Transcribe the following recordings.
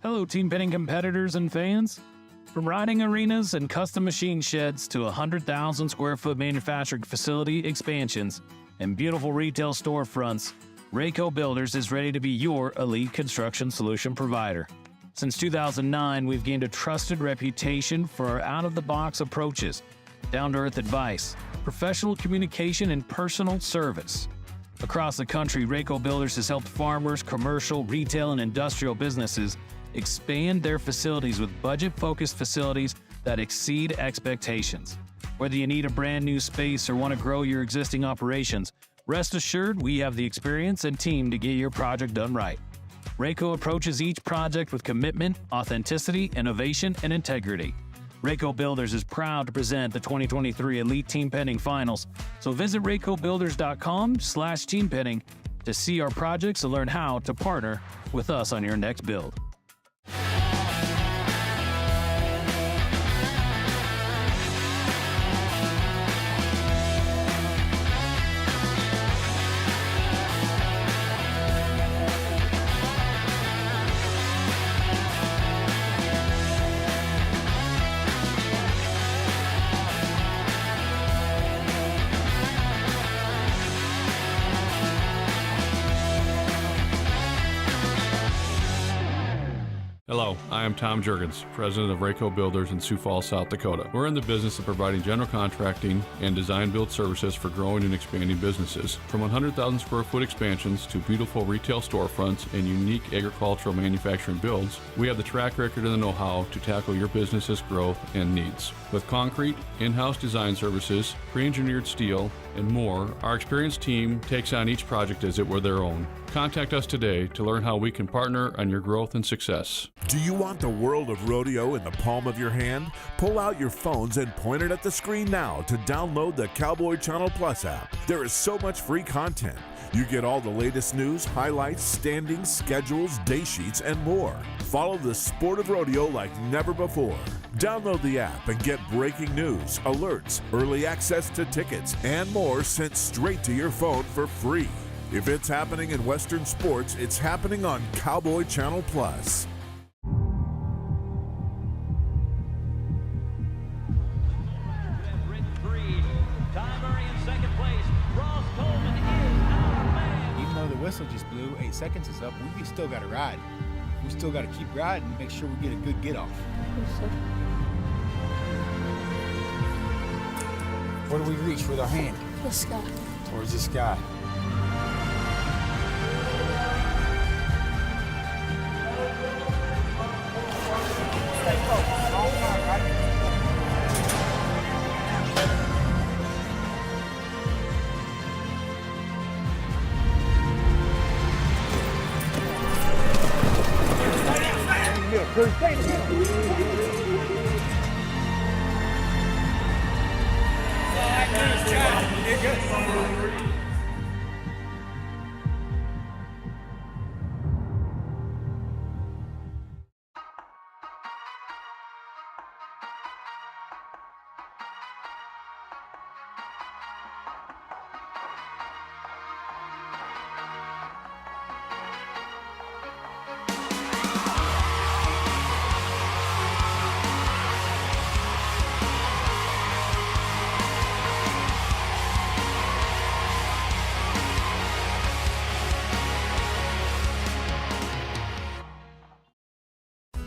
Hello, team pinning competitors and fans. From riding arenas and custom machine sheds to 100,000 square foot manufacturing facility expansions and beautiful retail storefronts, Rayco Builders is ready to be your elite construction solution provider. Since 2009, we've gained a trusted reputation for our out-of-the-box approaches, down-to-earth advice, professional communication, and personal service. Across the country, Rayco Builders has helped farmers, commercial, retail, and industrial businesses expand their facilities with budget-focused facilities that exceed expectations. Whether you need a brand new space or want to grow your existing operations, rest assured we have the experience and team to get your project done right. Rayco approaches each project with commitment, authenticity, innovation, and integrity. Rayco Builders is proud to present the 2023 Elite Team Pinning Finals, so visit raycobuilders.com/team pinning to see our projects and learn how to partner with us on your next build. Hello, I am Tom Juergens, president of Rayco Builders in Sioux Falls, South Dakota. We're in the business of providing general contracting and design-build services for growing and expanding businesses. From 100,000 square foot expansions to beautiful retail storefronts and unique agricultural manufacturing builds, we have the track record and the know-how to tackle your business's growth and needs. With concrete, in-house design services, pre-engineered steel, and more, our experienced team takes on each project as it were their own. Contact us today to learn how we can partner on your growth and success. Do you want the world of rodeo in the palm of your hand? Pull out your phones and point it at the screen now to download the Cowboy Channel Plus app. There is so much free content. You get all the latest news, highlights, standings, schedules, day sheets, and more. Follow the sport of rodeo like never before. Download the app and get breaking news, alerts, early access to tickets, and more sent straight to your phone for free. If it's happening in Western sports, it's happening on Cowboy Channel Plus. Even though the whistle just blew, 8 seconds is up, we still got to ride. We still got to keep riding and make sure we get a good get-off. Where do we reach with our hand? The sky. Towards the sky.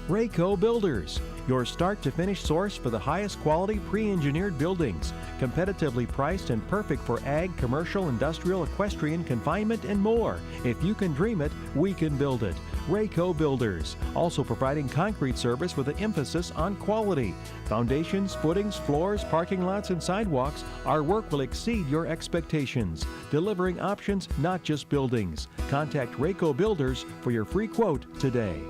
Rayco Builders, your start-to-finish source for the highest quality pre-engineered buildings, competitively priced and perfect for ag, commercial, industrial, equestrian, confinement, and more. If you can dream it, we can build it. Rayco Builders, also providing concrete service with an emphasis on quality. Foundations, footings, floors, parking lots, and sidewalks, our work will exceed your expectations. Delivering options, not just buildings. Contact Rayco Builders for your free quote today.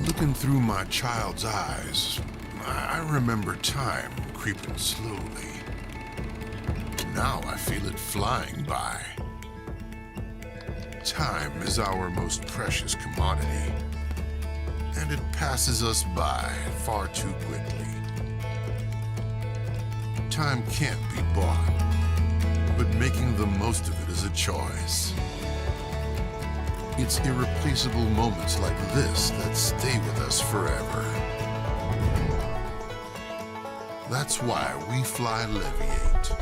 Looking through my child's eyes, I remember time creeping slowly. Now I feel it flying by. Time is our most precious commodity, and it passes us by far too quickly. Time can't be bought, but making the most of it is a choice. It's irreplaceable moments like this that stay with us forever. That's why we fly Leviate.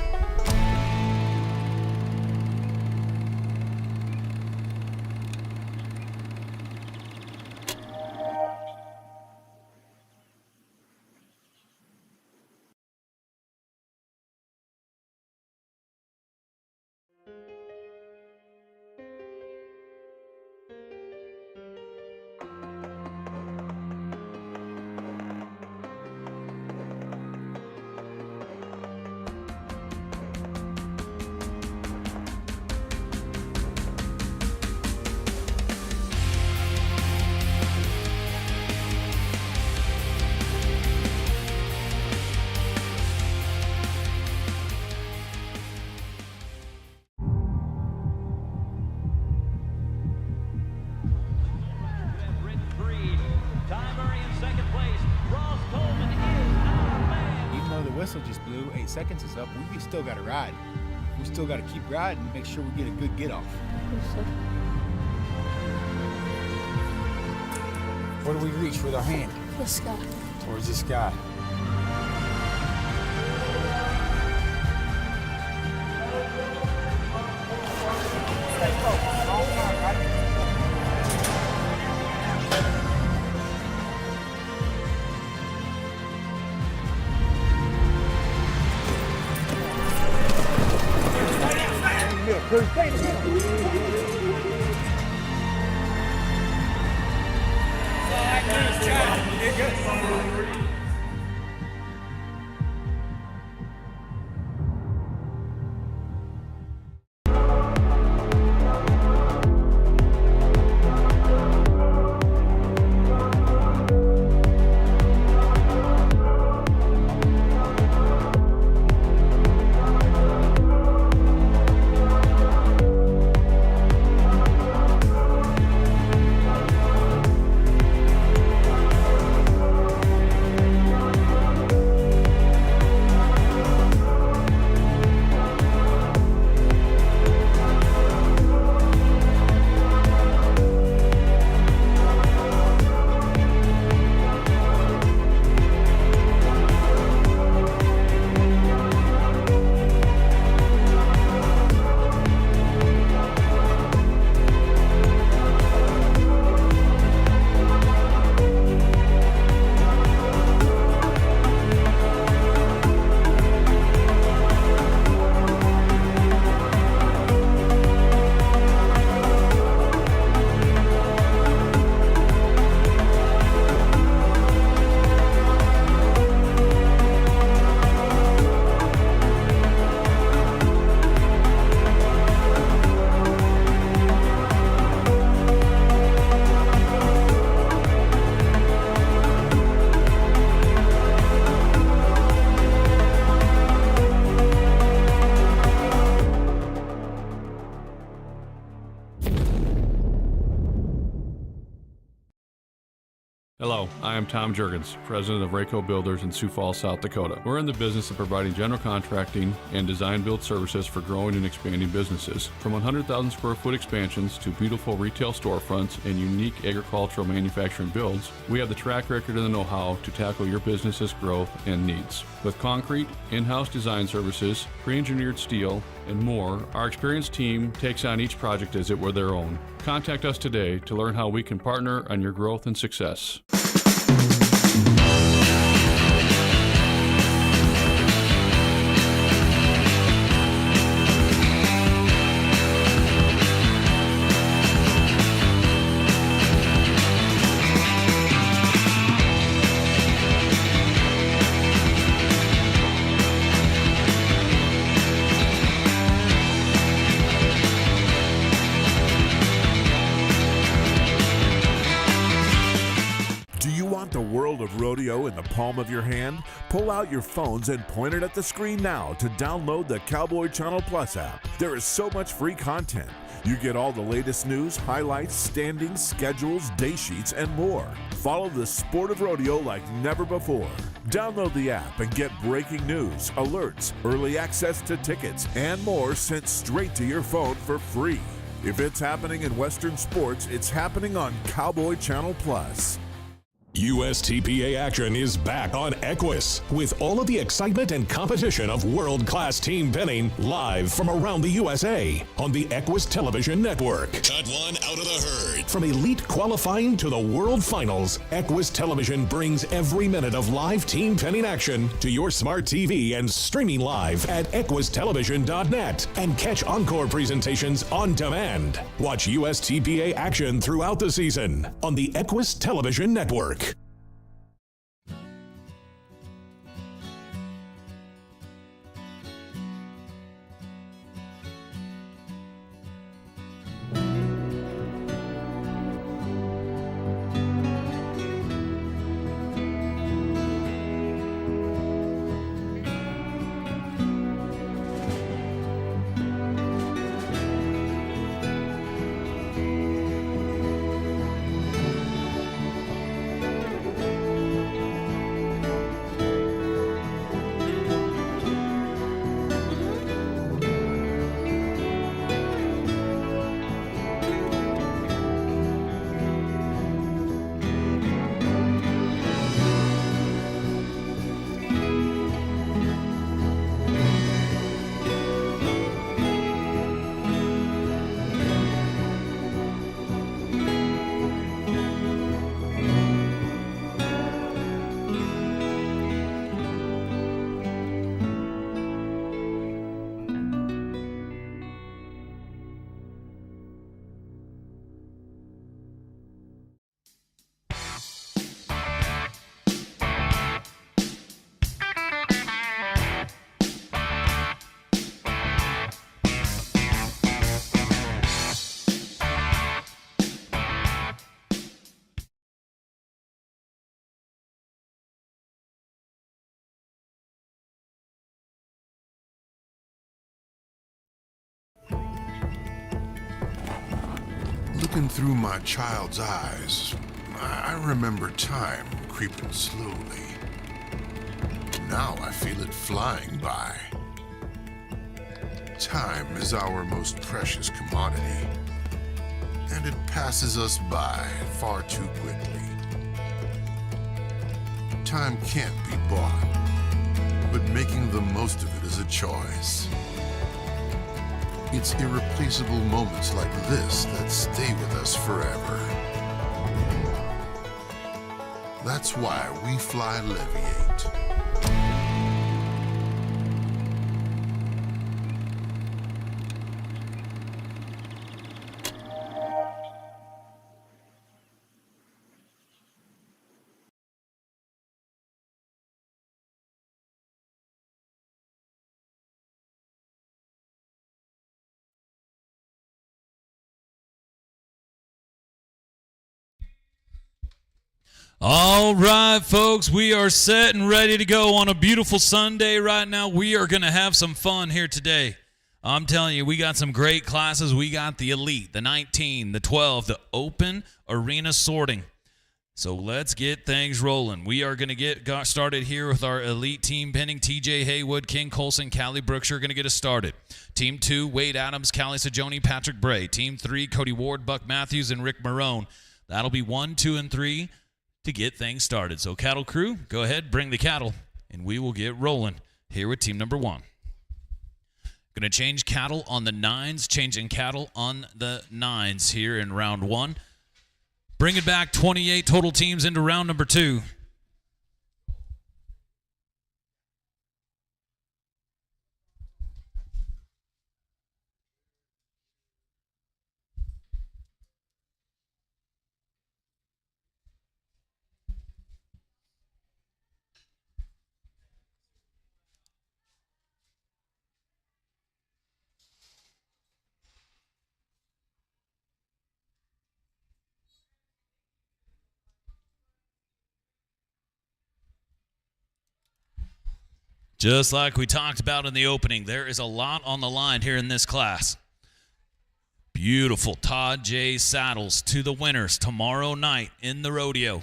Even though the whistle just blew, 8 seconds is up, we still got to ride. We still got to keep riding and make sure we get a good get off. Where do we reach with our hand? The sky. Towards the sky. Hello, I am Tom Jurgens, president of Rayco Builders in Sioux Falls, South Dakota. We're in the business of providing general contracting and design-build services for growing and expanding businesses. From 100,000 square foot expansions to beautiful retail storefronts and unique agricultural manufacturing builds, we have the track record and the know-how to tackle your business's growth and needs. With concrete, in-house design services, pre-engineered steel, and more, our experienced team takes on each project as it were their own. Contact us today to learn how we can partner on your growth and success. The world of rodeo in the palm of your hand? Pull out your phones and point it at the screen now to download the Cowboy Channel Plus app. There is so much free content. You get all the latest news, highlights, standings, schedules, day sheets, and more. Follow the sport of rodeo like never before. Download the app and get breaking news, alerts, early access to tickets, and more sent straight to your phone for free. If it's happening in Western sports, it's happening on Cowboy Channel Plus. USTPA action is back on Equus with all of the excitement and competition of world-class team pinning live from around the USA on the Equus Television Network. Cut one out of the herd. From elite qualifying to the World Finals, Equus Television brings every minute of live team pinning action to your smart TV and streaming live at equustelevision.net and catch encore presentations on demand. Watch USTPA action throughout the season on the Equus Television Network. Looking through my child's eyes, I remember time creeping slowly. Now I feel it flying by. Time is our most precious commodity, and it passes us by far too quickly. Time can't be bought, but making the most of it is a choice. It's irreplaceable moments like this that stay with us forever. That's why we fly Leviate. All right, folks, we are set and ready to go on a beautiful Sunday right now. We are going to have some fun here today. I'm telling you, we got some great classes. We got the Elite, the 19, the 12, the Open Arena Sorting. So let's get things rolling. We are going to get started here with our Elite team pinning. TJ Haywood, King Colson, Callie Brooks are going to get us started. Team 2, Wade Adams, Callie Sajoni, Patrick Bray. Team 3, Cody Ward, Buck Matthews, and Rick Marone. That'll be 1, 2, and 3. To get things started. So cattle crew, go ahead, bring the cattle, and we will get rolling here with team number 1. Going to change cattle on the 9s, changing cattle on the 9s here in round 1. Bring it back 28 total teams into round number 2. Just like we talked about in the opening, there is a lot on the line here in this class. Beautiful Todd J. saddles to the winners tomorrow night in the rodeo.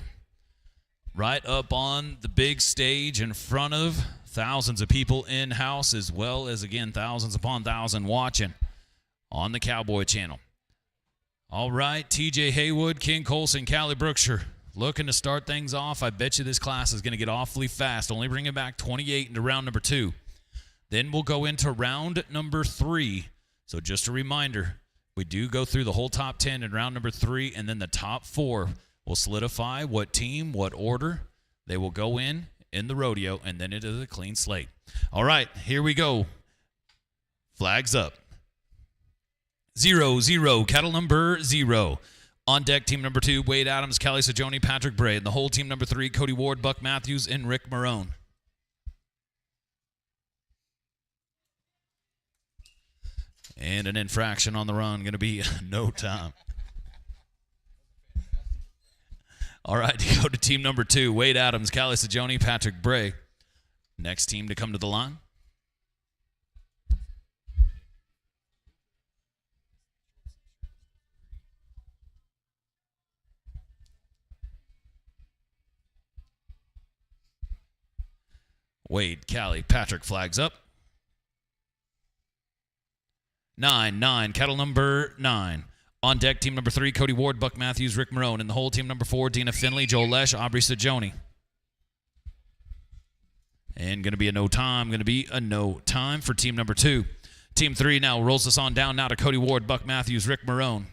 Right up on the big stage in front of thousands of people in-house, as well as, again, thousands upon thousands watching on the Cowboy Channel. All right, TJ Haywood, King Colson, Callie Brookshire. Looking to start things off. I bet you this class is going to get awfully fast. Only bringing back 28 into round number 2. Then we'll go into round number 3. So just a reminder, we do go through the whole top 10 in round number 3, and then the top 4 will solidify what team, what order they will go in the rodeo, and then it is a clean slate. All right, here we go. Flags up. 0-0, cattle number 0. On deck, team number 2, Wade Adams, Callie Sajoni, Patrick Bray. And the whole team number 3, Cody Ward, Buck Matthews, and Rick Marone. And an infraction on the run, going to be no time. All right, go to team number 2, Wade Adams, Callie Sajoni, Patrick Bray. Next team to come to the line. Wade, Callie, Patrick flags up. 9, cattle number 9. On deck, team number 3, Cody Ward, Buck Matthews, Rick Marone. And the whole team number 4, Dina Finley, Joel Lesh, Aubrey Sajoni. And going to be a no time for team number 2. Team 3 now rolls us on down now to Cody Ward, Buck Matthews, Rick Marone.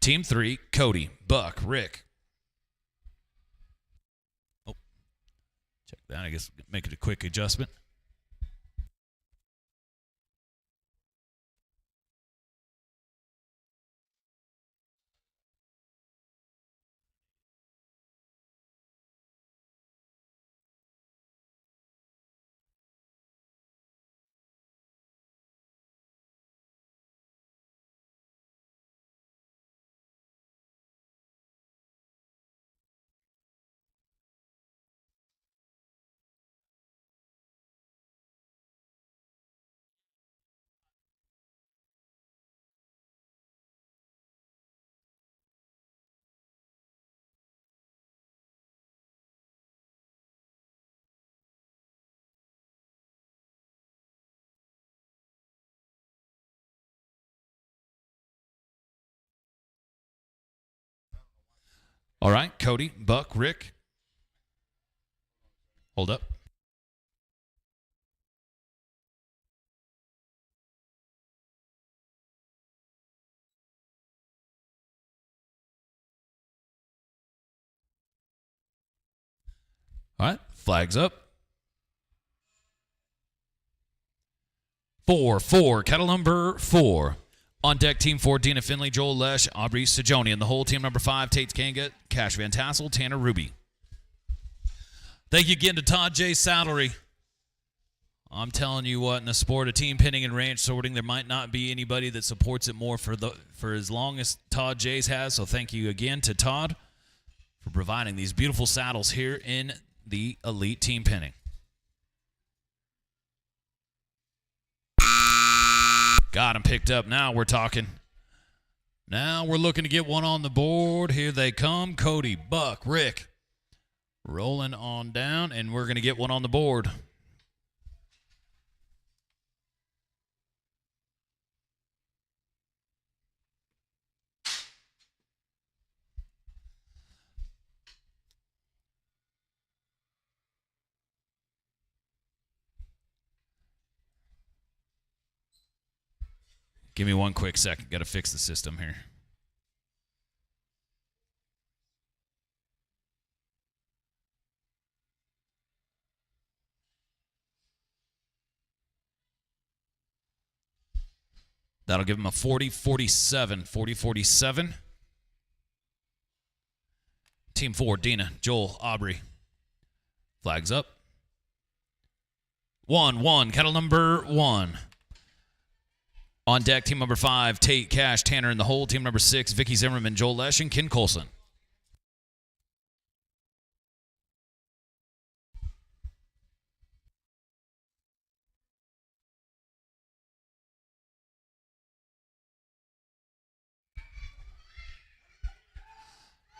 Team 3, Cody, Buck, Rick. Oh, check that. I guess make it a quick adjustment. All right, Cody, Buck, Rick. Hold up. All right, flags up. 4, cattle number 4. On deck, team 4, Dina Finley, Joel Lesh, Aubrey Sajoni. And the whole team number 5, Tate Kanga, Cash Van Tassel, Tanner Ruby. Thank you again to Todd J. Saddlery. I'm telling you what, in the sport of team pinning and ranch sorting, there might not be anybody that supports it more for as long as Todd J's has. So thank you again to Todd for providing these beautiful saddles here in the Elite Team Pinning. Got him picked up. Now we're talking. Now we're looking to get one on the board. Here they come. Cody, Buck, Rick. Rolling on down, and we're going to get one on the board. Give me one quick second. Got to fix the system here. That'll give him a 40-47. 40-47. Team 4, Dina, Joel, Aubrey. Flags up. 1-1, cattle number 1. On deck, team number 5, Tate, Cash, Tanner in the hole. Team number 6, Vicky Zimmerman, Joel Lesh, and Ken Colson.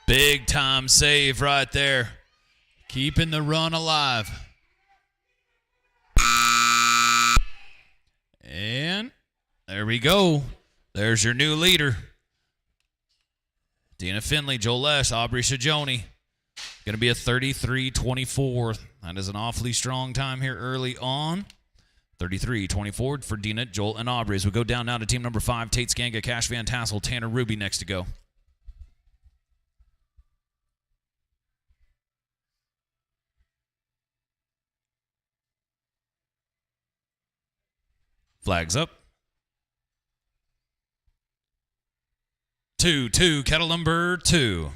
Big time save right there. Keeping the run alive. And there we go. There's your new leader. Dina Finley, Joel Lesh, Aubrey Shajioni. Going to be a 33-24. That is an awfully strong time here early on. 33-24 for Dina, Joel, and Aubrey. As we go down now to team number 5, Tate Skanga, Cash Van Tassel, Tanner Ruby next to go. Flags up. 2-2, kettle number 2.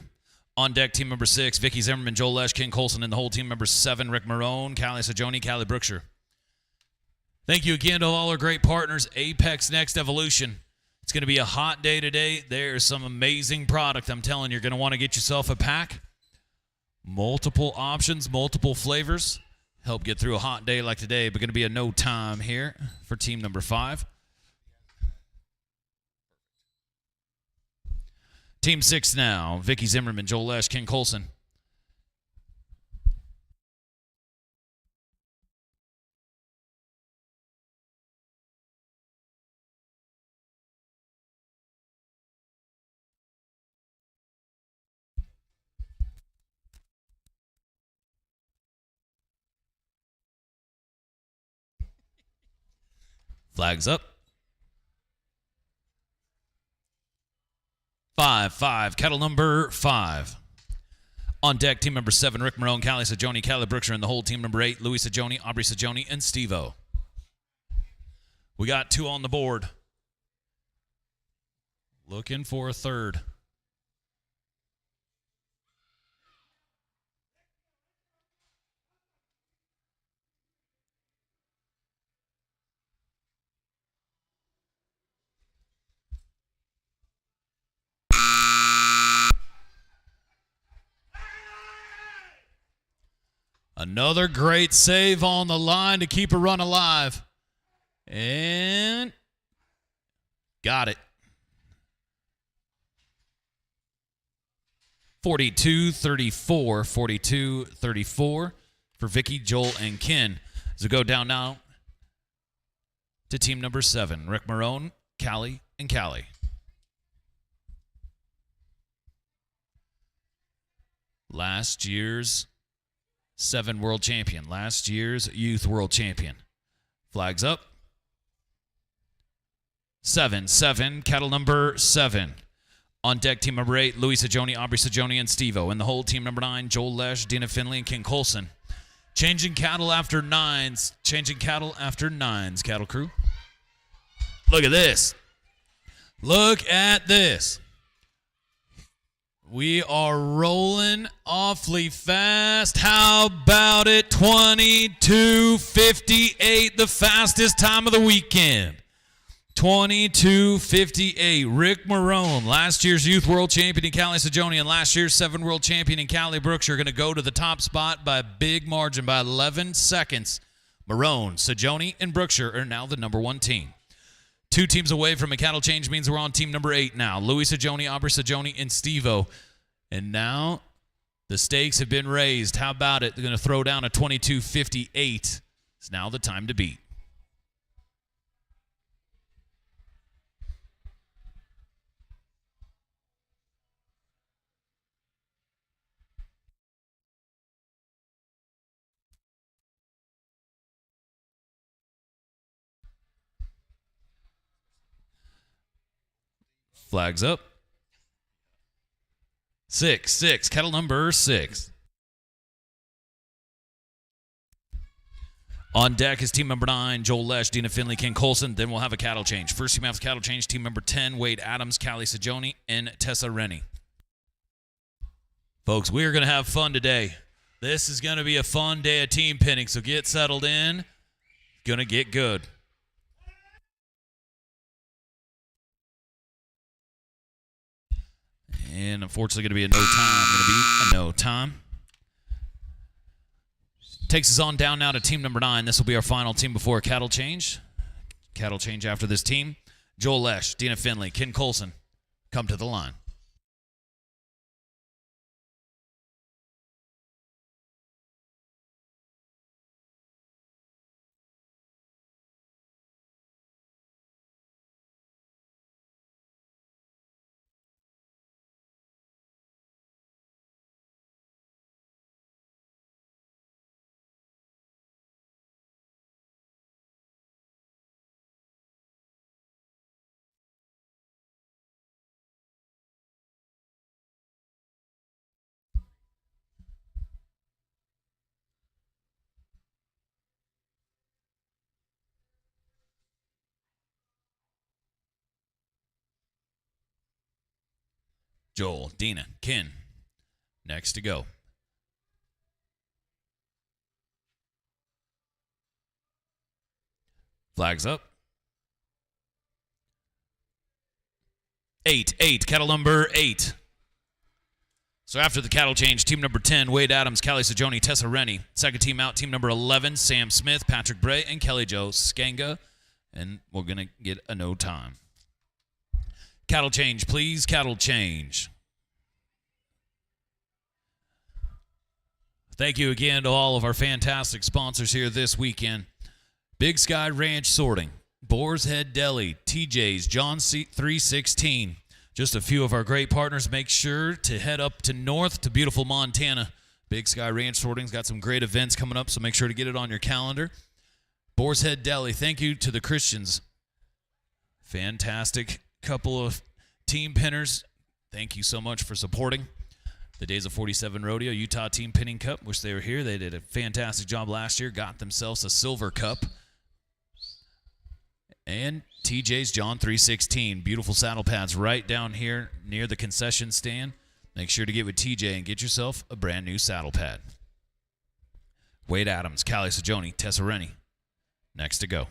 On deck, team number 6, Vicky Zimmerman, Joel Lesh, Ken Colson, and the whole team number 7, Rick Marone, Callie Sajoni, Callie Brookshire. Thank you again to all our great partners, Apex Next Evolution. It's going to be a hot day today. There's some amazing product. I'm telling you, you're going to want to get yourself a pack. Multiple options, multiple flavors. Help get through a hot day like today, but going to be a no time here for team number 5. Team 6 now, Vicky Zimmerman, Joel Lesh, Ken Colson. Flags up. 5-5, kettle number 5. On deck, team number 7, Rick Marone, Callie Sajoni, Callie Brookshire, and the whole team number 8, Louis Sajoni, Aubrey Sajoni, and Steve-O. We got 2 on the board. Looking for a third. Another great save on the line to keep a run alive. And got it. 42-34, 42-34 for Vicky, Joel, and Ken. As we go down now to team number 7, Rick Marone, Callie, and Callie. Last year's 7 world champion. Last year's youth world champion. Flags up. 7-7, cattle number 7. On deck, team number 8, Louis Sajoni, Aubrey Sajoni, and Steve-O. And the whole team number 9, Joel Lesh, Dina Finley, and Ken Colson. Changing cattle after 9s. Changing cattle after 9s, cattle crew. Look at this. Look at this. We are rolling awfully fast. How about it? 22:58, the fastest time of the weekend. 22:58. Rick Marone, last year's youth world champion in Callie Sajoni and last year's 7 world champion in Callie Brookshire, are going to go to the top spot by a big margin, by 11 seconds. Marone, Sajoni, and Brookshire are now the number 1 team. 2 teams away from a cattle change means we're on team number 8 now. Louis Sajoni, Aubrey Sajoni, and Steve-O. And now the stakes have been raised. How about it? They're going to throw down a 22:58. It's now the time to beat. Flags up. 6-6, kettle number 6. On deck is team number 9, Joel Lesh, Dina Finley, Ken Colson. Then we'll have a cattle change. First team has cattle change, team number 10, Wade Adams, Callie Sajoni, and Tessa Rennie. Folks, we are going to have fun today. This is going to be a fun day of team pinning, so get settled in. going to get good. And unfortunately going to be a no time. Takes us on down now to team number 9. This will be our final team before a cattle change. Cattle change after this team. Joel Lesh, Dina Finley, Ken Colson come to the line. Joel, Dina, Ken, next to go. Flags up. 8, cattle number 8. So after the cattle change, team number 10, Wade Adams, Callie Sajoni, Tessa Rennie. Second team out, team number 11, Sam Smith, Patrick Bray, and Kelly Jo Skanga. And we're going to get a no time. Cattle change, please. Cattle change. Thank you again to all of our fantastic sponsors here this weekend. Big Sky Ranch Sorting, Boar's Head Deli, TJ's, John 316. Just a few of our great partners. Make sure to head up to north to beautiful Montana. Big Sky Ranch Sorting's got some great events coming up, so make sure to get it on your calendar. Boar's Head Deli, thank you to the Christians. Fantastic couple of team pinners. Thank you so much for supporting the Days of 47 Rodeo Utah Team Pinning Cup. Wish they were here. They did a fantastic job last year. Got themselves a silver cup. And TJ's John 316. Beautiful saddle pads right down here near the concession stand. Make sure to get with TJ and get yourself a brand new saddle pad. Wade Adams, Callie Sajoni, Tessa Rennie. Next to go.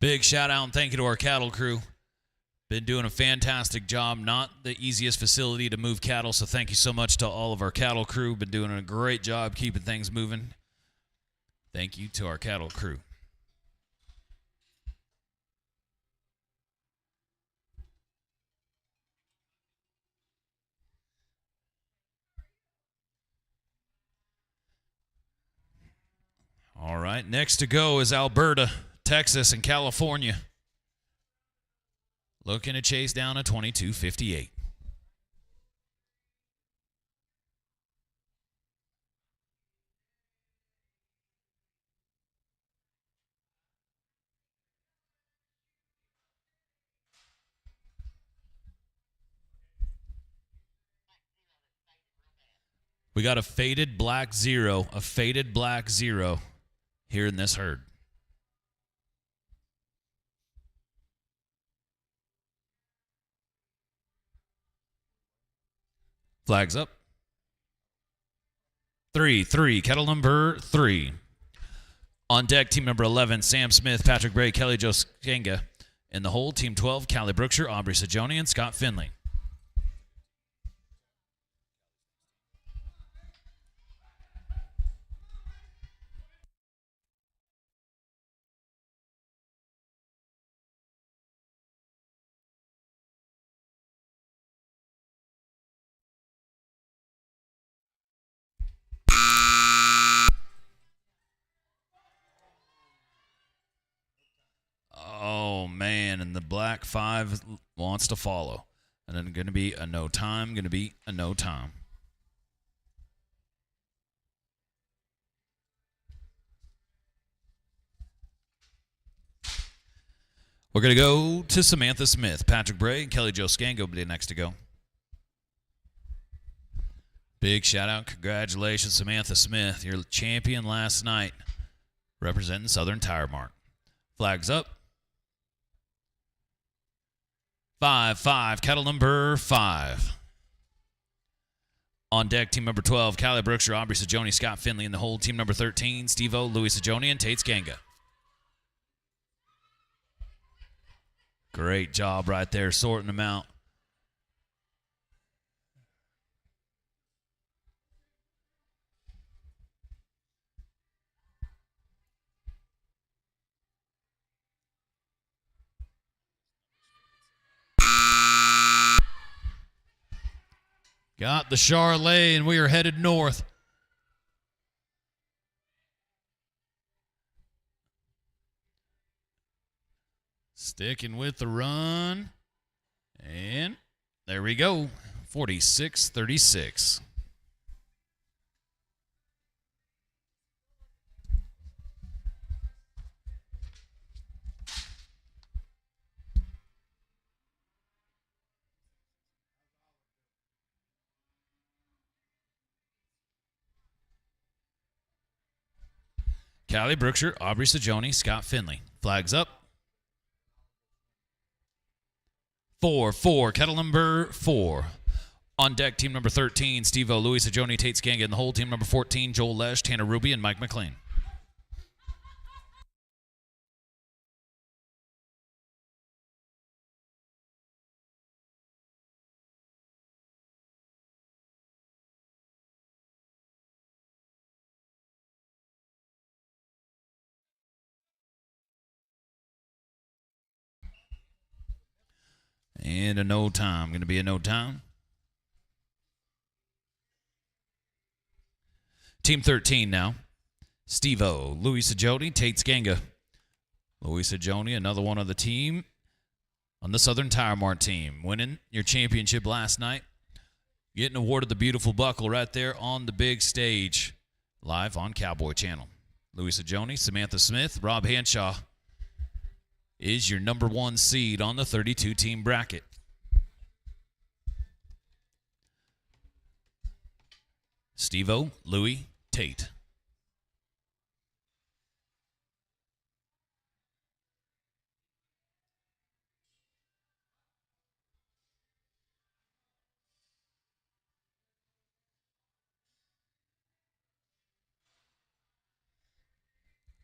Big shout out and thank you to our cattle crew. Been doing a fantastic job. Not the easiest facility to move cattle, so thank you so much to all of our cattle crew. Been doing a great job keeping things moving. Thank you to our cattle crew. All right, next to go is Alberta, Texas, and California. Looking to chase down a 22.58. We got a faded black zero here in this herd. Flags up. 3, cattle number 3. On deck, team number 11, Sam Smith, Patrick Bray, Kelly Jo Skanga. In the hole, team 12, Callie Brookshire, Aubrey Sajoni, and Scott Finley. Oh, man, and the black 5 wants to follow. And then going to be a no time, We're going to go to Samantha Smith, Patrick Bray, and Kelly Jo Skanga will be next to go. Big shout out. Congratulations, Samantha Smith. You're champion last night representing Southern Tire Mart. Flags up. 5-5, kettle number 5. On deck, team number 12, Callie Brookshire, Aubrey Sajoni, Scott Finley in the hold. Team number 13, Steve-O, Louis Sajoni, and Tate Skanga. Great job right there sorting them out. Got the Charlet, and we are headed north. Sticking with the run. And there we go. 46-36. Callie Brookshire, Aubrey Sajoni, Scott Finley. Flags up. 4-4, kettle number 4. On deck, team number 13, Steve-O, Louis Sajoni, Tate Skanga, and the whole team number 14, Joel Lesh, Tanner Ruby, and Mike McLean. And a no time. Going to be a no time. Team 13 now. Steve-O, Louis Sajoni, Tate Skanga. Louis Sajoni, another one of the team on the Southern Tire Mart team. Winning your championship last night. Getting awarded the beautiful buckle right there on the big stage. Live on Cowboy Channel. Louis Sajoni, Samantha Smith, Rob Hanshaw is your number 1 seed on the 32-team bracket. Steve-O, Louis, Tate.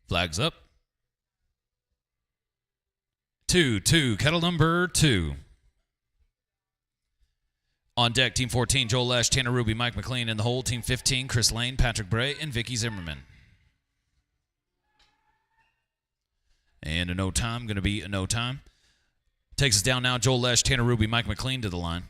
Flags up. 2-2, kettle number 2. On deck, team 14, Joel Lesh, Tanner Ruby, Mike McLean, and the whole team 15, Chris Lane, Patrick Bray, and Vicky Zimmerman. And a no time, going to be a no time. Takes us down now, Joel Lesh, Tanner Ruby, Mike McLean to the line.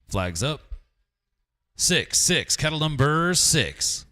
Flags up. 6-6, kettle number 6.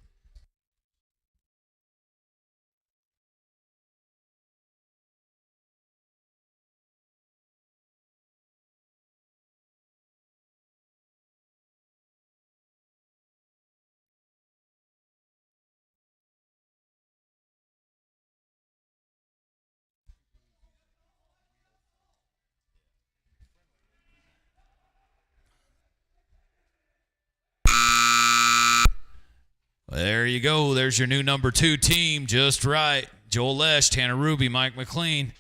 There you go. There's your new number 2 team. Just right. Joel Lesh, Tanner Ruby, Mike McLean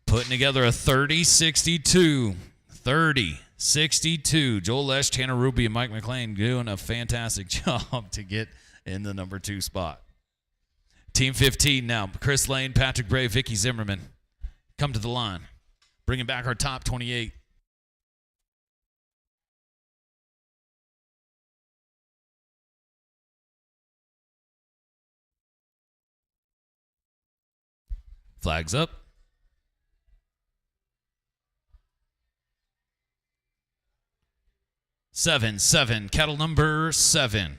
putting together a 30-62. 30-62. Joel Lesh, Tanner Ruby, and Mike McLean doing a fantastic job to get in the number 2 spot. Team 15 now. Chris Lane, Patrick Bray, Vicky Zimmerman. Come to the line. Bringing back our top 28. Flags up. 7-7, kettle number 7.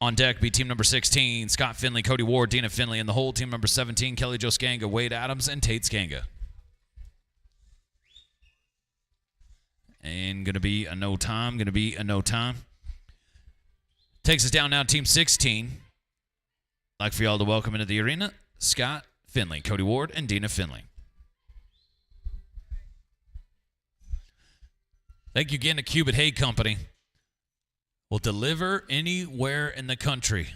On deck be team number 16, Scott Finley, Cody Ward, Dina Finley, and the whole team number 17, Kelly Jo Skanga, Wade Adams, and Tate Skanga. And going to be a no time, Takes us down now, team 16. Like for y'all to welcome into the arena, Scott Finley, Cody Ward, and Dina Finley. Thank you again to Cubit Hay Company. Will deliver anywhere in the country.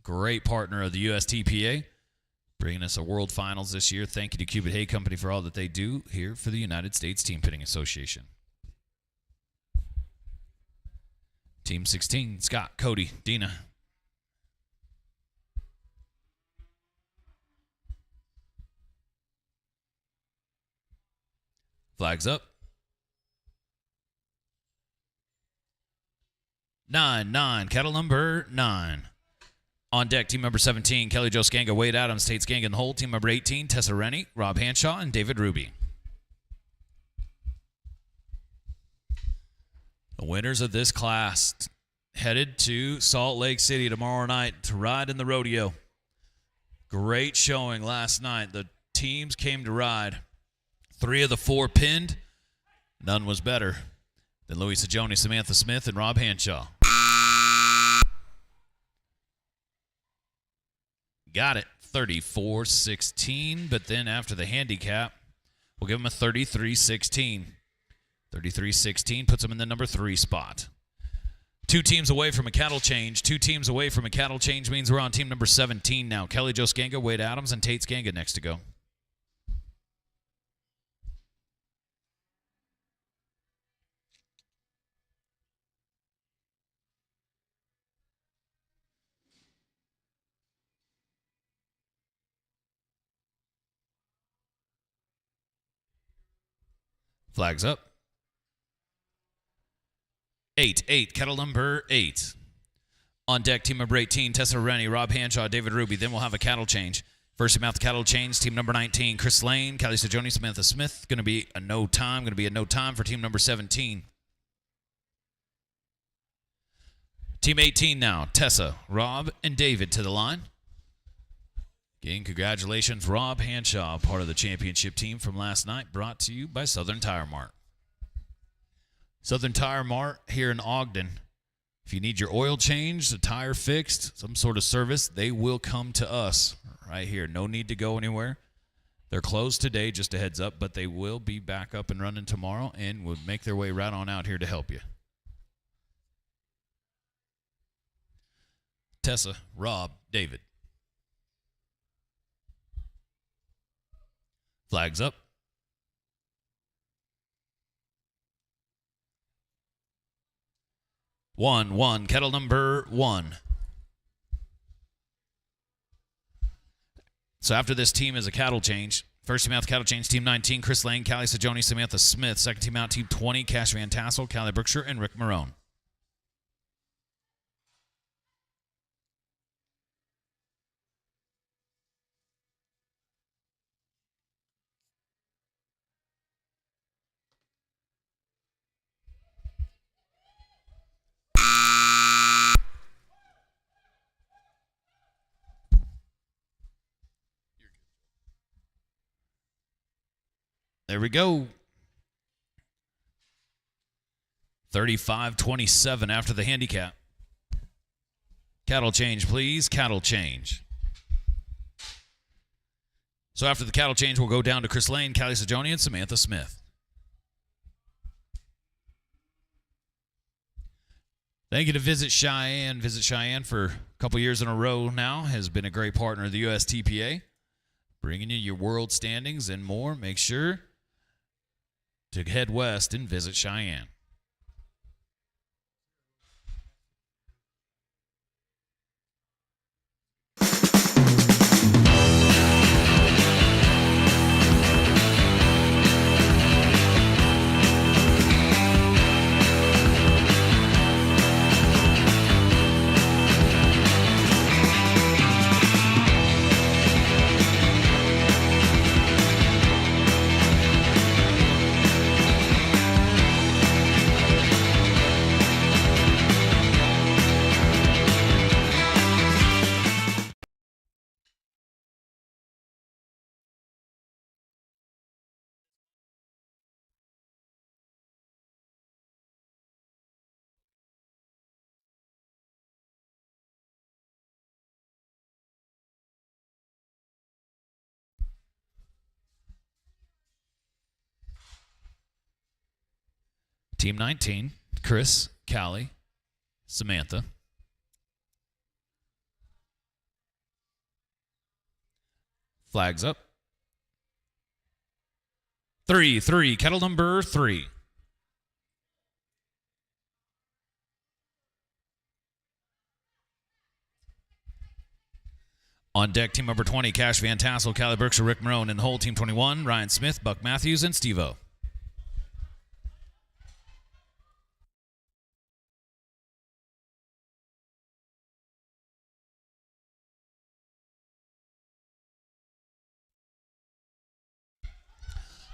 Great partner of the USTPA, bringing us a World Finals this year. Thank you to Cubit Hay Company for all that they do here for the United States Team Pitting Association. Team 16, Scott, Cody, Dina. Flags up. 9-9, kettle number 9. On deck, team number 17, Kelly Jo Skanga, Wade Adams, Tate Skanga, and the whole. Team number 18, Tessa Rennie, Rob Hanshaw, and David Ruby. The winners of this class headed to Salt Lake City tomorrow night to ride in the rodeo. Great showing last night. The teams came to ride. 3 of the 4 pinned. None was better than Louisa Joni, Samantha Smith, and Rob Hanshaw. Got it, 34-16, but then after the handicap, we'll give them a 33-16. 33-16 puts them in the number 3 spot. 2 teams away from a cattle change. 2 teams away from a cattle change means we're on team number 17 now. Kelly Jo Skanga, Wade Adams, and Tate Skanga next to go. Flags up. 8-8, kettle number 8. On deck, team number 18, Tessa Rennie, Rob Hanshaw, David Ruby. Then we'll have a cattle change. First team out the cattle change, team number 19, Chris Lane, Callie Sajoni, Samantha Smith. Going to be a no time. For team number 17. Team 18 now, Tessa, Rob, and David to the line. Again, congratulations, Rob Hanshaw, part of the championship team from last night, brought to you by Southern Tire Mart. Southern Tire Mart here in Ogden. If you need your oil changed, a tire fixed, some sort of service, they will come to us right here. No need to go anywhere. They're closed today, just a heads up, but they will be back up and running tomorrow and will make their way right on out here to help you. Tessa, Rob, David. Flags up. One, kettle number 1. So after this team is a cattle change. First team out the cattle change, team 19, Chris Lane, Callie Sajoni, Samantha Smith. Second team out, team 20, Cash Van Tassel, Callie Brookshire, and Rick Marone. There we go. 35-27 after the handicap. Cattle change, please. Cattle change. So after the cattle change, we'll go down to Chris Lane, Callie Sajoni, and Samantha Smith. Thank you to Visit Cheyenne. Visit Cheyenne for a couple years in a row now has been a great partner of the USTPA. Bringing you your world standings and more. Make sure to head west and visit Cheyenne. Team 19, Chris, Callie, Samantha. Flags up. 3, kettle number 3. On deck, team number 20, Cash Van Tassel, Callie Berkshire, Rick Marone, and the whole team 21, Ryan Smith, Buck Matthews, and Steve-O.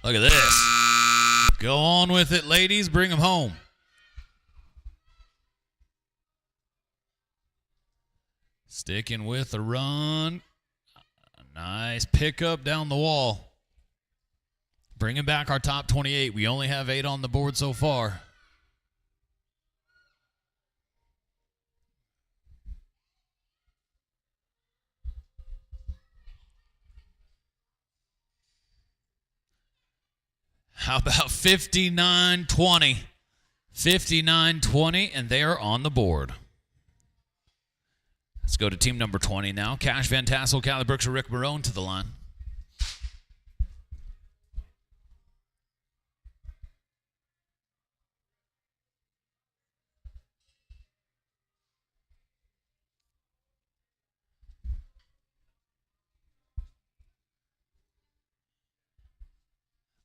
Look at this. Go on with it, ladies. Bring them home. Sticking with the run. Nice pickup down the wall. Bringing back our top 28. We only have 8 on the board so far. How about 59-20? 59-20, and they are on the board. Let's go to team number 20 now. Cash Van Tassel, Callie Berkshire, Rick Marone to the line.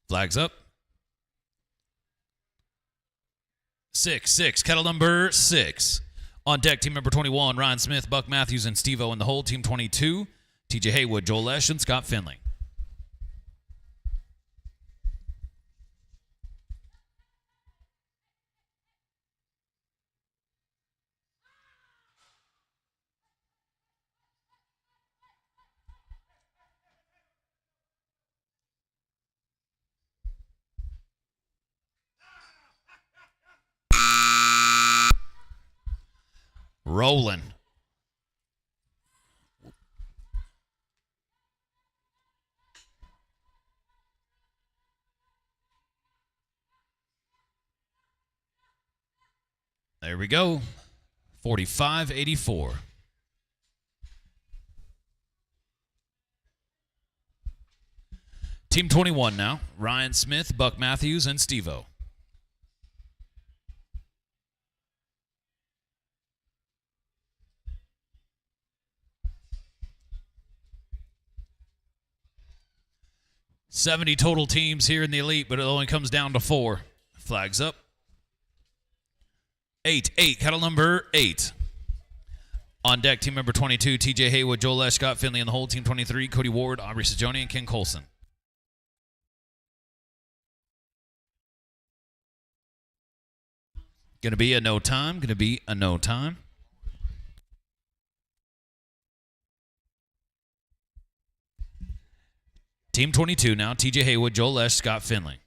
Flags up. 6, kettle number 6. On deck, team number 21, Ryan Smith, Buck Matthews, and Steve-O, and the whole team 22, TJ Haywood, Joel Lesh, and Scott Finley. Rolling. There we go. 45-84. Team 21 now. Ryan Smith, Buck Matthews, and Steve-O. $70 total teams here in the elite, but it only comes down to 4. Flags up. 8, kettle number 8. On deck, team number 22, TJ Haywood, Joel Lesh, Scott Finley, and the whole team 23, Cody Ward, Aubrey Sajoni, and Ken Colson. Gonna be a no time. Team 22 now, TJ Haywood, Joel Lesh, Scott Finley.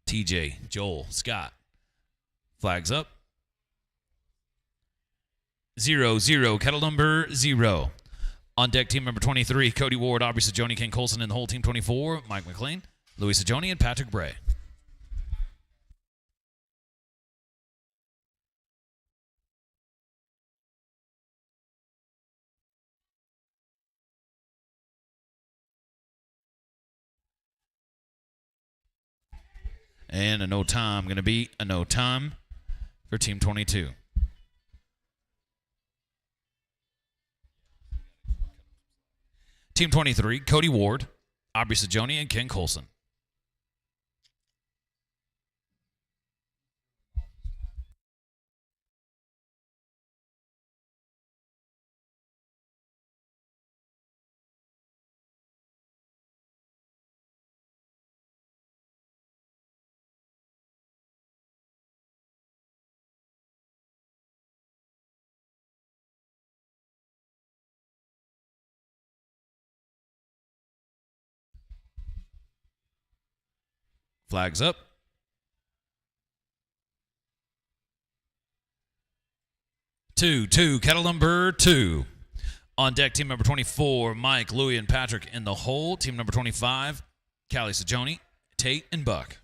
TJ, Joel, Scott. Flags up. 0, kettle number 0. On deck, team number 23, Cody Ward, Aubrey Sajoni, Ken Colson, and the whole team 24, Mike McLean, Louis Sajoni, and Patrick Bray. And a no time. Going to be a no time for team 22. Team 23, Cody Ward, Aubrey Sajoni, and Ken Colson. Flags up. Two, kettle number 2. On deck, team number 24, Mike, Louie, and Patrick in the hole. Team number 25, Callie Sajoni, Tate, and Buck.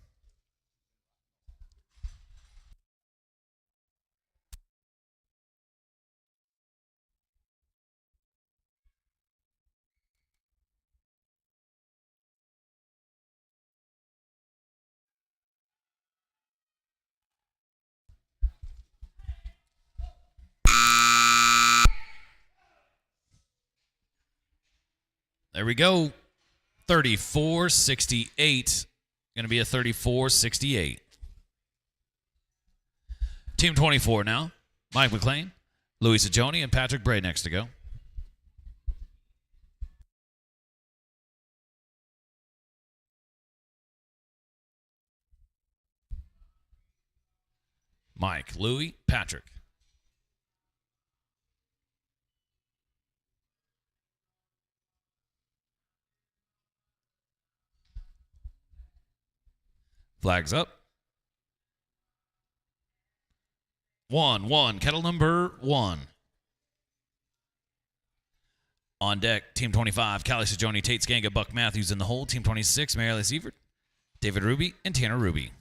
There we go. 34-68. Going to be a 34-68. Team 24 now. Mike McLean, Louis Sajoni, and Patrick Bray next to go. Mike, Louis, Patrick. Flags up. 1, kettle number 1. On deck, Team 25, Callie Sajoni, Tate Skanga, Buck Matthews in the hole. Team 26, Mary Alice Evert, David Ruby, and Tanner Ruby.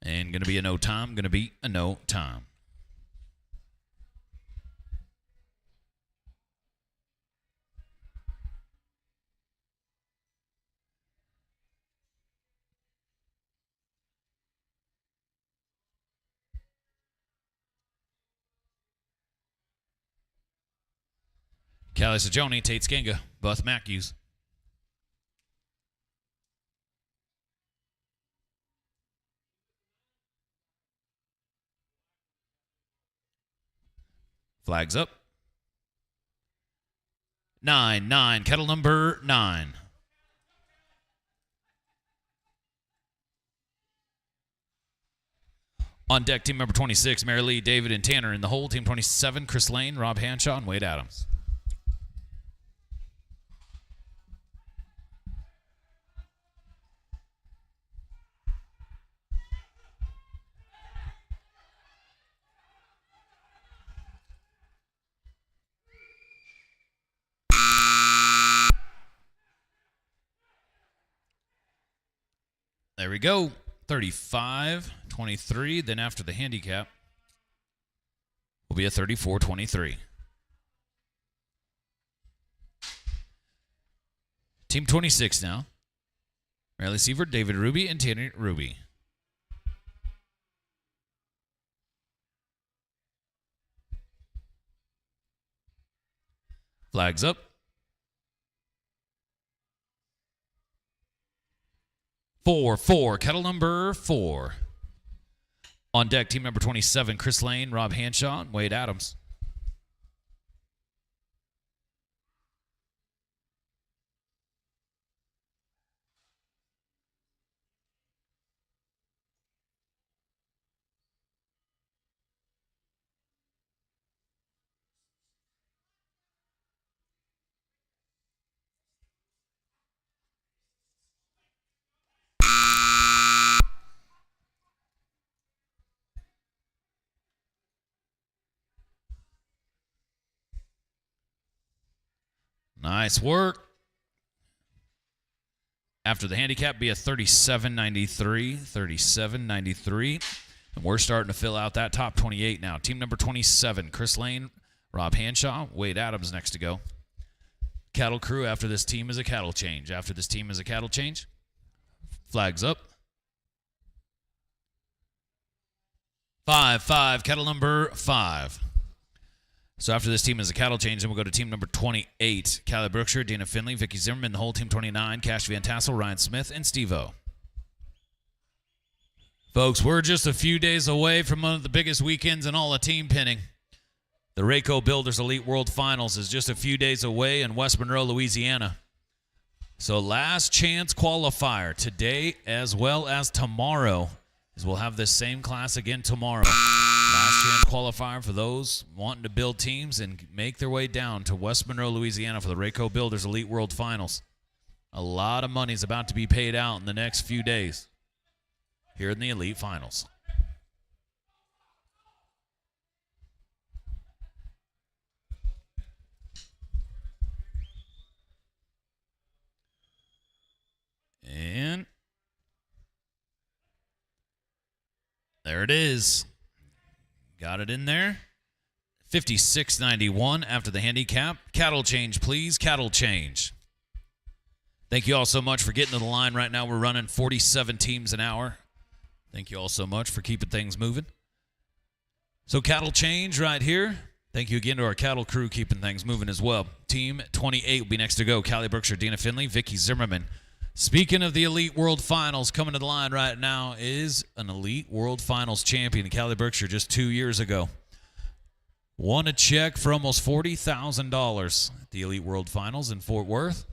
And going to be a no time, going to be a no time. Callie Sajoni, Tate Skanga, Buck Matthews. Flags up. 9, kettle number 9. On deck, team number 26, Mary Lee, David, and Tanner in the hole. Team 27, Chris Lane, Rob Hanshaw, and Wade Adams. There we go. 35-23. Then after the handicap, will be a 34-23. Team 26 now. Riley Sievert, David Ruby, and Tanner Ruby. Flags up. 4, kettle number 4. On deck, team number 27, Chris Lane, Rob Hanshaw, and Wade Adams. Nice work. After the handicap, be a 37-93. 37-93. And we're starting to fill out that top 28 now. Team number 27, Chris Lane, Rob Hanshaw, Wade Adams next to go. Cattle crew, after this team is a cattle change. After this team is a cattle change. Flags up. 5, cattle number 5. So after this team is a cattle change, then we'll go to team number 28. Callie Brookshire, Dana Finley, Vicky Zimmerman, the whole team 29, Cash Van Tassel, Ryan Smith, and Steve-O. Folks, we're just a few days away from one of the biggest weekends in all of team pinning. The Rayco Builders Elite World Finals is just a few days away in West Monroe, Louisiana. So last chance qualifier today as well as tomorrow, as we'll have this same class again tomorrow. Last chance qualifier for those wanting to build teams and make their way down to West Monroe, Louisiana for the Rayco Builders Elite World Finals. A lot of money is about to be paid out in the next few days here in the Elite Finals. And there it is. Got it in there. 56.91 after the handicap. Cattle change, please. Cattle change. Thank you all so much for getting to the line right now. We're running 47 teams an hour. Thank you all so much for keeping things moving. So cattle change right here. Thank you again to our cattle crew keeping things moving as well. Team 28 will be next to go. Callie Brookshire, Dina Finley, Vicky Zimmerman. Speaking of the Elite World Finals, coming to the line right now is an Elite World Finals champion, Callie Brookshire, just 2 years ago. Won a check for almost $40,000 at the Elite World Finals in Fort Worth.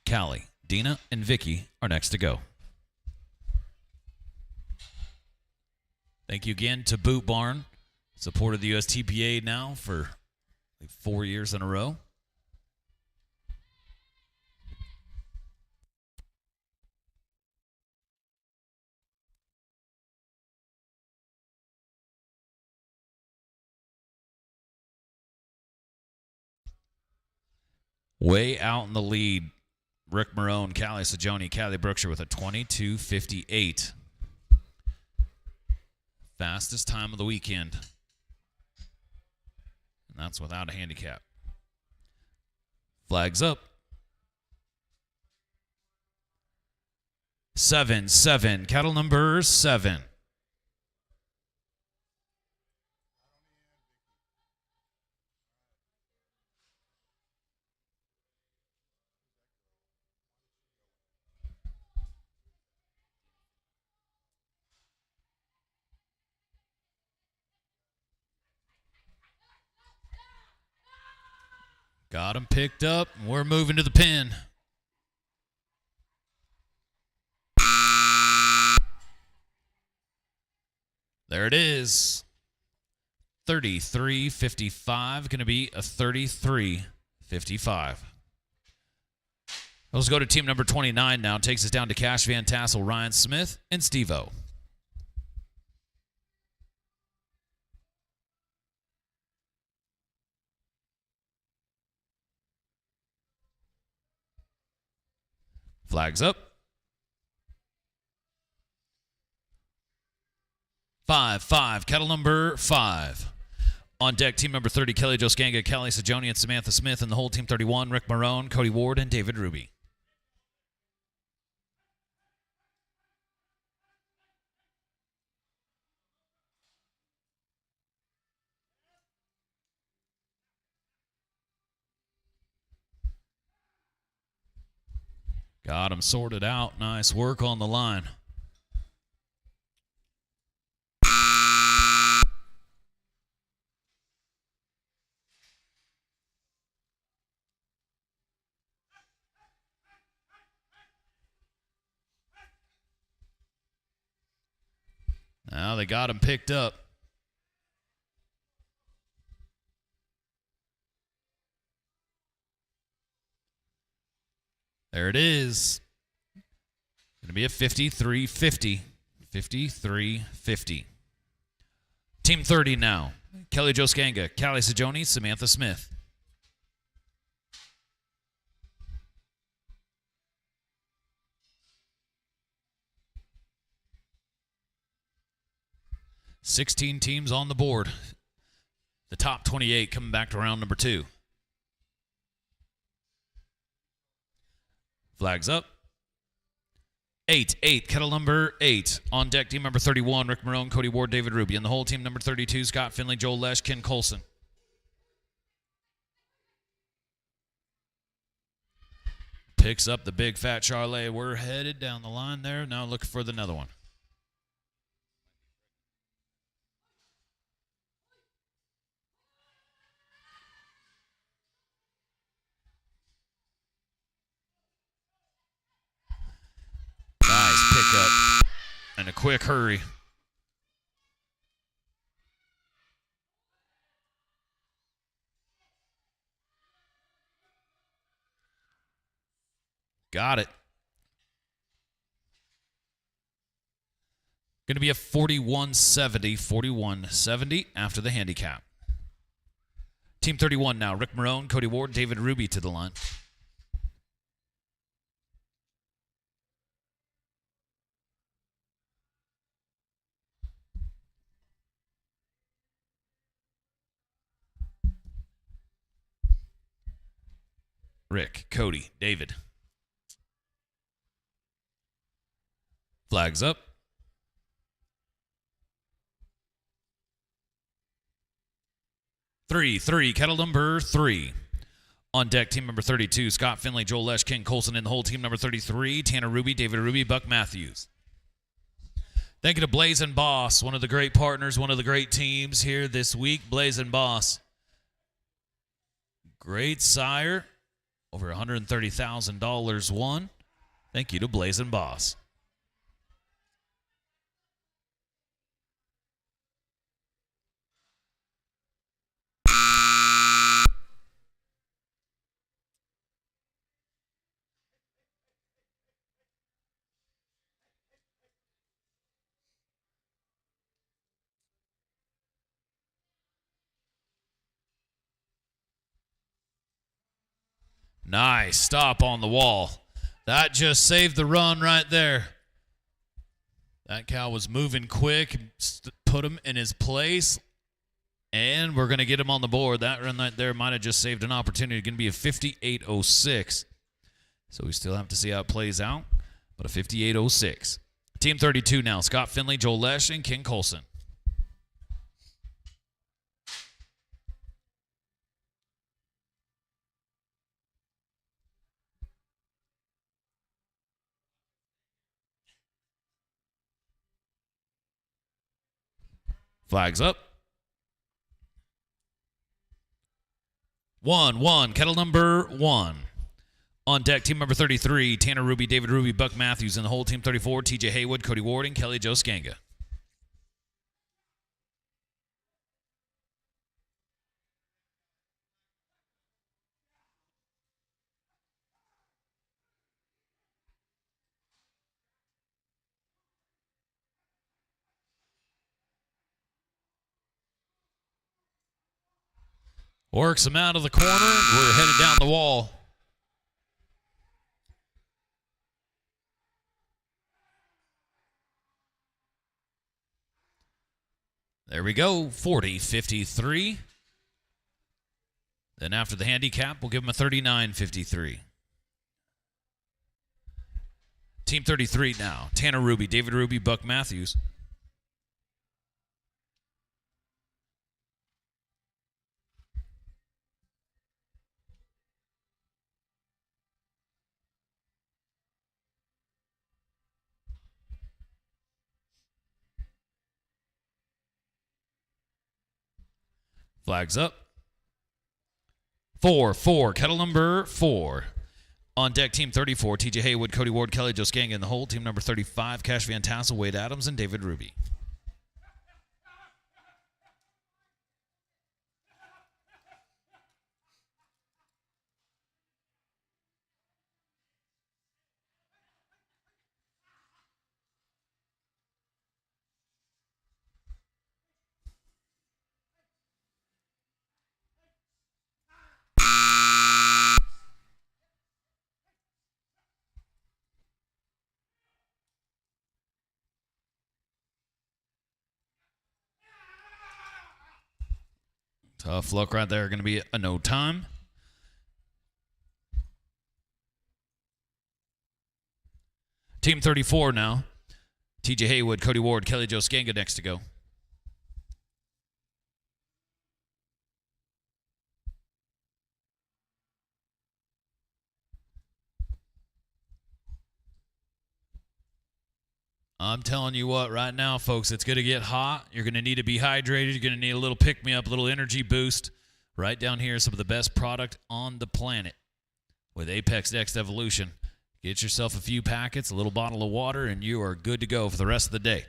Callie, Dina, and Vicky are next to go. Thank you again to Boot Barn, supported the USTPA now for 4 years in a row. Way out in the lead, Rick Marone, Callie Sajoni, Callie Brookshire with a 22:58. Fastest time of the weekend. And that's without a handicap. Flags up. 7-7. Cattle number 7. Got him picked up. We're moving to the pen. There it is. 33.55. Going to be a 33.55. Let's go to team number 29 now. Takes us down to Cash Van Tassel, Ryan Smith, and Steve-O. Flags up. 5-5. Cattle number 5. On deck, team number 30, Kelly Joskanga, Callie Sajoni, and Samantha Smith, and the whole team 31, Rick Marone, Cody Ward, and David Ruby. Got him sorted out. Nice work on the line. Now they got him picked up. There it is. Going to be a 53.50. 53.50. Team 30 now. Kelly Joskanga, Callie Sajoni, Samantha Smith. $16 teams on the board. The top 28 coming back to round number 2. Flags up. 8-8. Kettle number 8. On deck, team number 31, Rick Marone, Cody Ward, David Ruby. And the whole team number 32, Scott Finley, Joel Lesh, Ken Colson. Picks up the big fat Charlet. We're headed down the line there. Now looking for another one. Nice pickup. in a quick hurry. Got it. Going to be a 41-70 after the handicap. Team 31 now. Rick Marone, Cody Ward, David Ruby to the line. Rick, Cody, David. Flags up. Three, kettle number 3. On deck, team number 32, Scott Finley, Joel Lesh, Ken Colson in the hole. Team number 33, Tanner Ruby, David Ruby, Buck Matthews. Thank you to Blaze and Boss, one of the great partners, one of the great teams here this week. Blaze and Boss. Great sire. Over $130,000 won. Thank you to Blaze and Boss. Nice stop on the wall. That just saved the run right there. That cow was moving quick, put him in his place, and we're going to get him on the board. That run right there might have just saved an opportunity. It's going to be a 58.06. So we still have to see how it plays out, but a 58.06. Team 32 now, Scott Finley, Joel Lesh, and Ken Colson. Flags up. 1, kettle number 1. On deck, team number 33, Tanner Ruby, David Ruby, Buck Matthews. In the whole, team 34, TJ Haywood, Cody Ward, and Kelly Joe Skanga. Works him out of the corner. We're headed down the wall. There we go, 40-53. Then after the handicap, we'll give him a 39-53. Team 33 now, Tanner Ruby, David Ruby, Buck Matthews. Flags up. 4, kettle number 4. On deck, team 34, TJ Haywood, Cody Ward, Kelly Joe Skanga in the hole. Team number 35, Cash Van Tassel, Wade Adams, and David Ruby. Tough luck right there. Going to be a no time. Team 34 now. TJ Haywood, Cody Ward, Kelly Joe Skanga next to go. I'm telling you what, right now, folks, it's going to get hot. You're going to need to be hydrated. You're going to need a little pick-me-up, a little energy boost. Right down here, some of the best product on the planet with Apex Next Evolution. Get yourself a few packets, a little bottle of water, and you are good to go for the rest of the day.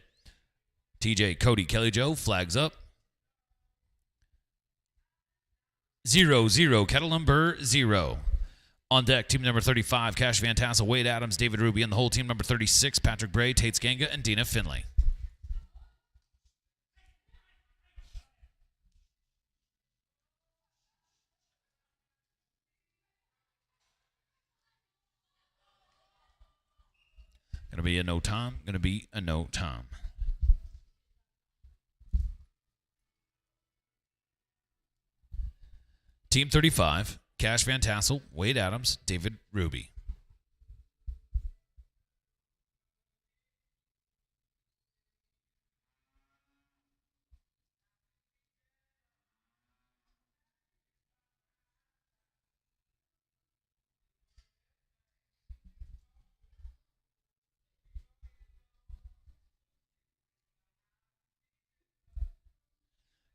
TJ, Cody, Kelly Joe, flags up. 0-0, kettle number 0. On deck, team number 35, Cash Van Tassel, Wade Adams, David Ruby, and the whole team number 36, Patrick Bray, Tate Ganga, and Dina Finley. Going to be a no time. Going to be a no time. Team 35, Cash Van Tassel, Wade Adams, David Ruby.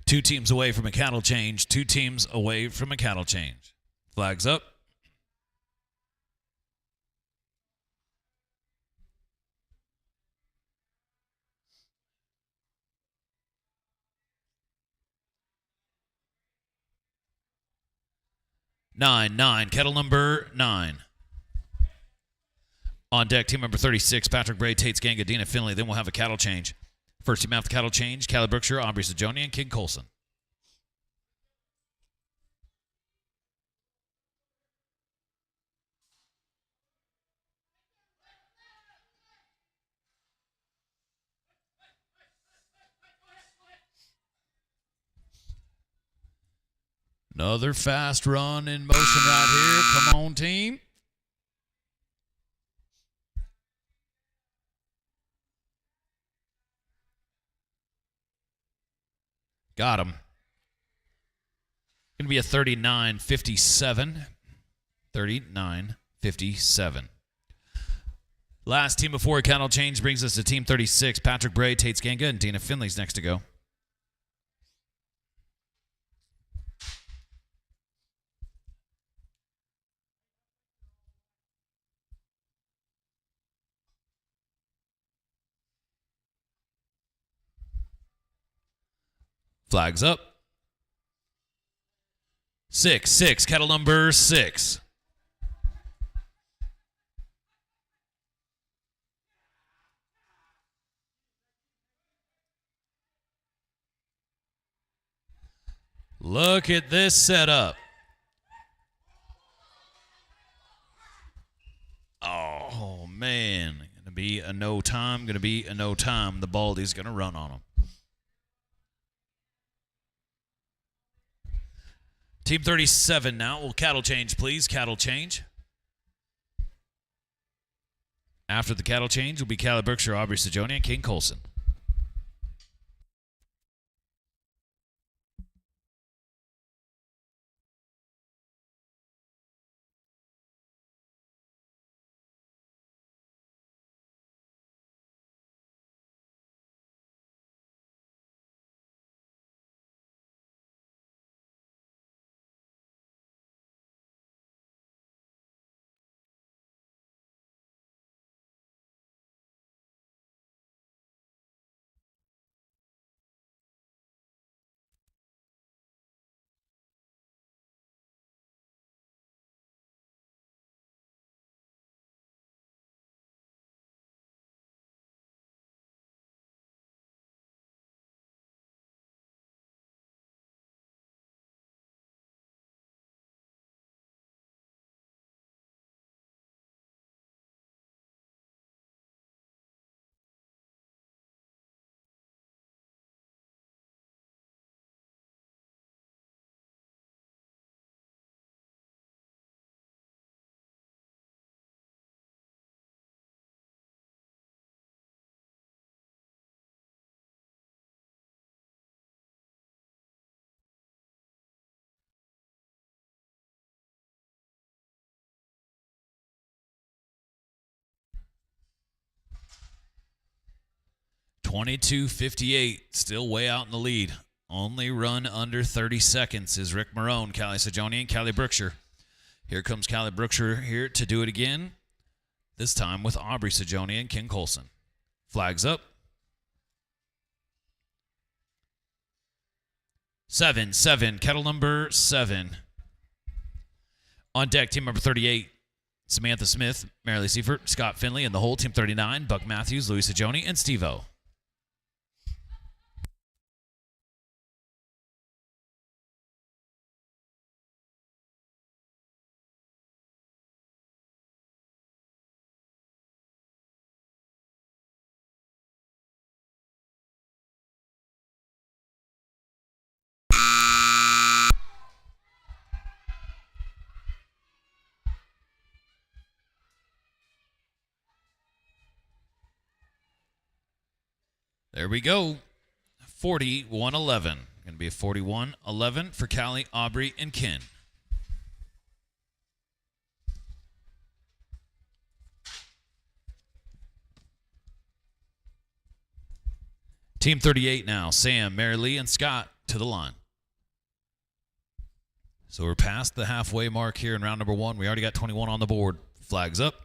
Two teams away from a cattle change. Two teams away from a cattle change. Flags up. Nine. Kettle number 9. On deck, team number 36, Patrick Bray, Tate Ganga, Dina Finley. Then we'll have a cattle change. First team out the cattle change, Callie Brookshire, Aubrey Sajoni, and King Colson. Another fast run in motion right here. Come on, team. Got him. Going to be a 39-57. 39-57. Last team before a cattle change brings us to team 36. Patrick Bray, Tate Ganga, and Dina Finley's next to go. Flags up. 6, kettle number 6. Look at this setup. Oh, man. Going to be a no time. Going to be a no time. The Baldy's going to run on him. Team 37 now. Will cattle change, please? Cattle change. After the cattle change will be Callie Brookshire, Aubrey Sajoni, and King Colson. $22.58, still way out in the lead. Only run under 30 seconds is Rick Marone, Callie Sajoni, and Callie Brookshire. Here comes Callie Brookshire here to do it again. this time with Aubrey Sajoni and Ken Colson. Flags up. 7-7, kettle number 7. On deck, team number 38, Samantha Smith, Marilee Seifert, Scott Finley, and the whole team 39, Buck Matthews, Louis Sajoni, and Steve-O. There we go. 41-11. Going to be a 41-11 for Callie, Aubrey, and Ken. Team 38 now. Sam, Marilee, and Scott to the line. So we're past the halfway mark here in round number 1. We already got 21 on the board. Flags up.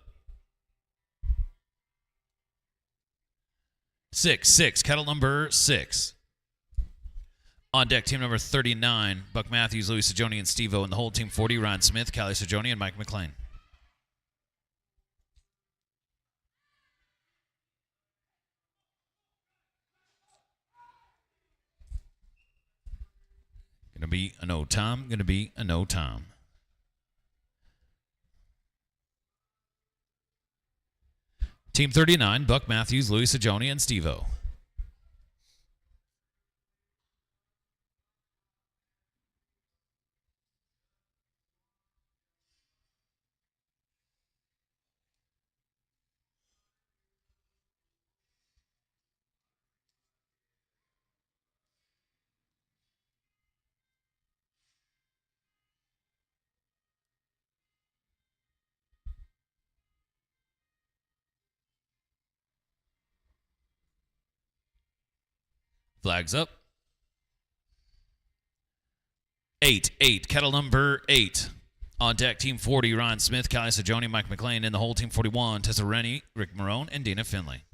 6-6, kettle number 6. On deck, team number 39, Buck Matthews, Louis Sajoni, and Steve-O, and the whole team 40, Ryan Smith, Callie Sajoni, and Mike McLean. Gonna be a no time, gonna be a no time. Team 39, Buck Matthews, Louis Sajoni, and Steve-O. Flags up. 8-8, kettle number 8. On deck, team 40, Ryan Smith, Callie Sajoni, Mike McLean, and the whole team 41, Tessa Rennie, Rick Marone, and Dana Finley.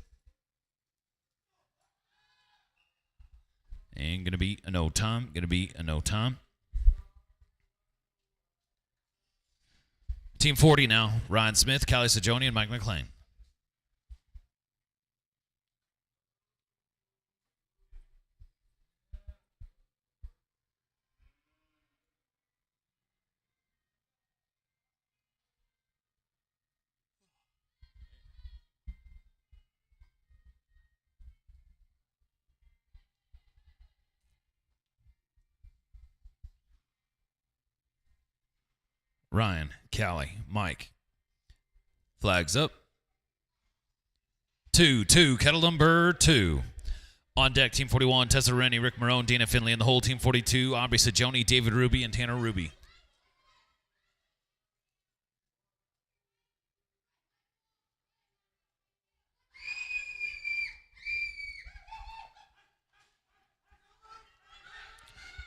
And going to be a no time, going to be a no time. Team 40 now, Ryan Smith, Callie Sajoni, and Mike McLean. Ryan, Callie, Mike. Flags up. 2-2, kettle number 2. On deck, team 41, Tessa Rennie, Rick Marone, Dana Finley, and the whole team 42, Aubrey Sajoni, David Ruby, and Tanner Ruby.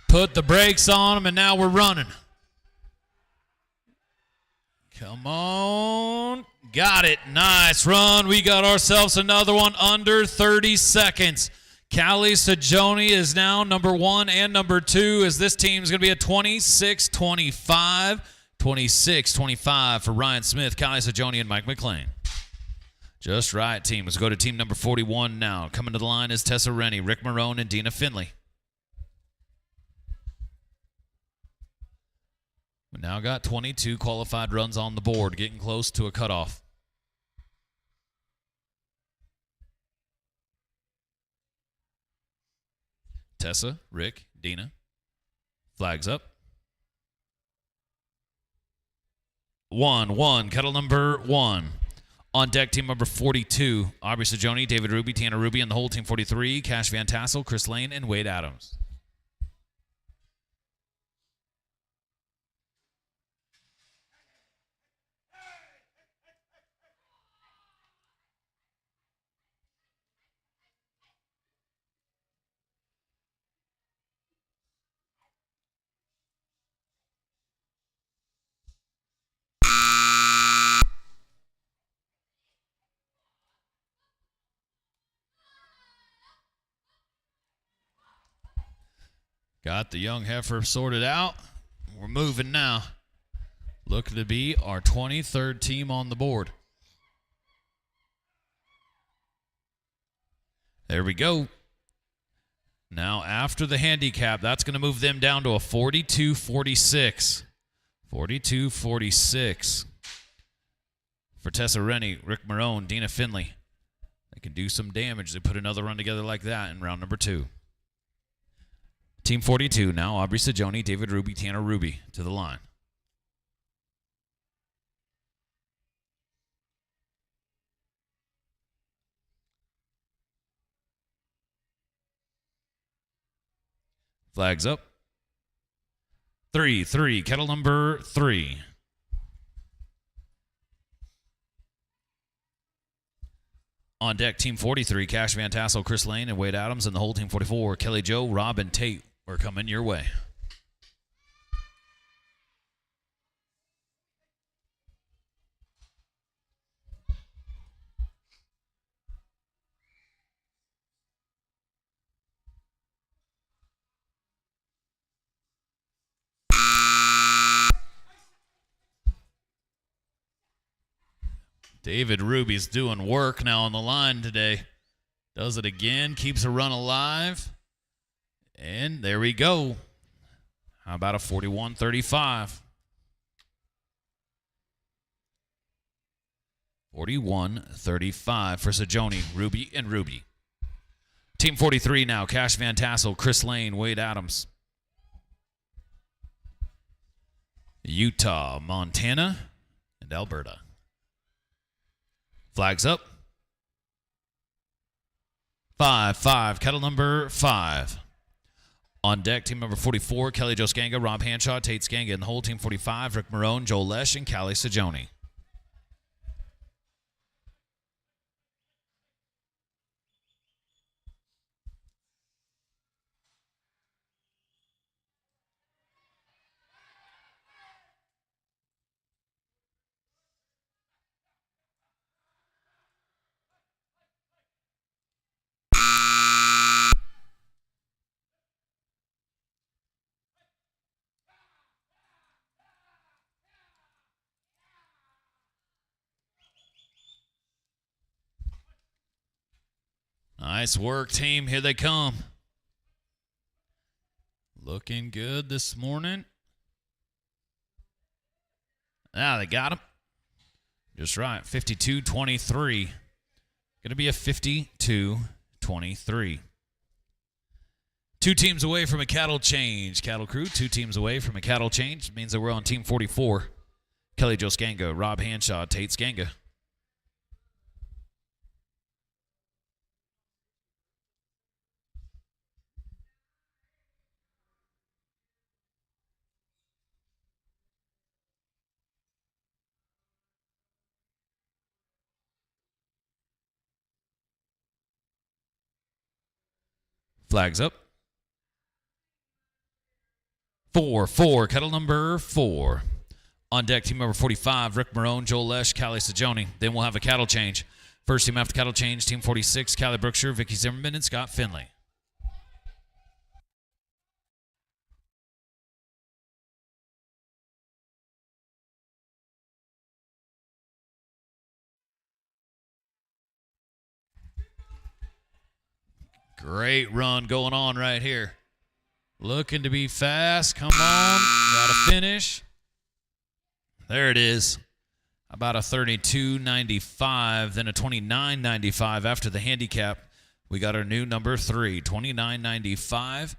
Put the brakes on them, and now we're running. Come on. Got it. Nice run. We got ourselves another one under 30 seconds. Callie Sajoni is now number 1 and number 2 as this team's going to be a 26-25. 26-25 for Ryan Smith, Callie Sajoni, and Mike McLean. Just right, team. Let's go to team number 41 now. Coming to the line is Tessa Rennie, Rick Marone, and Dina Finley. We now got 22 qualified runs on the board, getting close to a cutoff. Tessa, Rick, Dina. Flags up. 1-1, kettle number 1. On deck, team number 42, Aubrey Sajoni, David Ruby, Tanner Ruby, and the whole team 43, Cash Van Tassel, Chris Lane, and Wade Adams. Got the young heifer sorted out. We're moving now. Looking to be our 23rd team on the board. There we go. Now, after the handicap, that's going to move them down to a 42-46. 42-46. For Tessa Rennie, Rick Marone, Dina Finley. They can do some damage. They put another run together like that in round number 2. Team 42 now, Aubrey Sajoni, David Ruby, Tanner Ruby to the line. Flags up. 3-3, kettle number 3. On deck, Team 43, Cash Van Tassel, Chris Lane, and Wade Adams, and the whole Team 44, Kelly Joe, Rob, and Tate. We're coming your way. David Ruby's doing work now on the line today. Does it again, keeps a run alive. And there we go. How about a 41-35? 41-35 for Sajoni, Ruby, and Ruby. Team 43 now, Cash Van Tassel, Chris Lane, Wade Adams. Utah, Montana, and Alberta. Flags up. 5-5, kettle number 5. On deck, team number 44, Kelly Jo Skanga, Rob Hanshaw, Tate Skanga, and the whole team 45, Rick Marone, Joel Lesh, and Callie Sajoni. Nice work, team. Here they come. Looking good this morning. Ah, they got him. Just right. 52-23. Going to be a 52-23. 2 teams away from a cattle change. Cattle crew, 2 teams away from a cattle change. Means that we're on team 44. Kelly Jo Skanga, Rob Hanshaw, Tate Skanga. Flags up. 4-4, kettle number 4. On deck, team number 45, Rick Marone, Joel Lesh, Callie Sajoni. Then we'll have a cattle change. First team after cattle change, team 46, Callie Brookshire, Vicky Zimmerman, and Scott Finley. Great run going on right here. Looking to be fast. Come on. Got to finish. There it is. About a 32.95, then a 29.95 after the handicap. We got our new number 3, 29.95.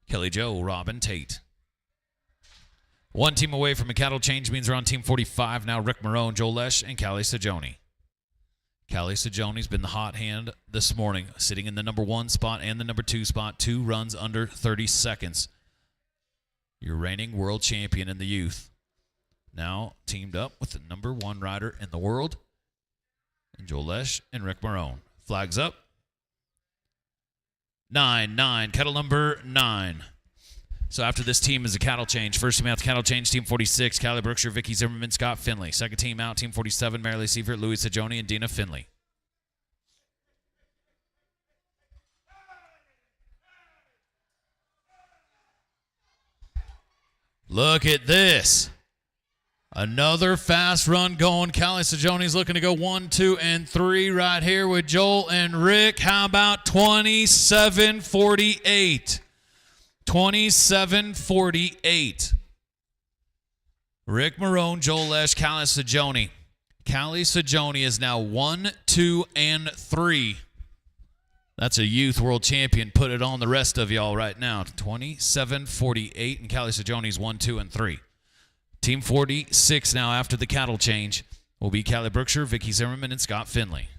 Kelly Jo, Robin Tate. 1 team away from a cattle change means we're on team 45 now. Rick Marone, Joel Lesh, and Callie Sajoni. Callie Sajoni's been the hot hand this morning, sitting in the number 1 spot and the number 2 spot, 2 runs under 30 seconds. Your reigning world champion in the youth. Now teamed up with the number 1 rider in the world, and Joel Lesh and Rick Marone. Flags up. 9-9, kettle number 9. So after this team is a cattle change. First team out, cattle change, team 46, Callie Brookshire, Vicky Zimmerman, Scott Finley. Second team out, team 47, Marilee Seifert, Louis Sajoni, and Dina Finley. Look at this. Another fast run going. Callie Sajoni's looking to go 1, 2, and 3 right here with Joel and Rick. How about 27:48? 27:48. Rick Marone, Joel Lesh, Callie Sajoni. Callie Sajoni is now 1, 2, and 3. That's a youth world champion. Put it on the rest of y'all right now. 27:48, and Callie Sajoni's 1, 2, and 3. Team 46 now after the cattle change will be Callie Brookshire, Vicky Zimmerman, and Scott Finley.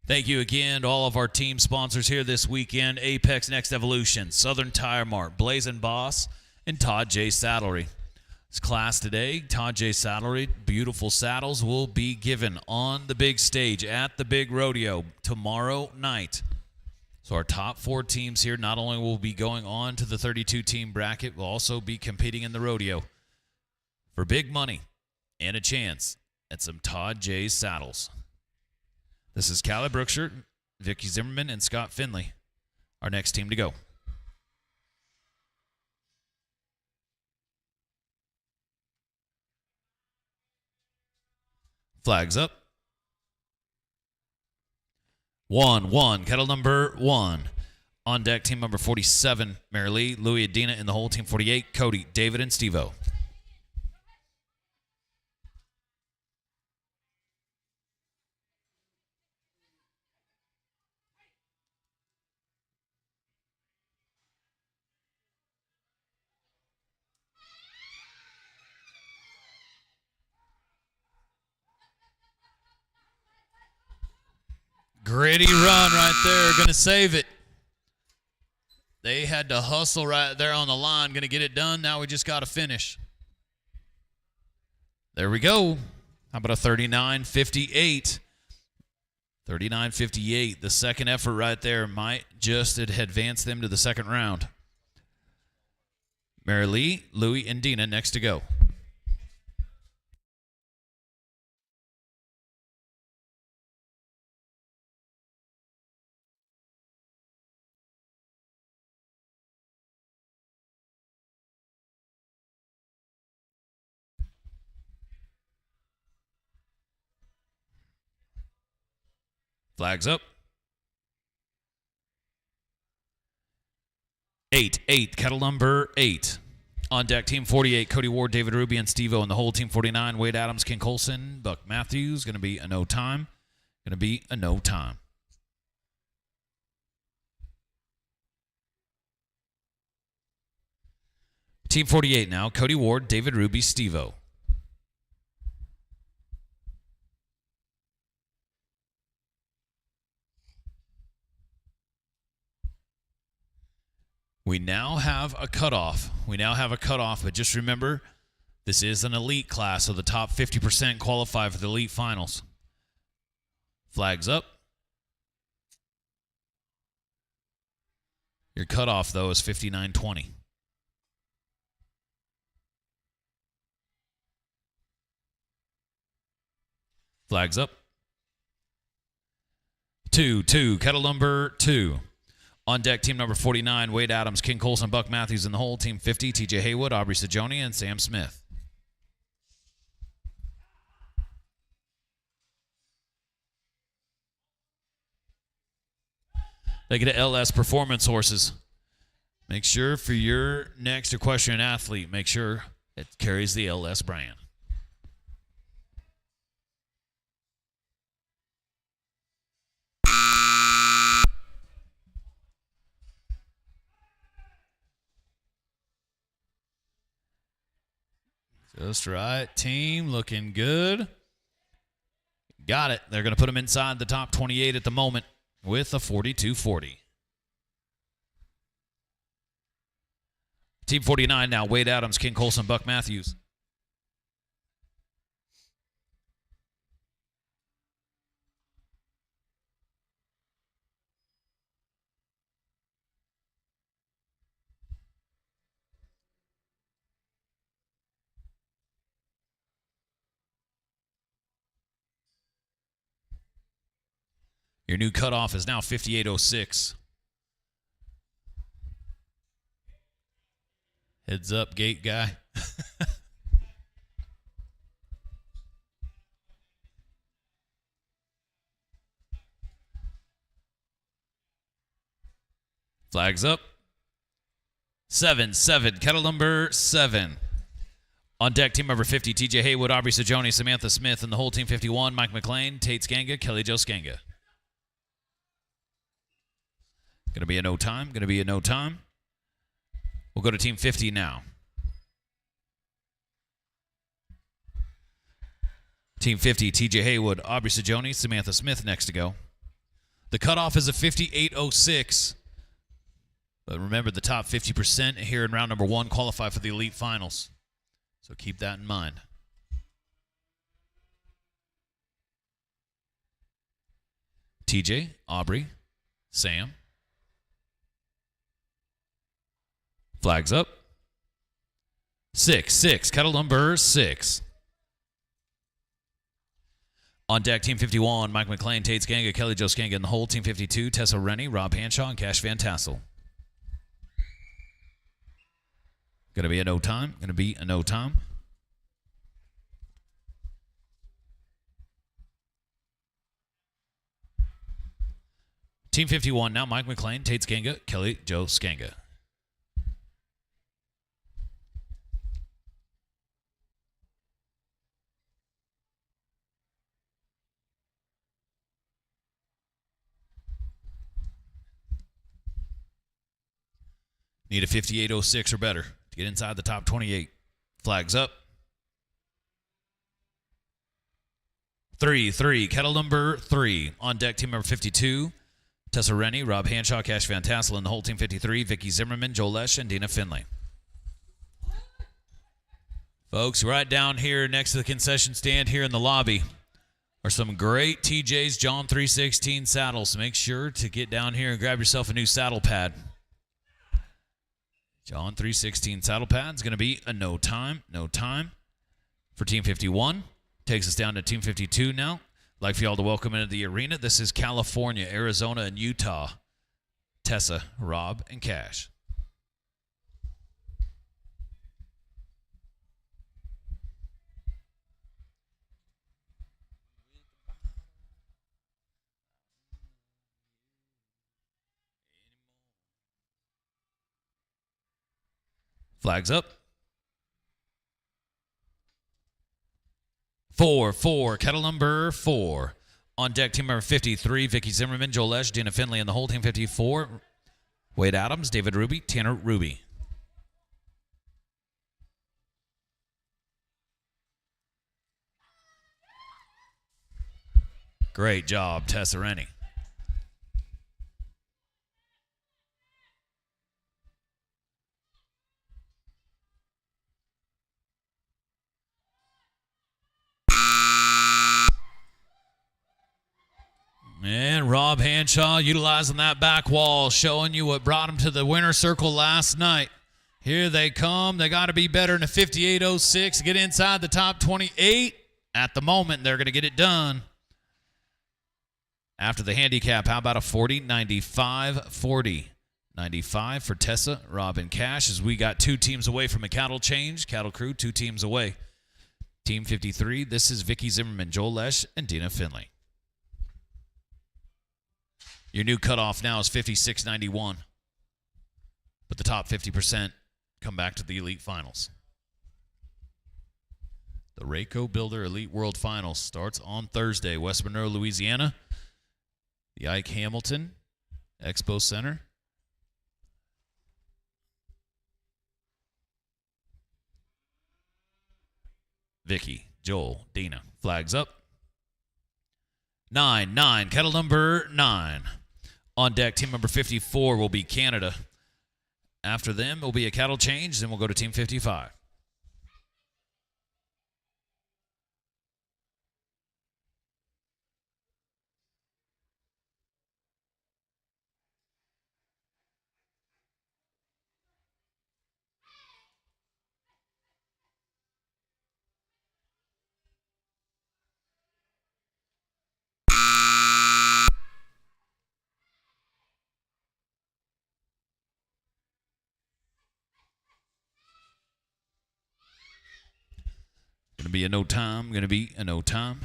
Thank you again to all of our team sponsors here this weekend: Apex Next Evolution, Southern Tire Mart, Blazing Boss, and Todd J. Saddlery. This class today, Todd J. Saddlery, beautiful saddles will be given on the big stage at the big rodeo tomorrow night. So our top 4 teams here not only will be going on to the 32-team bracket, will also be competing in the rodeo for big money and a chance at some Todd J. saddles. This is Callie Brookshire, Vicky Zimmerman, and Scott Finley, our next team to go. Flags up. 1-1, kettle number 1. On deck, team number 47, Mary Lee, Louie, Adina, and the whole team 48, Cody, David, and Steve-O. Gritty run right there. Going to save it. They had to hustle right there on the line. Going to get it done. Now we just got to finish. There we go. How about a 39:58? 39:58. The second effort right there might just advance them to the second round. Mary Lee, Louie, and Dina next to go. Flags up. 8, kettle number 8. On deck, team 48, Cody Ward, David Ruby, and Steve-O. And the whole team 49, Wade Adams, Ken Colson, Buck Matthews. Going to be a no time. Going to be a no time. Team 48 now, Cody Ward, David Ruby, Steve-O. We now have a cutoff. But just remember, this is an elite class, so the top 50% qualify for the elite finals. Flags up. Your cutoff, though, is 59:20. Flags up. 2, kettle number 2. On deck, team number 49, Wade Adams, King Colson, Buck Matthews, and the whole team 50, TJ Haywood, Aubrey Sajoni, and Sam Smith. They get a LS Performance Horses. Make sure for your next equestrian athlete, make sure it carries the LS brand. Just right. Team looking good. Got it. They're going to put them inside the top 28 at the moment with a 42-40. Team 49 now, Wade Adams, King Colson, Buck Matthews. Your new cutoff is now 58.06. Heads up, gate guy. Flags up. 7-7, kettle number 7. On deck, team number 50, TJ Haywood, Aubrey Sajoni, Samantha Smith, and the whole team 51, Mike McLean, Tate Skanga, Kelly Jo Skanga. Going to be a no time. We'll go to team 50 now. Team 50, TJ Haywood, Aubrey Sajoni, Samantha Smith next to go. The cutoff is a 58.06. But remember, the top 50% here in round number 1 qualify for the elite finals. So keep that in mind. TJ, Aubrey, Sam. Flags up. 6-6, kettle number 6. On deck, team 51, Mike McLean, Tate Skanga, Kelly Jo Skanga, and the whole team 52, Tessa Rennie, Rob Hanshaw, and Cash Van Tassel. Going to be a no time. Team 51 now, Mike McLean, Tate Skanga, Kelly Jo Skanga. Need a 58.06 or better to get inside the top 28. Flags up. 3-3, kettle number 3. On deck, team number 52, Tessa Rennie, Rob Hanshaw, Cash Van Tassel, and the whole team 53, Vicky Zimmerman, Joel Lesh, and Dina Finley. Folks, right down here next to the concession stand here in the lobby are some great TJ's John 316 saddles. Make sure to get down here and grab yourself a new saddle pad. John 316 saddle pad is going to be a no time for Team 51. Takes us down to Team 52 now. I'd like for y'all to welcome into the arena. This is California, Arizona, and Utah. Tessa, Rob, and Cash. Flags up. 4-4, kettle number 4. On deck, team number 53, Vicky Zimmerman, Joel Lesh, Dina Finley, and the whole team 54, Wade Adams, David Ruby, Tanner Ruby. Great job, Tessa Rennie. And Rob Hanshaw utilizing that back wall, showing you what brought him to the winner circle last night. Here they come. They got to be better than a 58.06 to get inside the top 28. At the moment, they're going to get it done. After the handicap, how about a 40, 95, 40. 95 for Tessa, Rob, and Cash, as we got 2 teams away from a cattle change. Cattle crew, 2 teams away. Team 53, this is Vicky Zimmerman, Joel Lesh, and Dina Finley. Your new cutoff now is 56.91. But the top 50% come back to the Elite Finals. The Rayco Builder Elite World Finals starts on Thursday, West Monroe, Louisiana. The Ike Hamilton Expo Center. Vicky, Joel, Dina, flags up. 9-9, kettle number 9. On deck, team number 54 will be Canada. After them, will be a cattle change, then we'll go to team 55. be a no time. Going to be a no time.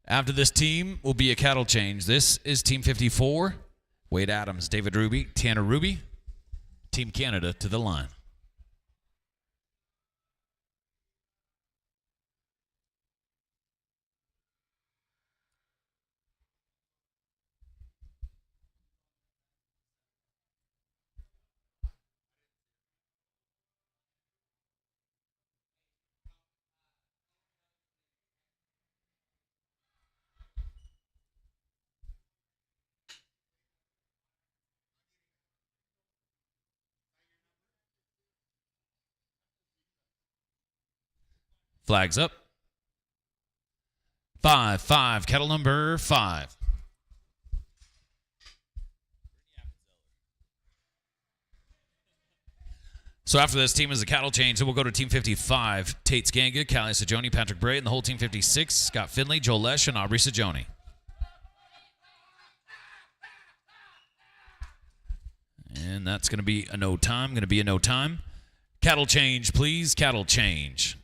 After this team will be a cattle change. This is Team 54. Wade Adams, David Ruby, Tanner Ruby. Team Canada to the line. Flags up. 5-5, cattle number 5. So after this team is the cattle change, so we'll go to Team 55. Tate Skanga, Callie Sajoni, Patrick Bray, and the whole Team 56, Scott Finley, Joel Lesh, and Aubrey Sajoni. And that's going to be a no time. Cattle change, please. Cattle change.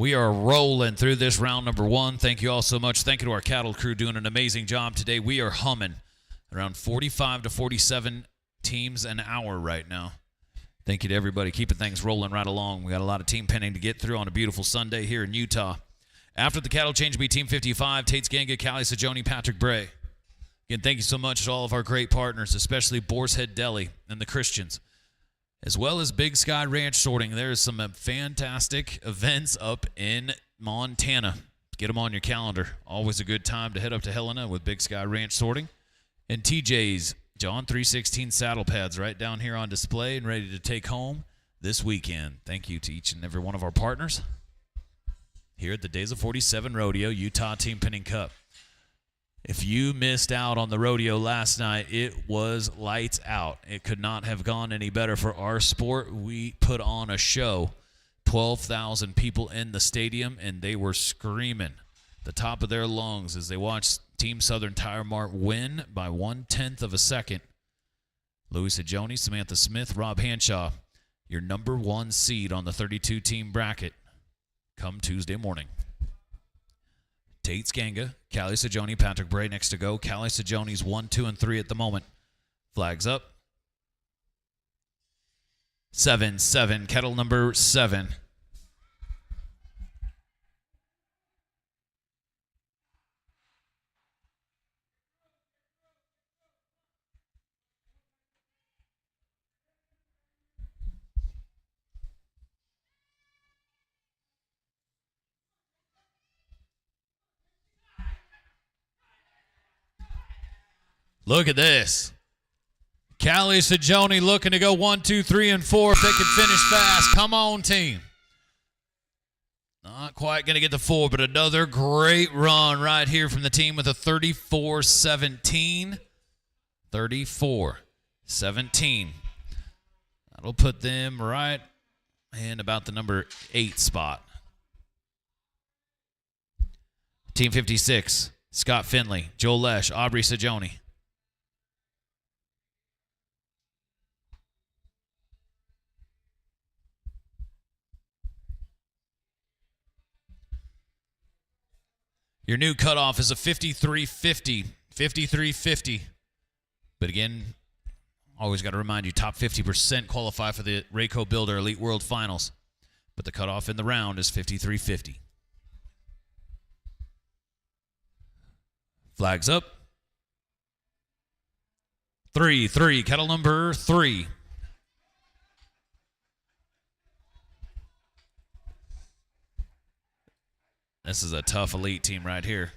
We are rolling through this round number 1. Thank you all so much. Thank you to our cattle crew doing an amazing job today. We are humming around 45 to 47 teams an hour right now. Thank you to everybody keeping things rolling right along. We got a lot of team penning to get through on a beautiful Sunday here in Utah. After the cattle change will be Team 55, Tate Skanga, Callie Sajoni, Patrick Bray. Again, thank you so much to all of our great partners, especially Boar's Head Deli and the Christians, as well as Big Sky Ranch Sorting. There's some fantastic events up in Montana. Get them on your calendar. Always a good time to head up to Helena with Big Sky Ranch Sorting. And TJ's John 316 saddle pads right down here on display and ready to take home this weekend. Thank you to each and every one of our partners here at the Days of 47 Rodeo Utah Team Penning Cup. If you missed out on the rodeo last night, it was lights out. It could not have gone any better for our sport. We put on a show. 12,000 people in the stadium, and they were screaming the top of their lungs as they watched Team Southern Tire Mart win by 1/10 of a second. Louis Sajoni, Samantha Smith, Rob Hanshaw, your number 1 seed on the 32-team bracket come Tuesday morning. Tate Skanga, Callie Sajoni, Patrick Bray next to go. Callie Sajoni's 1, 2, and 3 at the moment. Flags up. 7-7, kettle number 7. Look at this. Callie Sajoni looking to go 1, 2, 3, and 4 if they can finish fast. Come on, team. Not quite going to get the 4, but another great run right here from the team with a 34-17. 34-17. That'll put them right in about the number 8 spot. Team 56, Scott Finley, Joel Lesh, Aubrey Sajoni. Your new cutoff is a 53.50. 53.50. But again, always got to remind you, top 50% qualify for the Rayco Builder Elite World Finals. But the cutoff in the round is 53.50. Flags up. 3-3, kettle number 3. This is a tough elite team right here.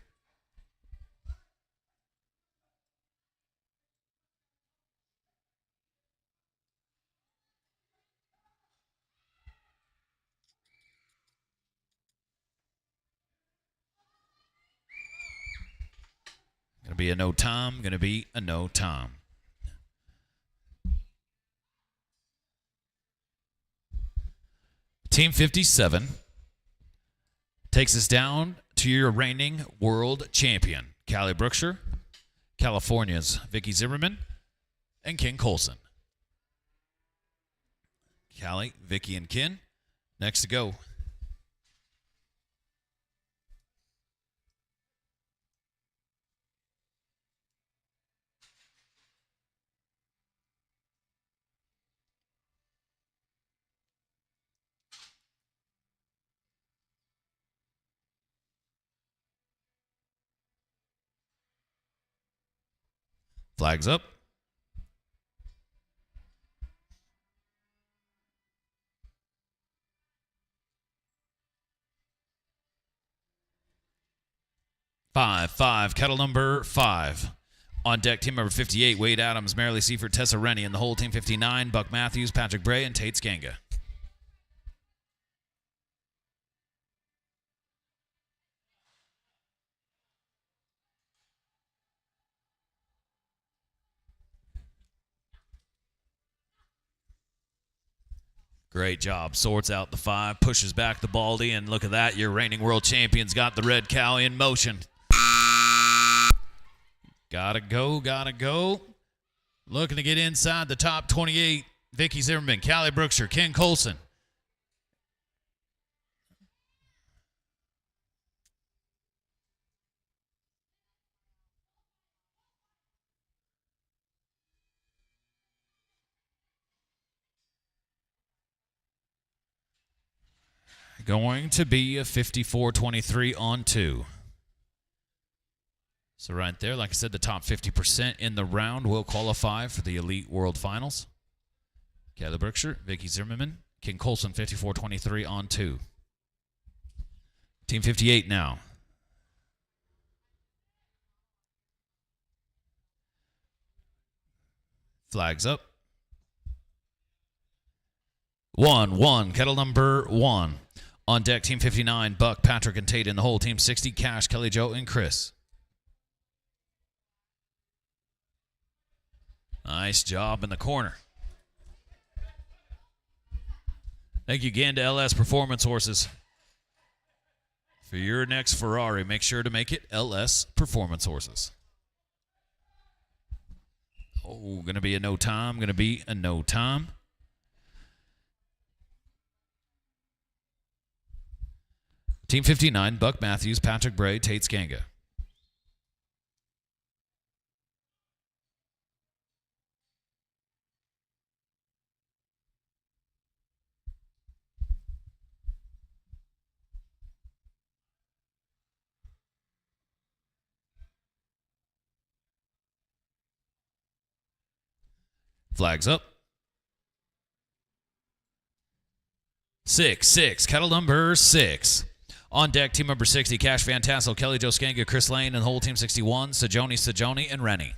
Gonna be a no time, gonna be a no time. Team 57 takes us down to your reigning world champion, Callie Brookshire, California's Vicky Zimmerman, and Ken Colson. Callie, Vicky, and Ken. Next to go. Flags up. Five. Kettle number 5. On deck, team number 58, Wade Adams, Marilee Seifert, Tessa Rennie, and the whole team 59, Buck Matthews, Patrick Bray, and Tate Skanga. Great job. Sorts out the 5, pushes back the Baldy, and look at that. Your reigning world champions got the red cow in motion. Gotta go. Looking to get inside the top 28. Vicky Zimmerman, Callie Brookshire, Ken Colson. Going to be a 54-23 on 2. So right there, like I said, the top 50% in the round will qualify for the Elite World Finals. Callie Brookshire, Vicky Zimmerman, Ken Colson, 54-23 on 2. Team 58 now. Flags up. 1. Kettle number 1. On deck, team 59, Buck, Patrick, and Tate. In the whole, team 60, Cash, Kelly Jo, and Chris. Nice job in the corner. Thank you again to LS Performance Horses. For your next Ferrari, make sure to make it LS Performance Horses. Oh, going to be a no time. Team 59, Buck Matthews, Patrick Bray, Tate Skanga. Flags up. 6. Kettle number 6. On deck, team number 60, Cash Van Tassel, Kelly Jo Skanga, Chris Lane, and the whole team 61, Sajoni, and Rennie.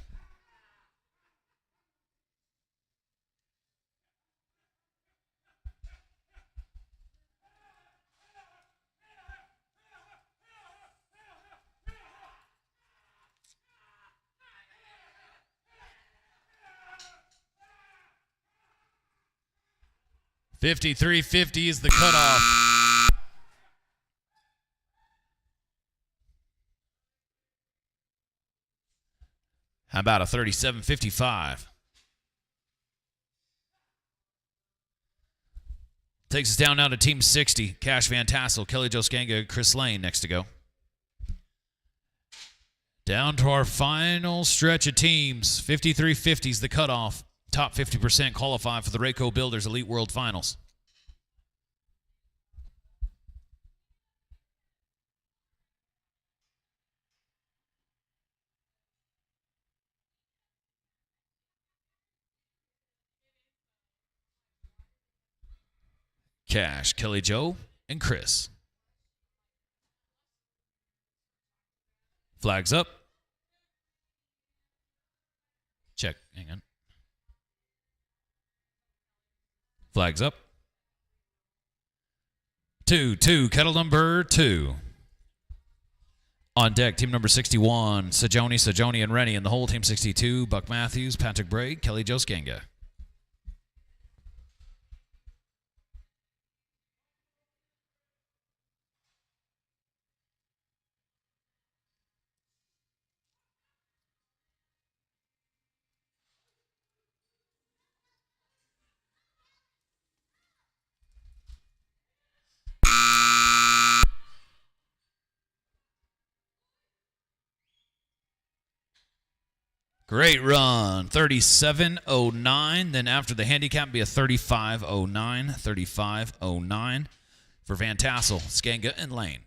$53.50 is the cutoff. How about a $37.55? Takes us down now to Team 60. Cash Van Tassel, Kelly Jo Skanga, Chris Lane next to go. Down to our final stretch of teams. $53.50 is the cutoff. Top 50% qualify for the Rayco Builders Elite World Finals. Cash, Kelly Jo, and Chris. Flags up. Check. Hang on. Flags up. 2. Kettle number 2. On deck, team number 61, Sajoni, and Rennie. And the whole team 62, Buck Matthews, Patrick Bray, Kelly Jo Skanga. Great run. 37.09. Then after the handicap, be a 35.09. 35.09 for Van Tassel, Skanga, and Lane.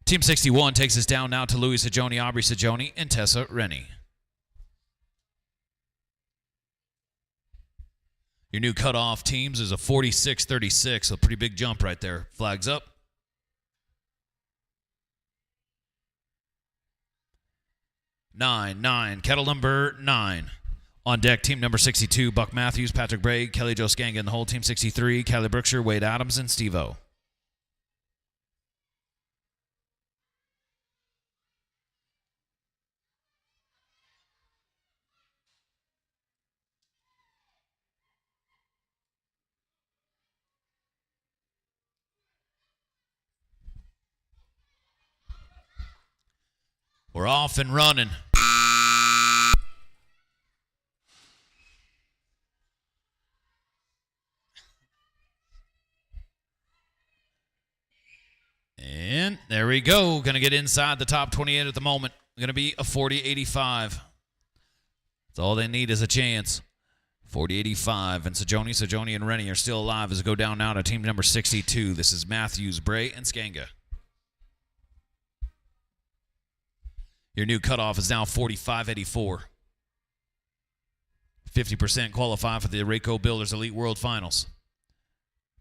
Team 61 takes us down now to Louis Sajoni, Aubrey Sajoni, and Tessa Rennie. Your new cutoff teams is a 46-36, so a pretty big jump right there. Flags up. 9, kettle number 9. On deck, team number 62, Buck Matthews, Patrick Bray, Kelly Joe Skanga, and the whole team 63, Callie Brookshire, Wade Adams, and Steve-O. We're off and running. And there we go. Going to get inside the top 28 at the moment. Going to be a 40-85. That's all they need is a chance. 40-85. And Sajoni, and Rennie are still alive as we go down now to team number 62. This is Matthews, Bray, and Skanga. Your new cutoff is now 45-84. 50% qualify for the Rayco Builders Elite World Finals.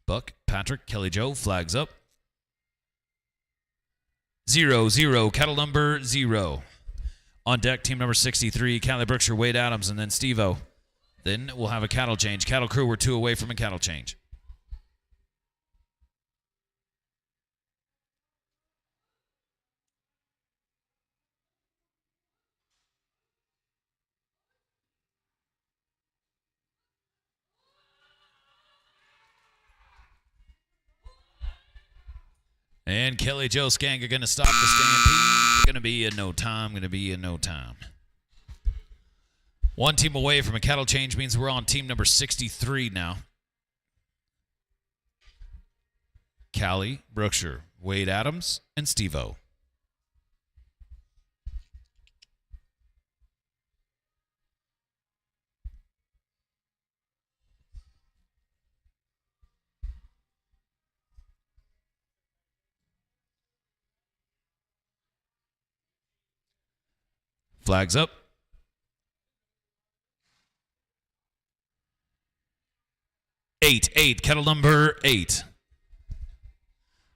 Buck, Patrick, Kelly Joe, flags up. 0, cattle number 0. On deck, team number 63, Callie Brookshire, Wade Adams, and then Steve-O. Then we'll have a cattle change. Cattle crew, we're 2 away from a cattle change. And Kelly Joe Skanga going to stop the stampede. Going to be in no time. One team away from a cattle change means we're on team number 63 now. Callie Brookshire, Wade Adams, and Steve-O. Flags up. 8, cattle number 8.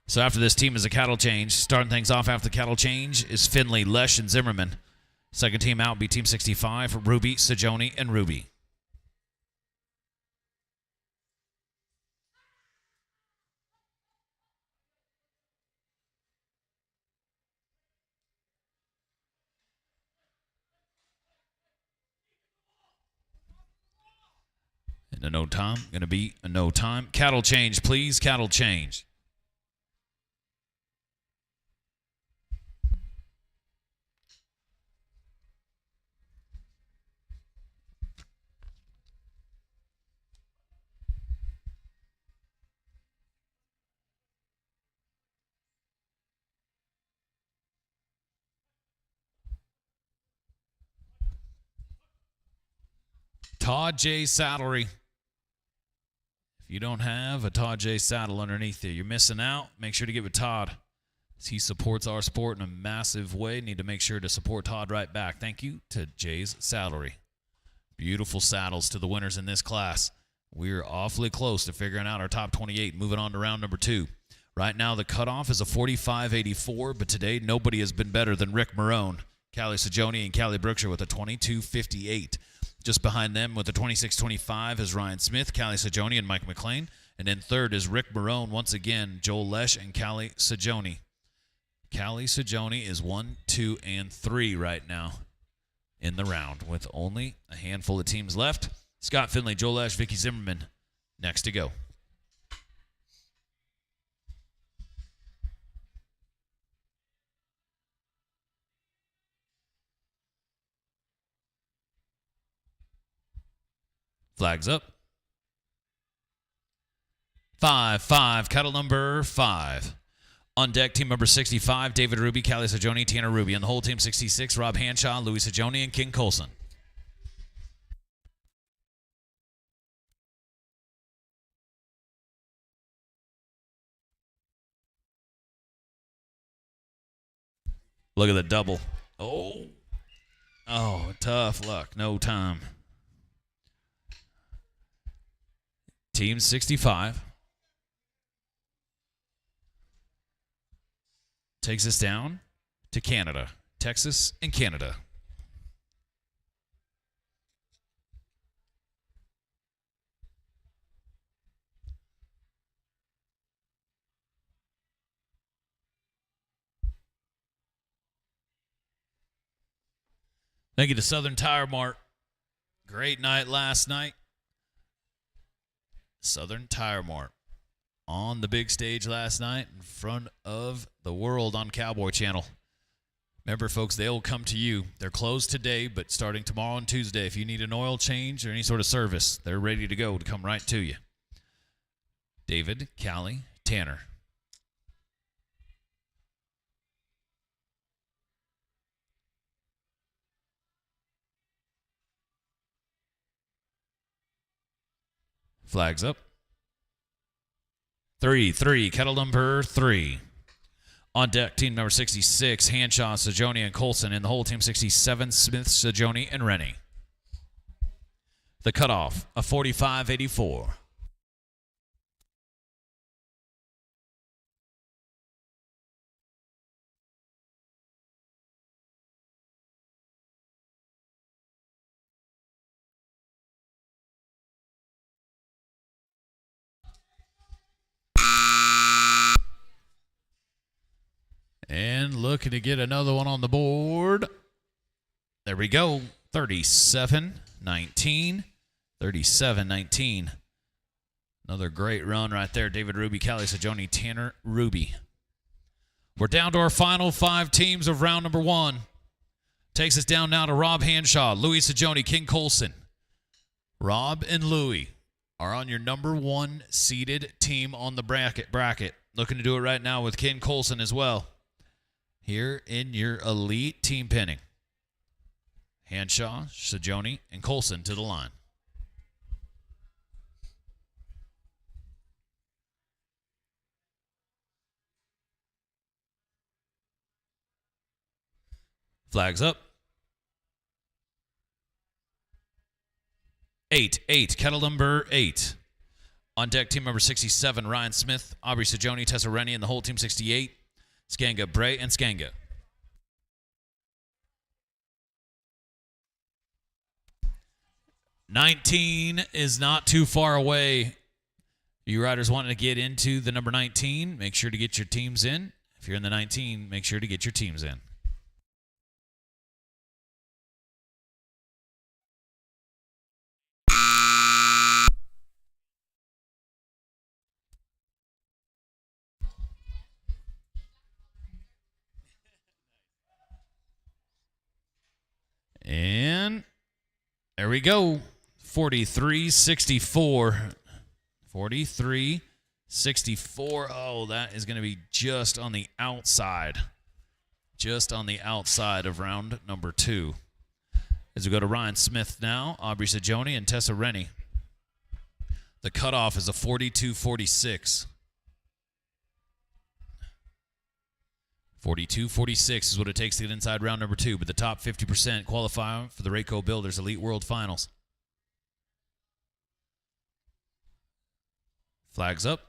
So after this team is a cattle change. Starting things off after the cattle change is Finley, Lesh, and Zimmerman. Second team out will be team 65, Ruby, Sajoni, and Ruby. A no time. Going to be a no time. Cattle change, please. Cattle change. Todd J. Saddlery. If you don't have a Todd J. Saddle underneath you, you're missing out. Make sure to get with Todd. He supports our sport in a massive way. Need to make sure to support Todd right back. Thank you to Jay's Saddlery. Beautiful saddles to the winners in this class. We're awfully close to figuring out our top 28. Moving on to round number 2. Right now, the cutoff is a 45-84, but today nobody has been better than Rick Marone, Callie Sajoni, and Callie Brookshire with a 22-58. Just behind them with a 26-25 is Ryan Smith, Callie Sajoni, and Mike McLean. And then third is Rick Marone, once again, Joel Lesh, and Callie Sajoni. Callie Sajoni is 1, 2, and 3 right now in the round with only a handful of teams left. Scott Finley, Joel Lesh, Vicky Zimmerman next to go. Flags up. 5, cattle number 5. On deck, team number 65, David Ruby, Callie Sajoni, Tanner Ruby. On the whole team, 66, Rob Hanshaw, Louis Sajoni, and King Colson. Look at the double. Oh, tough luck. No time. Team 65 takes us down to Canada, Texas, and Canada. Thank you to Southern Tire Mart. Great night last night. Southern Tire Mart on the big stage last night in front of the world on Cowboy Channel. Remember, folks, they'll come to you. They're closed today, but starting tomorrow and Tuesday, if you need an oil change or any sort of service, they're ready to go to come right to you. David, Callie, Tanner. Flags up. 3-3, kettle number 3. On deck, team number 66, Hanshaw, Sajoni, and Colson. In the whole team, 67, Smith, Sajoni, and Rennie. The cutoff, a 45.84. And looking to get another one on the board. There we go. 37-19. 37-19. Another great run right there. David Ruby, Callie Sajoni, Tanner Ruby. We're down to our final 5 teams of round number 1. Takes us down now to Rob Hanshaw, Louis Sajoni, King Colson. Rob and Louis are on your number 1 seeded team on the bracket. Looking to do it right now with King Colson as well. Here in your elite team pinning. Hanshaw, Sajoni, and Colson to the line. Flags up. 8, kettle number 8. On deck, team number 67, Ryan Smith, Aubrey Sajoni, Tessa Rennie, and the whole team 68. Skanga, Bray, and Skanga. $19 is not too far away. You riders wanting to get into the number 19, make sure to get your teams in. If you're in the 19, make sure to get your teams in. And there we go. 43-64. 43-64. Oh, that is going to be just on the outside. Just on the outside of round number 2. As we go to Ryan Smith now, Aubrey Sajoni, and Tessa Rennie. The cutoff is a 42-46. 42-46 is what it takes to get inside round number 2, but the top 50% qualify for the Rayco Builders Elite World Finals. Flags up.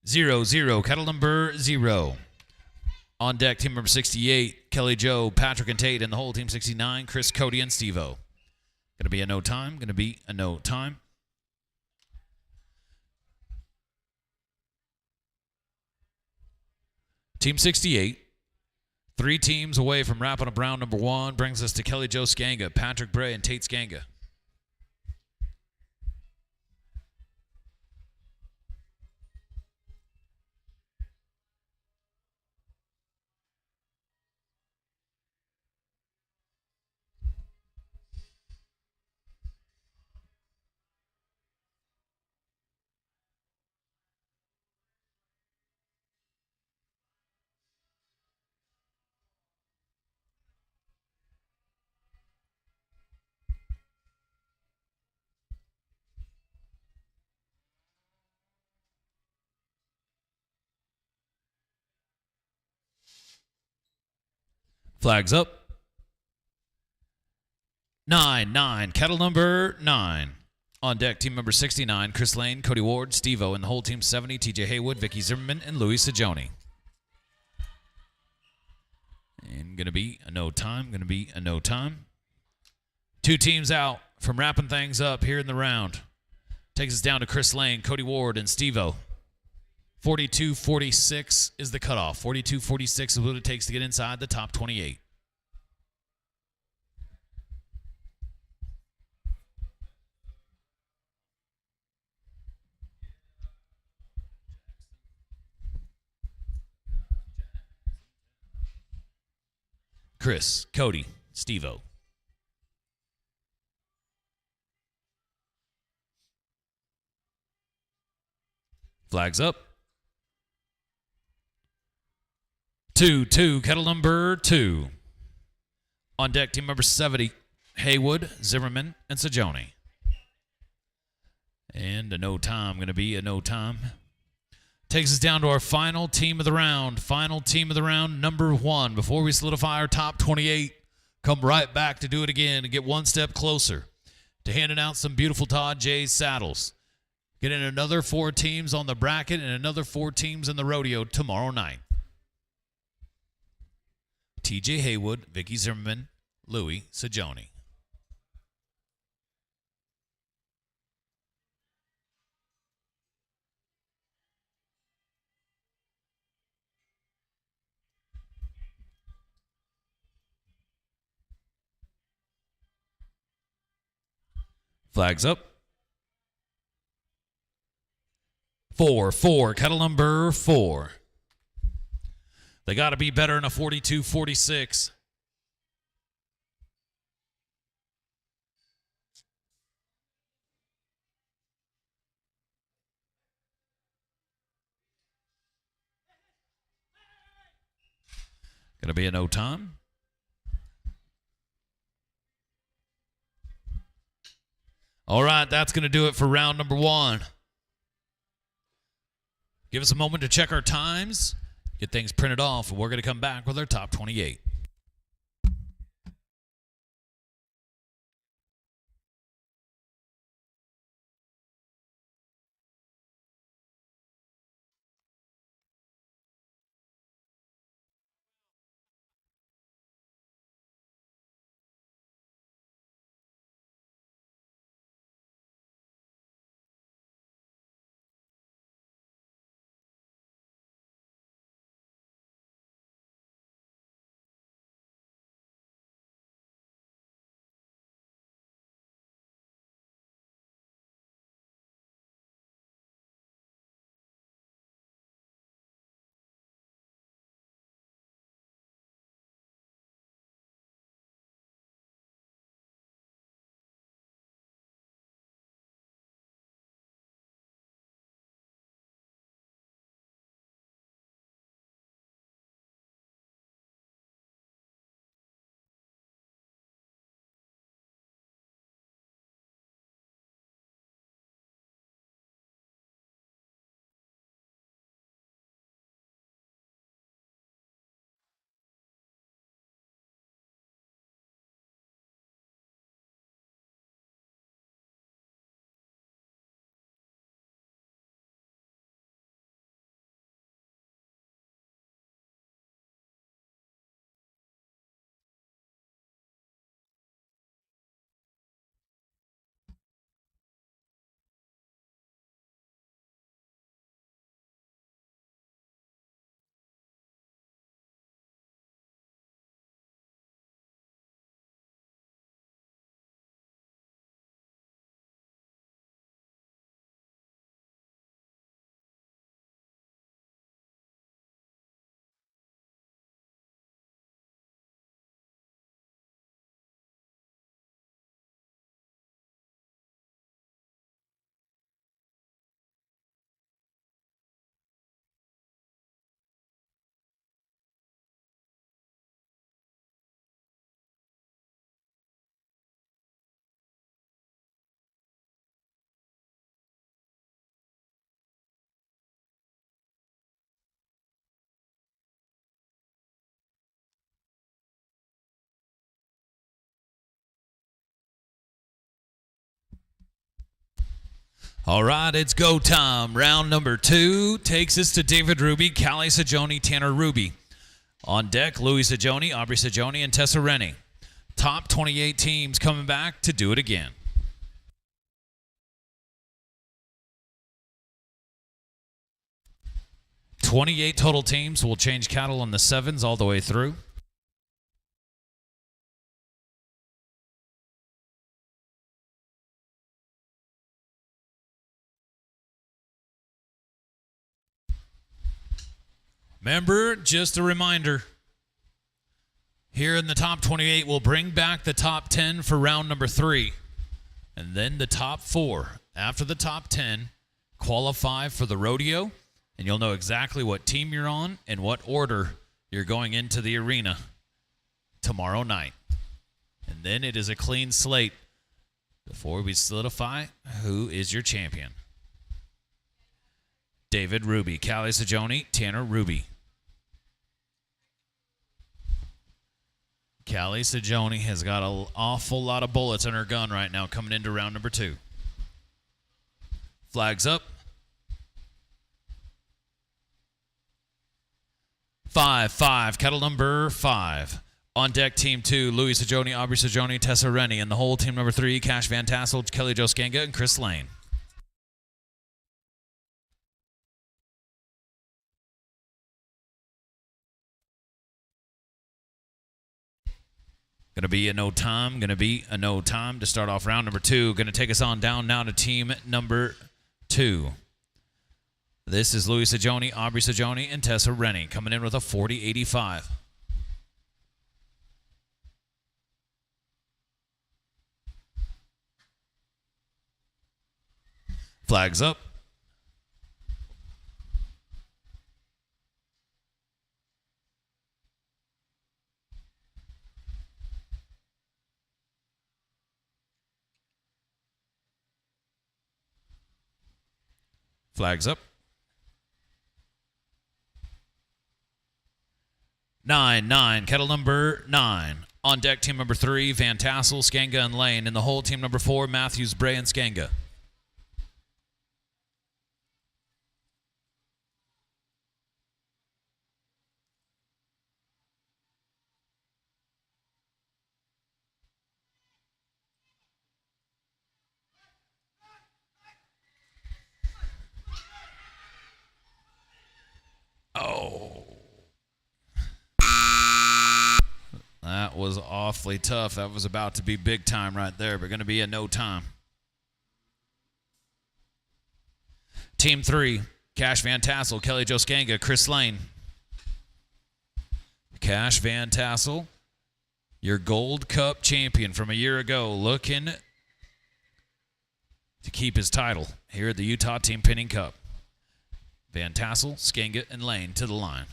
0-0, kettle number 0. On deck, team number 68, Kelly Joe, Patrick and Tate, and the whole team 69, Chris, Cody, and Steve-O. Going to be a no time. Team 68, 3 teams away from wrapping up round number 1, brings us to Kelly Joe Skanga, Patrick Bray, and Tate Skanga. Flags up. 9, kettle number 9. On deck, team member 69, Chris Lane, Cody Ward, Steve-O, and the whole team 70, TJ Haywood, Vicky Zimmerman, and Louis Sajoni. And going to be a no time. 2 teams out from wrapping things up here in the round. Takes us down to Chris Lane, Cody Ward, and Steve-O. 42-46 is the cutoff. 42-46 is what it takes to get inside the top 28. Chris, Cody, Steve-O. Flags up. 2, kettle number 2. On deck, team member 70, Haywood, Zimmerman, and Sajoni. And a no time, going to be a no time. Takes us down to our final team of the round. Final team of the round, number 1. Before we solidify our top 28, come right back to do it again and get one step closer to handing out some beautiful Todd J saddles. Getting another 4 teams on the bracket and another 4 teams in the rodeo tomorrow night. TJ Haywood, Vicky Zimmerman, Louis Sajoni. Flags up. 4, kettle number 4. They got to be better than a 42-46. Going to be a no time. All right, that's going to do it for round number 1. Give us a moment to check our times, get things printed off, and we're going to come back with our top 28. All right, it's go time. Round number 2 takes us to David Ruby, Callie Sajoni, Tanner Ruby. On deck, Louis Sajoni, Aubrey Sajoni, and Tessa Rennie. Top 28 teams coming back to do it again. "28 total teams will change cattle on the 7s all the way through. Remember, just a reminder, here in the top 28, we'll bring back the top 10 for round number 3. And then the top 4. After the top 10, qualify for the rodeo, and you'll know exactly what team you're on and what order you're going into the arena tomorrow night. And then it is a clean slate before we solidify who is your champion. David Ruby, Callie Sajoni, Tanner Ruby. Callie Sajoni has got an awful lot of bullets in her gun right now coming into round number 2. Flags up. 5-5, cattle number 5. On deck, team 2, Louis Sajoni, Aubrey Sajoni, Tessa Rennie, and the whole team number 3, Cash Van Tassel, Kelly Jo Skanga, and Chris Lane. Going to be a no time to start off round number 2. Going to take us on down now to team number 2. This is Louis Sajoni, Aubrey Sajoni, and Tessa Rennie coming in with a 40-85. Flags up. Flags up. 9-9, kettle number 9. On deck, team number 3, Van Tassel, Skanga, and Lane. And the whole team number 4, Matthews, Bray, and Skanga. Oh. That was awfully tough. That was about to be big time right there, but going to be a no time. Team 3, Cash Van Tassel, Kelly Jo Skanga, Chris Lane. Cash Van Tassel, your Gold Cup champion from a year ago, looking to keep his title here at the Utah Team Pinning Cup. Van Tassel, Skanga, and Lane to the line.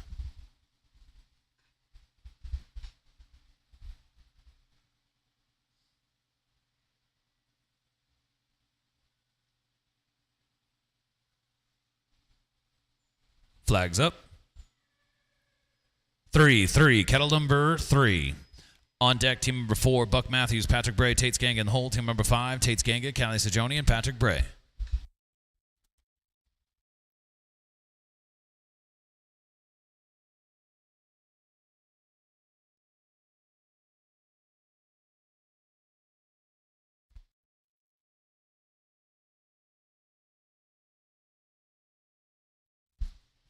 Flags up. 3-3, kettle number 3. On deck, team number 4, Buck Matthews, Patrick Bray, Tate Skanga, and the whole team number 5, Tate Skanga, Callie Sajoni, and Patrick Bray.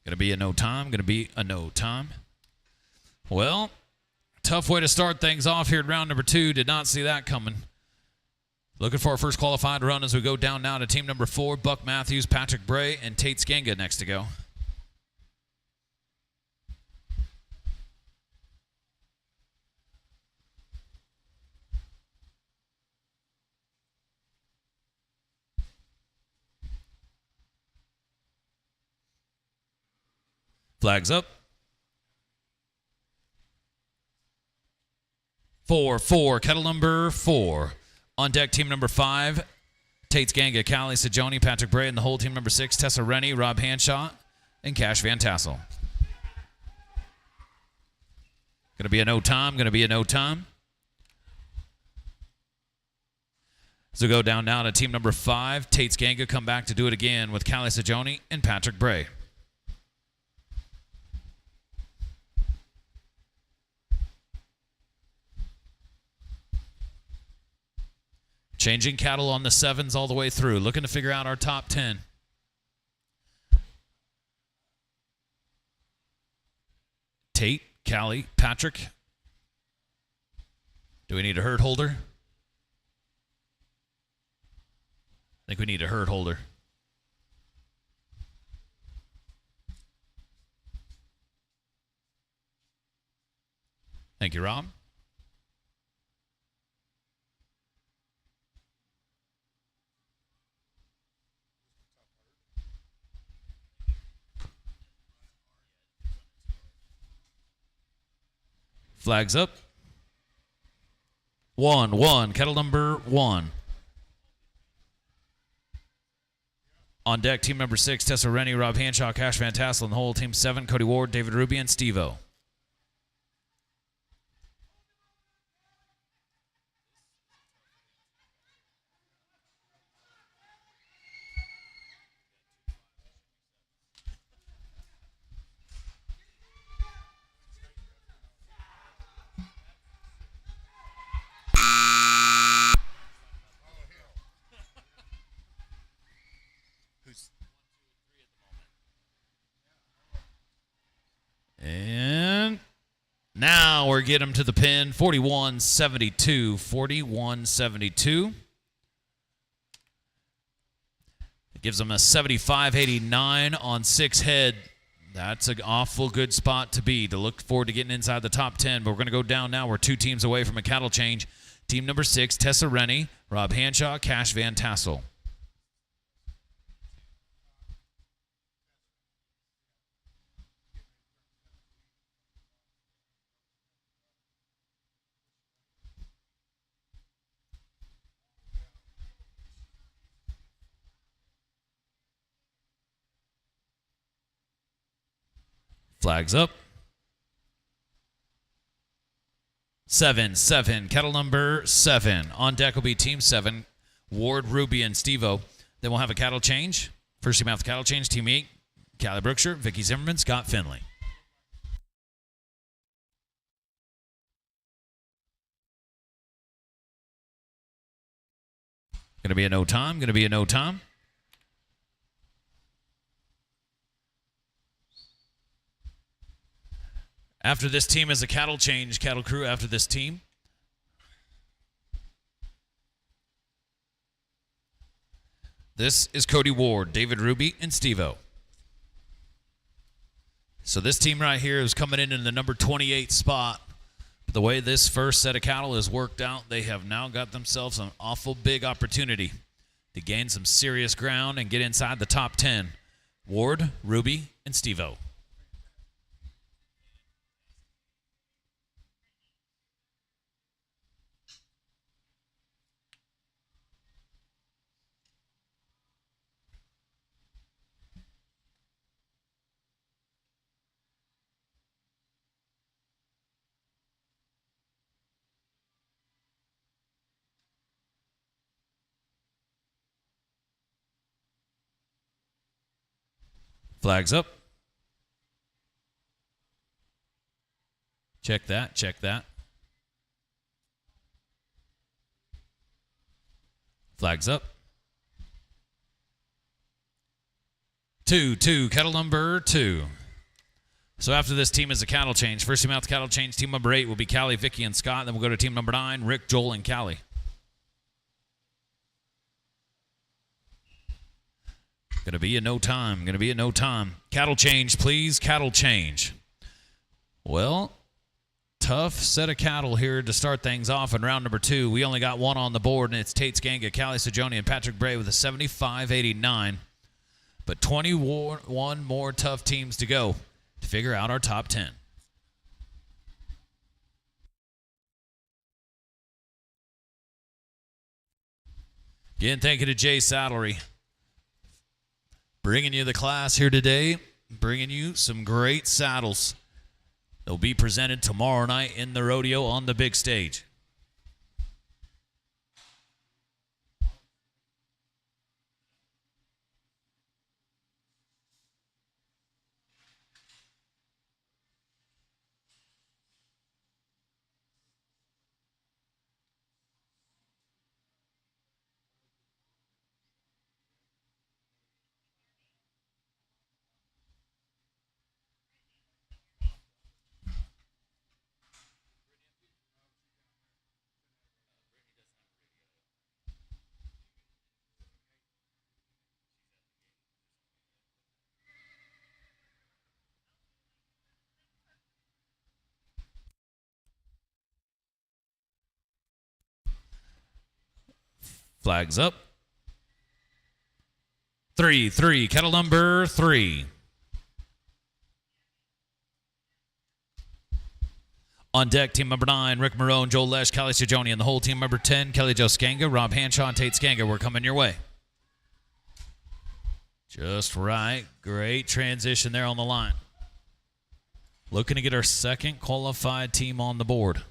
Going to be a no time. Well, tough way to start things off here in round number 2. Did not see that coming. Looking for our first qualified run as we go down now to team number 4, Buck Matthews, Patrick Bray, and Tate Skanga next to go. Flags up. 4-4, kettle number 4. On deck, team number 5, Tate Skanga, Callie Sajoni, Patrick Bray, and the whole team number 6, Tessa Rennie, Rob Hanshot, and Cash Van Tassel. Going to be a no time. So go down now to team number 5. Tate Skanga come back to do it again with Callie Sajoni and Patrick Bray. Changing cattle on the 7s all the way through. Looking to figure out our top 10. Tate, Callie, Patrick. Do we need a herd holder? I think we need a herd holder. Thank you, Rob. Flags up. 1-1. Kettle number 1. On deck, team number 6, Tessa Rennie, Rob Hanshaw, Cash Van Tassel, and the whole team 7, Cody Ward, David Ruby, and Steve-O. And now we're getting them to the pin. 41-72. 41-72. It gives them a 75-89 on 6 head. That's an awful good spot to be. To look forward to getting inside the top 10. But we're going to go down now. We're 2 teams away from a cattle change. Team number 6, Tessa Rennie, Rob Hanshaw, Cash Van Tassel. Flags up. 7-7. Kettle number 7. On deck will be team 7, Ward, Ruby, and Steve-O. Then we'll have a cattle change. First team out the cattle change, team 8, Callie Brookshire, Vicky Zimmerman, Scott Finley. Going to be a no time. Going to be a no time. After this team is a cattle change, cattle crew after this team. This is Cody Ward, David Ruby, and Steve-O. So this team right here is coming in the number 28 spot. The way this first set of cattle has worked out, they have now got themselves an awful big opportunity to gain some serious ground and get inside the top 10. Ward, Ruby, and Steve-O. Flags up. Check that, check that. Flags up. 2-2, cattle number 2. So after this team is a cattle change. First team out the cattle change, team number 8 will be Callie, Vicky, and Scott. Then we'll go to team number 9, Rick, Joel, and Callie. Gonna be a no time. Gonna be a no time. Cattle change, please. Cattle change. Well, tough set of cattle here to start things off in round number 2. We only got one on the board, and it's Tate Skanga, Callie Sajoni, and Patrick Bray with a 75-89. But 21 more tough teams to go to figure out our top 10. Again, thank you to Jay Saddlery. Bringing you the class here today, bringing you some great saddles. They'll be presented tomorrow night in the rodeo on the big stage. Flags up. 3-3, kettle number 3. On deck, team number 9, Rick Marone, Joel Lesh, Callie Stajoni, and the whole team number 10, Kelly Jo Skanga, Rob Hanshaw, and Tate Skanga. We're coming your way. Just right. Great transition there on the line. Looking to get our second qualified team on the board.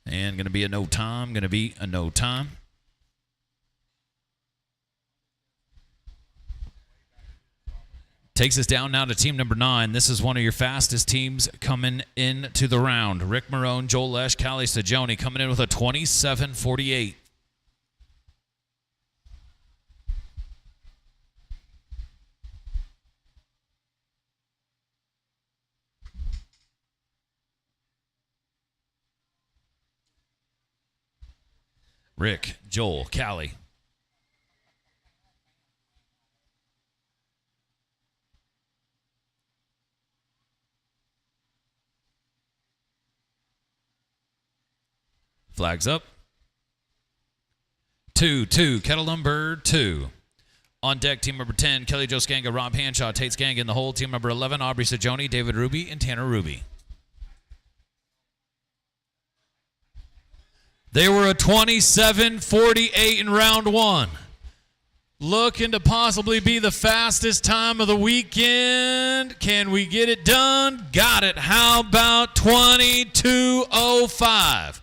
And going to be a no time. Takes us down now to team number 9. This is one of your fastest teams coming into the round. Rick Marone, Joel Lesh, Callie Stajoni coming in with a 27:48. Rick, Joel, Callie. Flags up. 2-2, kettle number 2. On deck, team number 10, Kelly Jo Skanga, Rob Hanshaw, Tate Skanga, and the whole team number 11, Aubrey Stajoni, David Ruby, and Tanner Ruby. They were a 27:48 in round 1. Looking to possibly be the fastest time of the weekend. Can we get it done? Got it. How about 22:05?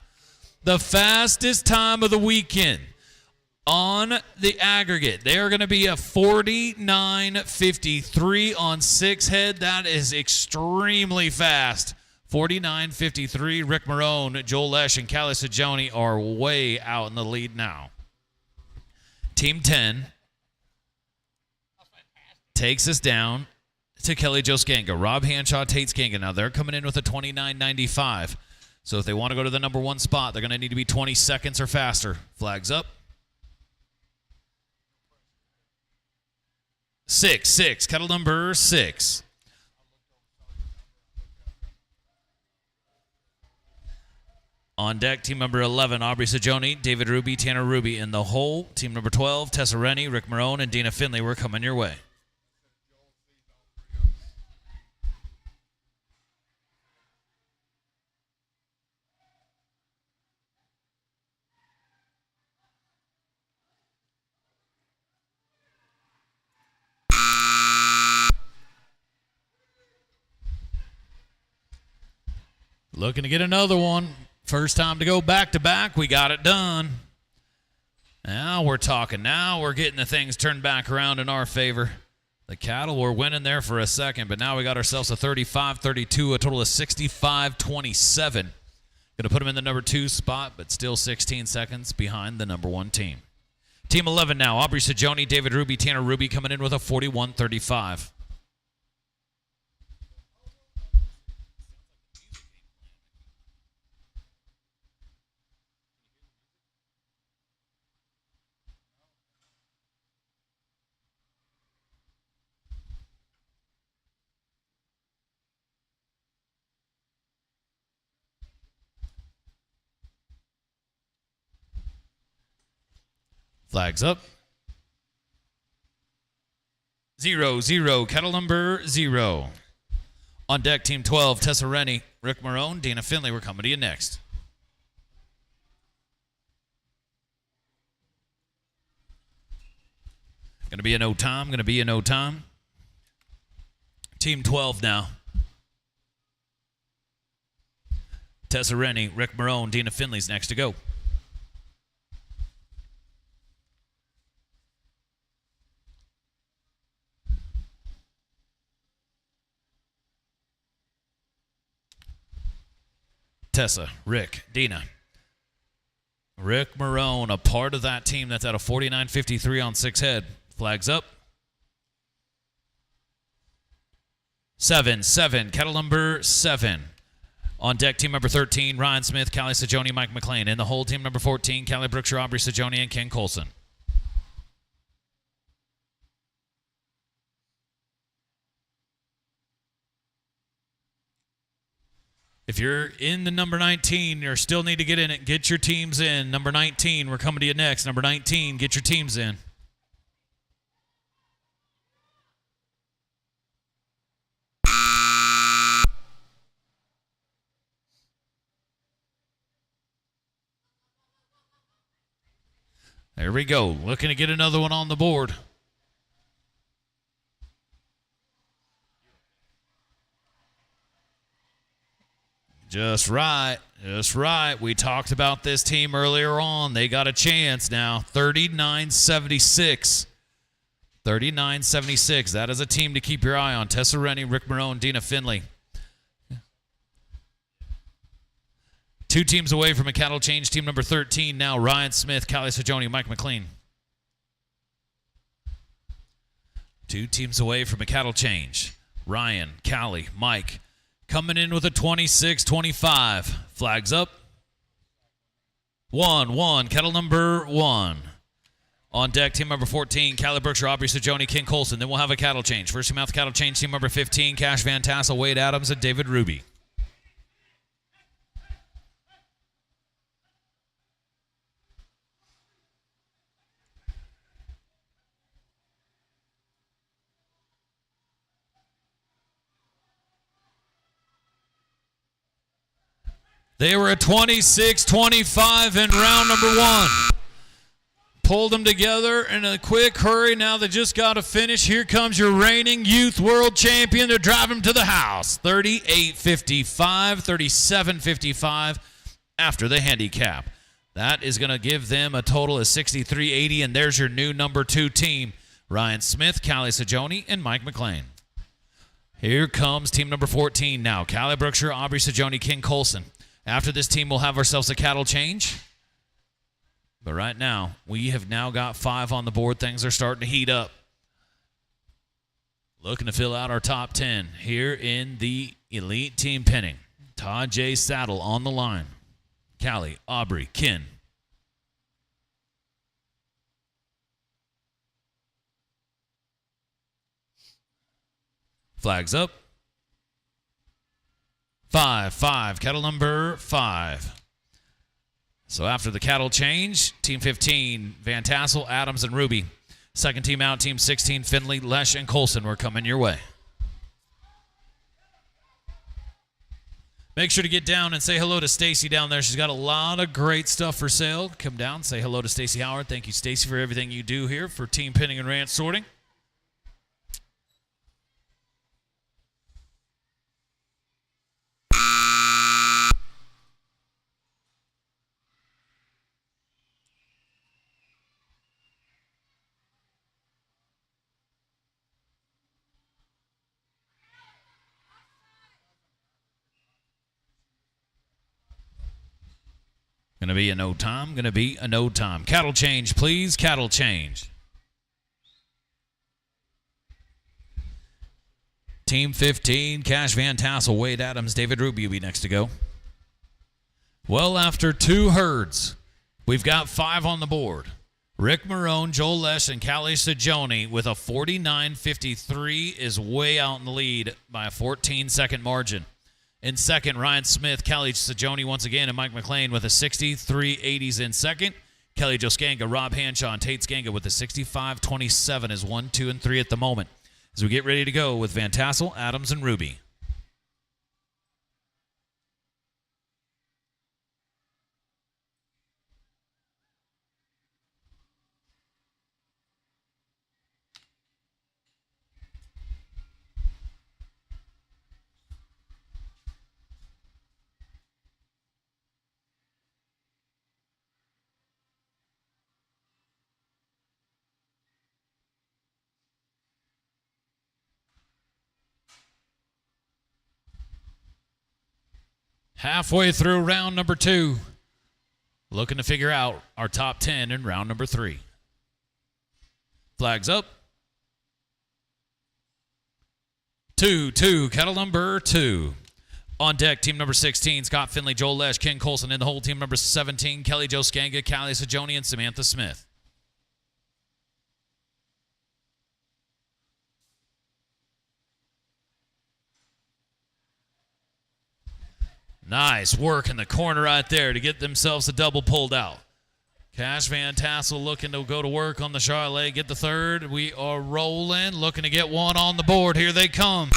The fastest time of the weekend on the aggregate. They are going to be a 49:53 on 6 head. That is extremely fast. 49:53. Rick Marone, Joel Lesh, and Callie Stajoni are way out in the lead now. Team 10 takes us down to Kelly Jo Skanga. Rob Hanshaw, Tate Skanga. Now they're coming in with a 29:95. So if they want to go to the number 1 spot, they're going to need to be 20 seconds or faster. Flags up. 6-6, kettle number 6. On deck, team number 11, Aubrey Stajoni, David Ruby, Tanner Ruby, and the whole team number 12, Tessa Rennie, Rick Marone, and Dina Finley. We're coming your way. Looking to get another one. First time to go back-to-back. We got it done. Now we're talking. Now we're getting the things turned back around in our favor. The cattle were winning there for a second, but now we got ourselves a 35-32, a total of 65-27. Going to put them in the number 2 spot, but still 16 seconds behind the number 1 team. Team 11 now, Aubrey Stajoni, David Ruby, Tanner Ruby coming in with a 41-35. Flags up. 0-0, kettle number 0. On deck, team 12, Tessa Rennie, Rick Marone, Dana Finley. We're coming to you next. Going to be a no time. Team 12 now. Tessa Rennie, Rick Marone, Dina Finley's next to go. Tessa, Rick, Dina. Rick Marone, a part of that team that's at a 49-53 on 6 head. Flags up. 7-7, kettle number 7. On deck, team number 13, Ryan Smith, Callie Sajoni, Mike McLean. In the hole, team number 14, Callie Brookshire, Aubrey Sajoni, and Ken Colson. If you're in the number 19, you still need to get in it. Get your teams in. Number 19, we're coming to you next. Number 19, get your teams in. There we go. Looking to get another one on the board. Just right. Just right. We talked about this team earlier on. They got a chance now. 39-76. 39-76. That is a team to keep your eye on. Tessa Rennie, Rick Marone, Dina Finley. 2 teams away from a cattle change. Team number 13 now. Ryan Smith, Callie Sajoni, Mike McLean. 2 teams away from a cattle change. Ryan, Callie, Mike. Coming in with a 26-25. Flags up. 1-1. Kettle number 1. On deck, team number 14, Callie Brookshire, Aubrey Sajoni, King Colson. Then we'll have a cattle change. First team out the cattle change, team number 15, Cash Van Tassel, Wade Adams, and David Ruby. They were a 26-25 in round number 1. Pulled them together in a quick hurry. Now they just got to finish. Here comes your reigning youth world champion to drive them to the house. 38-55, 37-55 after the handicap. That is going to give them a total of 63-80, and there's your new number 2 team. Ryan Smith, Callie Sajoni, and Mike McLean. Here comes team number 14 now. Callie Brookshire, Aubrey Sajoni, King Colson. After this team, we'll have ourselves a cattle change. But right now, we have now got 5 on the board. Things are starting to heat up. Looking to fill out our top 10 here in the Elite Team Pinning. Todd J. Saddle on the line. Callie, Aubrey, Ken. Flags up. 5-5, cattle number 5. So after the cattle change, team 15, Van Tassel, Adams, and Ruby. Second team out, team 16, Finley, Lesh, and Colson. We're coming your way. Make sure to get down and say hello to Stacy down there. She's got a lot of great stuff for sale. Come down, say hello to Stacy Howard. Thank you, Stacy, for everything you do here for team pinning and ranch sorting. Going to be a no time. Going to be a no time. Cattle change, please. Cattle change. Team 15, Cash Van Tassel, Wade Adams, David Ruby will be next to go. Well, after 2 herds, we've got 5 on the board. Rick Marone, Joel Lesh, and Callie Sajoni with a 49-53 is way out in the lead by a 14-second margin. In second, Ryan Smith, Callie Sajoni once again, and Mike McLean with a 63-80s in second. Kelly Joskanga, Rob Hanshaw, and Tate Skanga with a 65-27 is 1, 2, and 3 at the moment. As we get ready to go with Van Tassel, Adams, and Ruby. Halfway through round number 2. Looking to figure out our top 10 in round number 3. Flags up. 2-2, cattle number 2. On deck, team number 16, Scott Finley, Joel Lesh, Ken Colson. In the hole, team number 17, Kelly Jo Skanga, Callie Sajoni, and Samantha Smith. Nice work in the corner right there to get themselves a double pulled out. Cash Van Tassel looking to go to work on the Charlotte, get the third. We are rolling, looking to get one on the board. Here they come.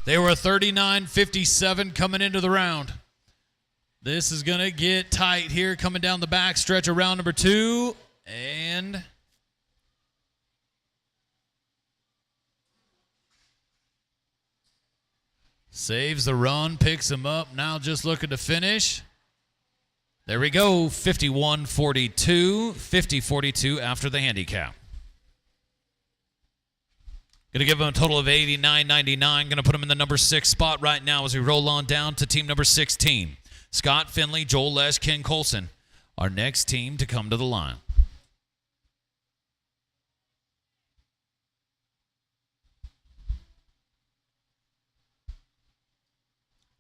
They were 39.57 coming into the round. This is going to get tight here coming down the back stretch of round number 2. And saves the run, picks him up. Now just looking to finish. There we go, 51-42, 50-42 after the handicap. Going to give him a total of 89.99. Going to put him in the number 6 spot right now as we roll on down to team number 16. Scott Finley, Joel Lesh, Ken Colson, our next team to come to the line.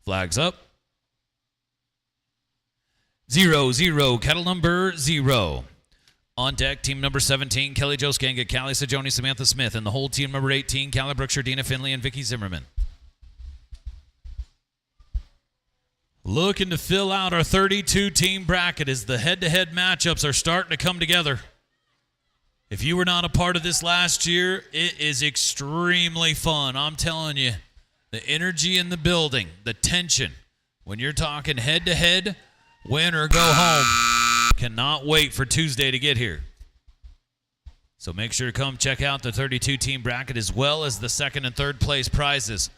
Flags up. 0-0, kettle number 0. On deck, team number 17, Kelly Jo Skanga, Callie Sajoni, Samantha Smith. And the whole team number 18, Callie Brookshire, Dina Finley, and Vicky Zimmerman. Looking to fill out our 32-team bracket as the head-to-head matchups are starting to come together. If you were not a part of this last year, it is extremely fun. I'm telling you, the energy in the building, the tension, when you're talking head-to-head, win or go home. Cannot wait for Tuesday to get here. So make sure to come check out the 32-team bracket as well as the second and third place prizes.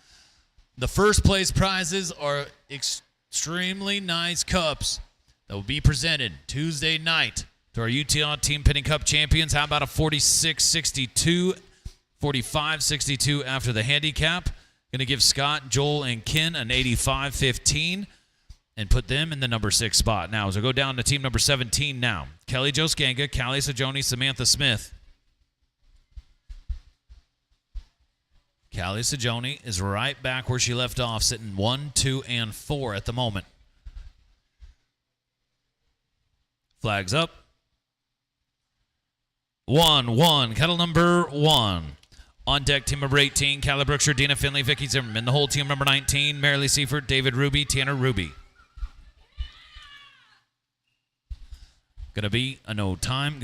The first place prizes are extremely nice cups that will be presented Tuesday night to our Utah Team Pinning Cup champions. How about a 46-62, 45-62 after the handicap? Going to give Scott, Joel, and Ken an 85-15. And put them in the number 6 spot. Now, as we go down to team number 17 now. Kelly Jo Skanga, Callie Sajoni, Samantha Smith. Callie Sajoni is right back where she left off, sitting 1, 2, and 4 at the moment. Flags up. 1-1, kettle number 1. On deck, team number 18, Callie Brookshire, Dina Finley, Vicky Zimmerman. The whole team number 19, Marilee Seifert, David Ruby, Tanner Ruby. Gonna be a no time.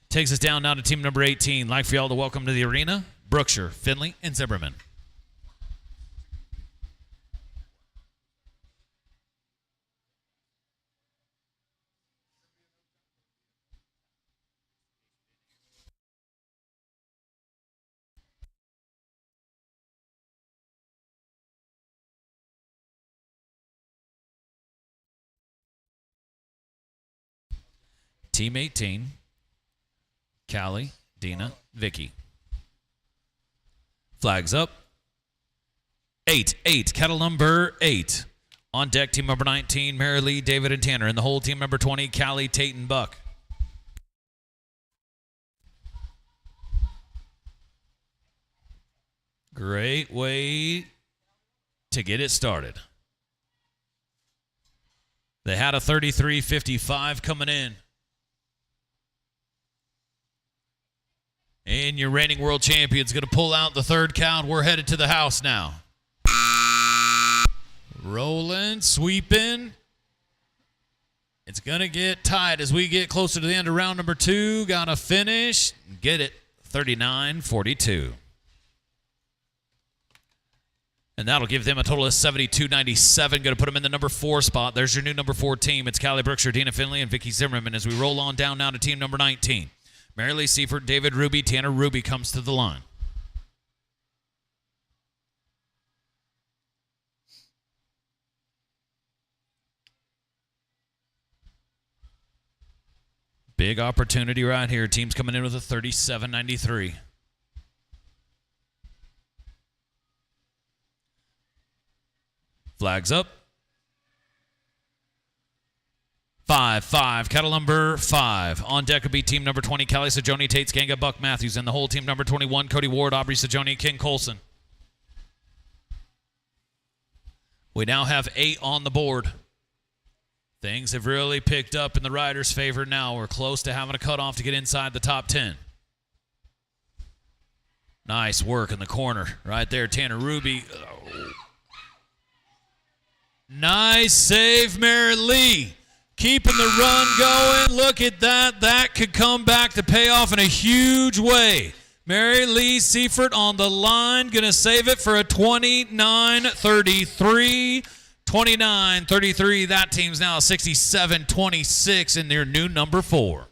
Takes us down now to team number 18. Like for y'all to welcome to the arena, Brookshire, Finley, and Zimmerman. Team 18, Callie, Dina, Vicky. Flags up. 8, kettle number 8. On deck, team number 19, Marilee, David, and Tanner. And the whole team number 20, Callie, Tate, and Buck. Great way to get it started. They had a 33-55 coming in. And your reigning world champion's going to pull out the third count. We're headed to the house now. Rolling, sweeping. It's going to get tight as we get closer to the end of round number 2. Got to finish. Get it. 39-42. And that'll give them a total of 72.97. Going to put them in the number 4 spot. There's your new number 4 team. It's Callie Brookshire, Dina Finley, and Vicky Zimmerman as we roll on down now to team number 19. Marilee Seifert, David Ruby, Tanner Ruby comes to the line. Big opportunity right here. Team's coming in with a 37.93. Flags up. 5, kettle number 5. On deck will be team number 20, Callie Sajoni, Tate Skanga, Buck Matthews, and the whole team number 21, Cody Ward, Aubrey Sajoni, Ken Colson. We now have 8 on the board. Things have really picked up in the Riders' favor now. We're close to having a cutoff to get inside the top 10. Nice work in the corner right there, Tanner Ruby. Oh. Nice save, Merritt Lee. Keeping the run going. Look at that. That could come back to pay off in a huge way. Mary Lee Seifert on the line. Going to save it for a 29-33. 29-33. That team's now 67-26 in their new number 4.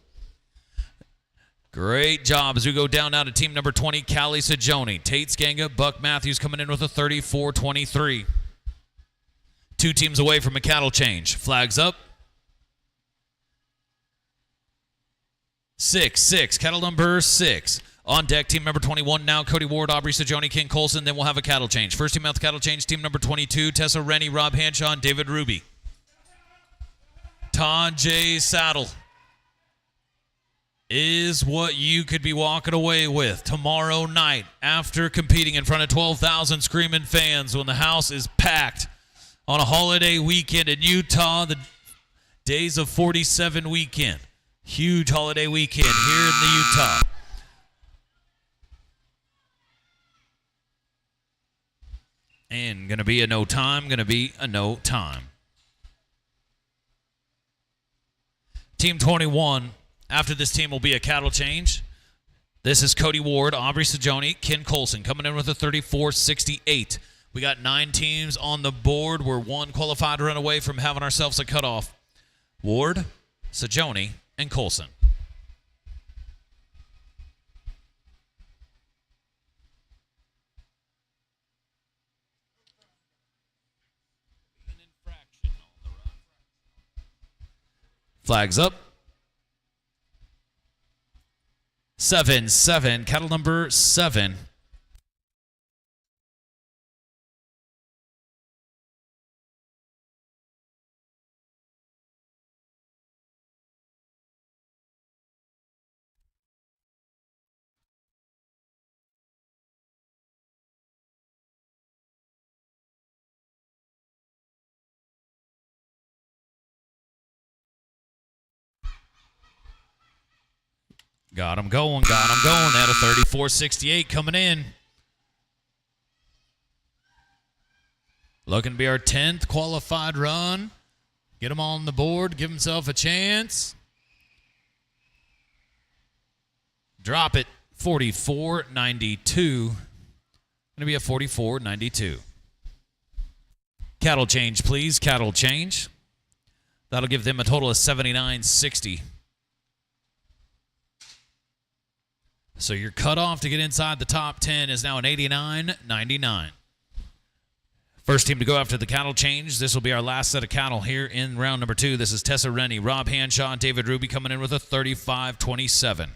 Great job as we go down now to team number 20, Callie Sajoni. Tate Skanga, Buck Matthews coming in with a 34-23. 2 teams away from a cattle change. Flags up. 6. Cattle number 6. On deck, team number 21 now, Cody Ward, Aubrey Sajoni, Ken Colson. Then we'll have a cattle change. First team out the cattle change, team number 22, Tessa Rennie, Rob Hanshaw, and David Ruby. Todd J. Saddle is what you could be walking away with tomorrow night after competing in front of 12,000 screaming fans when the house is packed on a holiday weekend in Utah, the Days of 47 weekend. Huge holiday weekend here in the Utah. And going to be a no time, Team 21, after this team will be a cattle change. This is Cody Ward, Aubrey Sajoni, Ken Colson coming in with a 34-68. We got 9 teams on the board. We're 1 qualified run away from having ourselves a cutoff. Ward, Sajoni, and Colson. Flags up. 7, cattle number 7. Got him going. At a 34-68 coming in. Looking to be our 10th qualified run. Get him on the board. Give himself a chance. Drop it. 44-92. Going to be a 44-92. Cattle change, please. Cattle change. That'll give them a total of 79-60. So your cutoff to get inside the top 10 is now an 89-99. First team to go after the cattle change. This will be our last set of cattle here in round number 2. This is Tessa Rennie, Rob Hanshaw, and David Ruby coming in with a 35-27.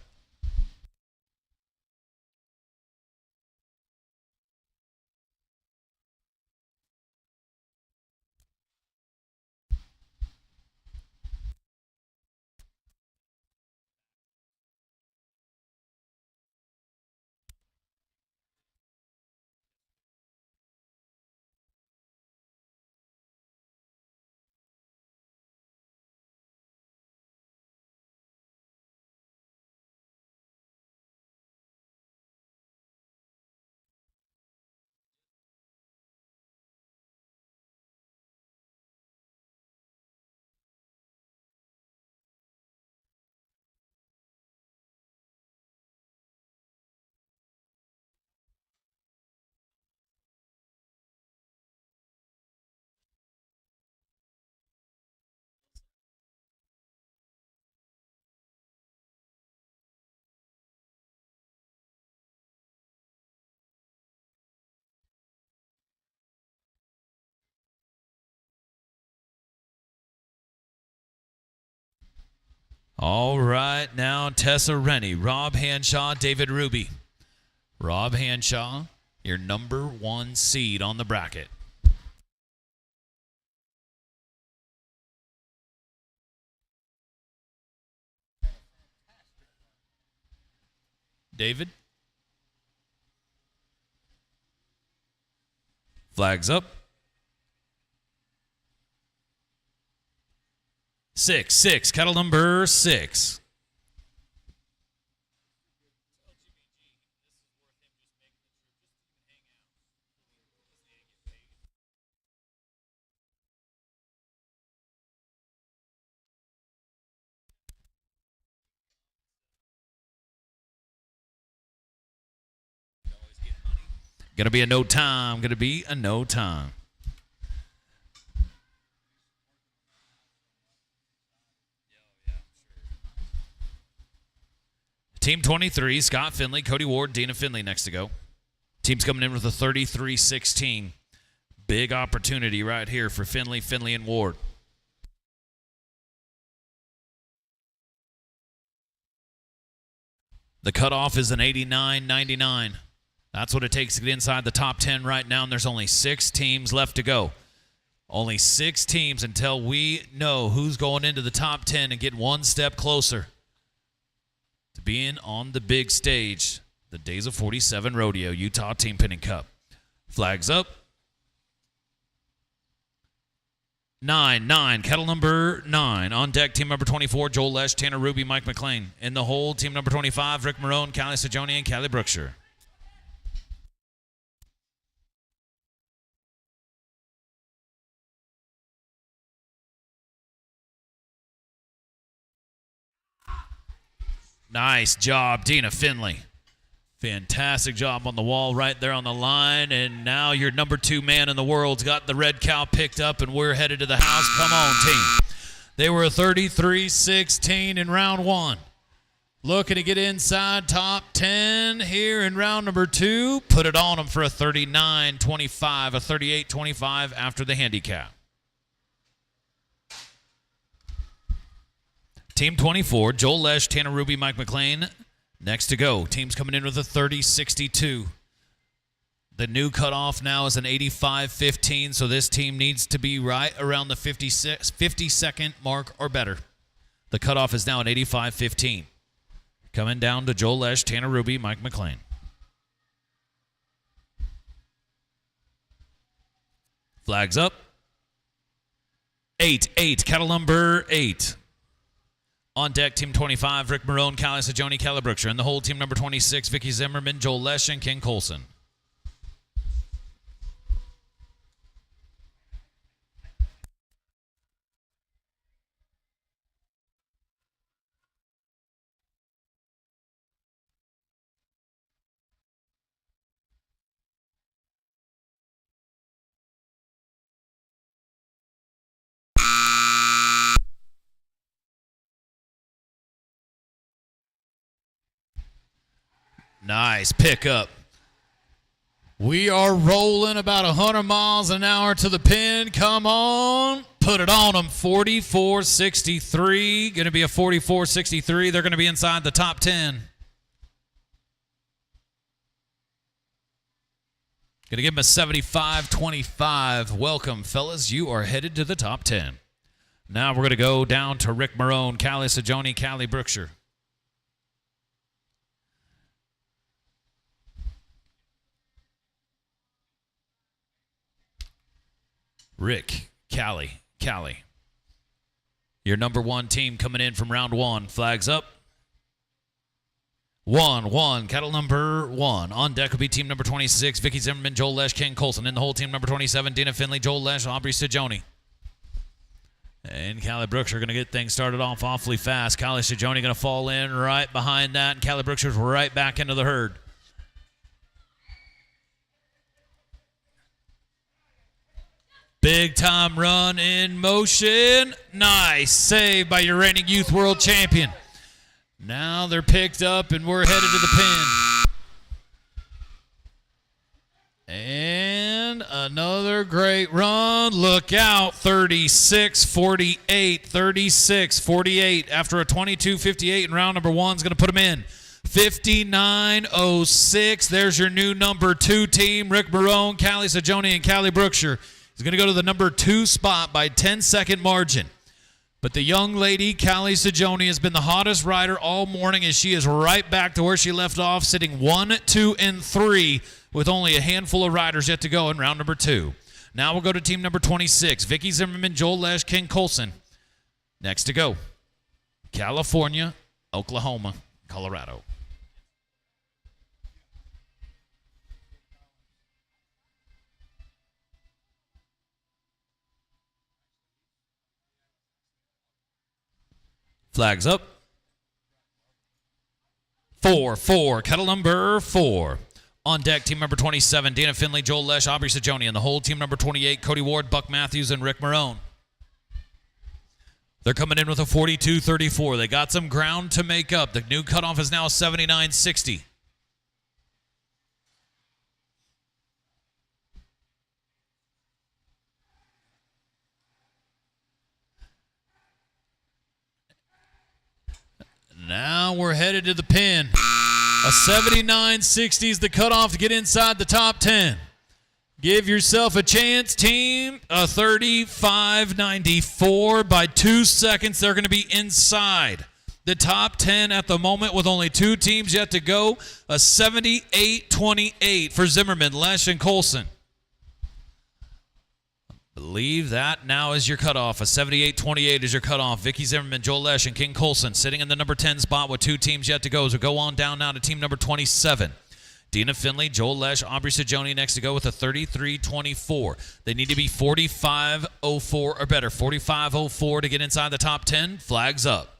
All right, now Tessa Rennie, Rob Hanshaw, David Ruby. Rob Hanshaw, your number 1 seed on the bracket. David. Flags up. 6, kettle number 6. Gonna be a no time. Team 23, Scott Finley, Cody Ward, Dana Finley next to go. Team's coming in with a 33-16. Big opportunity right here for Finley, and Ward. The cutoff is an 89-99. That's what it takes to get inside the top 10 right now, and there's only 6 teams left to go. Only 6 teams until we know who's going into the top 10 and get one step closer to being on the big stage. The Days of 47 Rodeo Utah Team Pinning Cup. Flags up. 9, kettle number 9. On deck, team number 24, Joel Lesh, Tanner Ruby, Mike McLean. In the hole, team number 25, Rick Marone, Callie Sajoni, and Callie Brookshire. Nice job, Dina Finley. Fantastic job on the wall right there on the line. And now your number 2 man in the world's got the red cow picked up, and we're headed to the house. Come on, team. They were 33-16 in round 1. Looking to get inside top 10 here in round number 2. Put it on them for a 39-25, a 38-25 after the handicap. Team 24, Joel Lesh, Tanner Ruby, Mike McLean. Next to go. Team's coming in with a 30-62. The new cutoff now is an 85-15, so this team needs to be right around the 50-second mark or better. The cutoff is now an 85-15. Coming down to Joel Lesh, Tanner Ruby, Mike McLean. Flags up. 8, kettle number 8. On deck, team 25, Rick Marone, Callie Sajoni, Callie Brookshire. And the whole team number 26, Vicky Zimmerman, Joel Lesh, and Ken Colson. Nice pickup. We are rolling about 100 miles an hour to the pin. Come on. Put it on them. 44-63. Going to be a 44-63. They're going to be inside the top 10. Going to give them a 75-25. Welcome, fellas. You are headed to the top 10. Now we're going to go down to Rick Marone, Callie Sajoni, Callie Brookshire. Rick, Callie. Your number 1 team coming in from round 1. Flags up. 1, kettle number 1. On deck will be team number 26, Vicky Zimmerman, Joel Lesh, Ken Colson. In the whole team number 27, Dina Finley, Joel Lesh, Aubrey Sajoni. And Callie Brookshire going to get things started off awfully fast. Callie Sajoni going to fall in right behind that, and Callie Brookshire's right back into the herd. Big time run in motion. Nice save by your reigning youth world champion. Now they're picked up and we're headed to the pin. And another great run. Look out. 36-48. 36-48 after a 22-58 in round number 1 is going to put them in. 59-06. There's your new number 2 team. Rick Marone, Callie Sajoni, and Callie Brookshire. He's going to go to the number 2 spot by 10-second margin. But the young lady, Callie Sajoni, has been the hottest rider all morning as she is right back to where she left off, sitting 1, 2, and 3 with only a handful of riders yet to go in round number 2. Now we'll go to team number 26, Vicky Zimmerman, Joel Lesh, Ken Colson. Next to go, California, Oklahoma, Colorado. Flags up. 4-4, kettle number 4. On deck, team number 27, Dana Finley, Joel Lesh, Aubrey Sajoni, and the whole team number 28, Cody Ward, Buck Matthews, and Rick Marone. They're coming in with a 42-34. They got some ground to make up. The new cutoff is now 79-60. Now we're headed to the pin. A 79-60 is the cutoff to get inside the top 10. Give yourself a chance, team. A 35-94 by 2 seconds. They're going to be inside the top 10 at the moment with only 2 teams yet to go. A 78-28 for Zimmerman, Lesh, and Colson. Believe that now is your cutoff. A 78-28 is your cutoff. Vicky Zimmerman, Joel Lesh, and King Colson sitting in the number 10 spot with 2 teams yet to go. So go on down now to team number 27. Dina Finley, Joel Lesh, Aubrey Sajoni next to go with a 33-24. They need to be 45-04 or better. 45-04 to get inside the top 10. Flags up.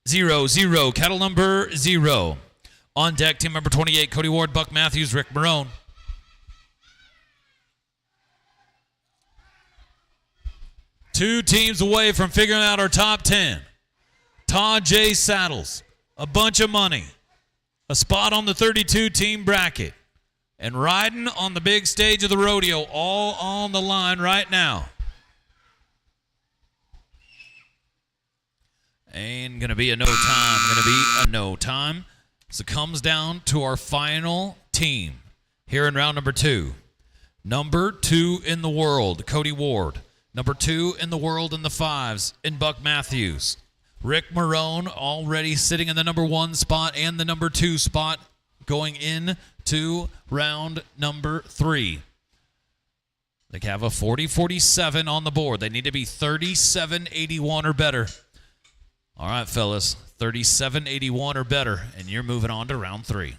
0-0, kettle number 0. On deck, team number 28, Cody Ward, Buck Matthews, Rick Marone. Two teams away from figuring out our top 10. Todd J. Saddles, a bunch of money, a spot on the 32-team bracket, and riding on the big stage of the rodeo, all on the line right now. Ain't going to be a no time. Going to be a no time. So it comes down to our final team here in round number 2. Number 2 in the world, Cody Ward. Number 2 in the world in the 5s in Buck Matthews. Rick Marone already sitting in the number 1 spot and the number 2 spot going into round number 3. They have a 40-47 on the board. They need to be 37-81 or better. All right, fellas, 37-81 or better, and you're moving on to round 3.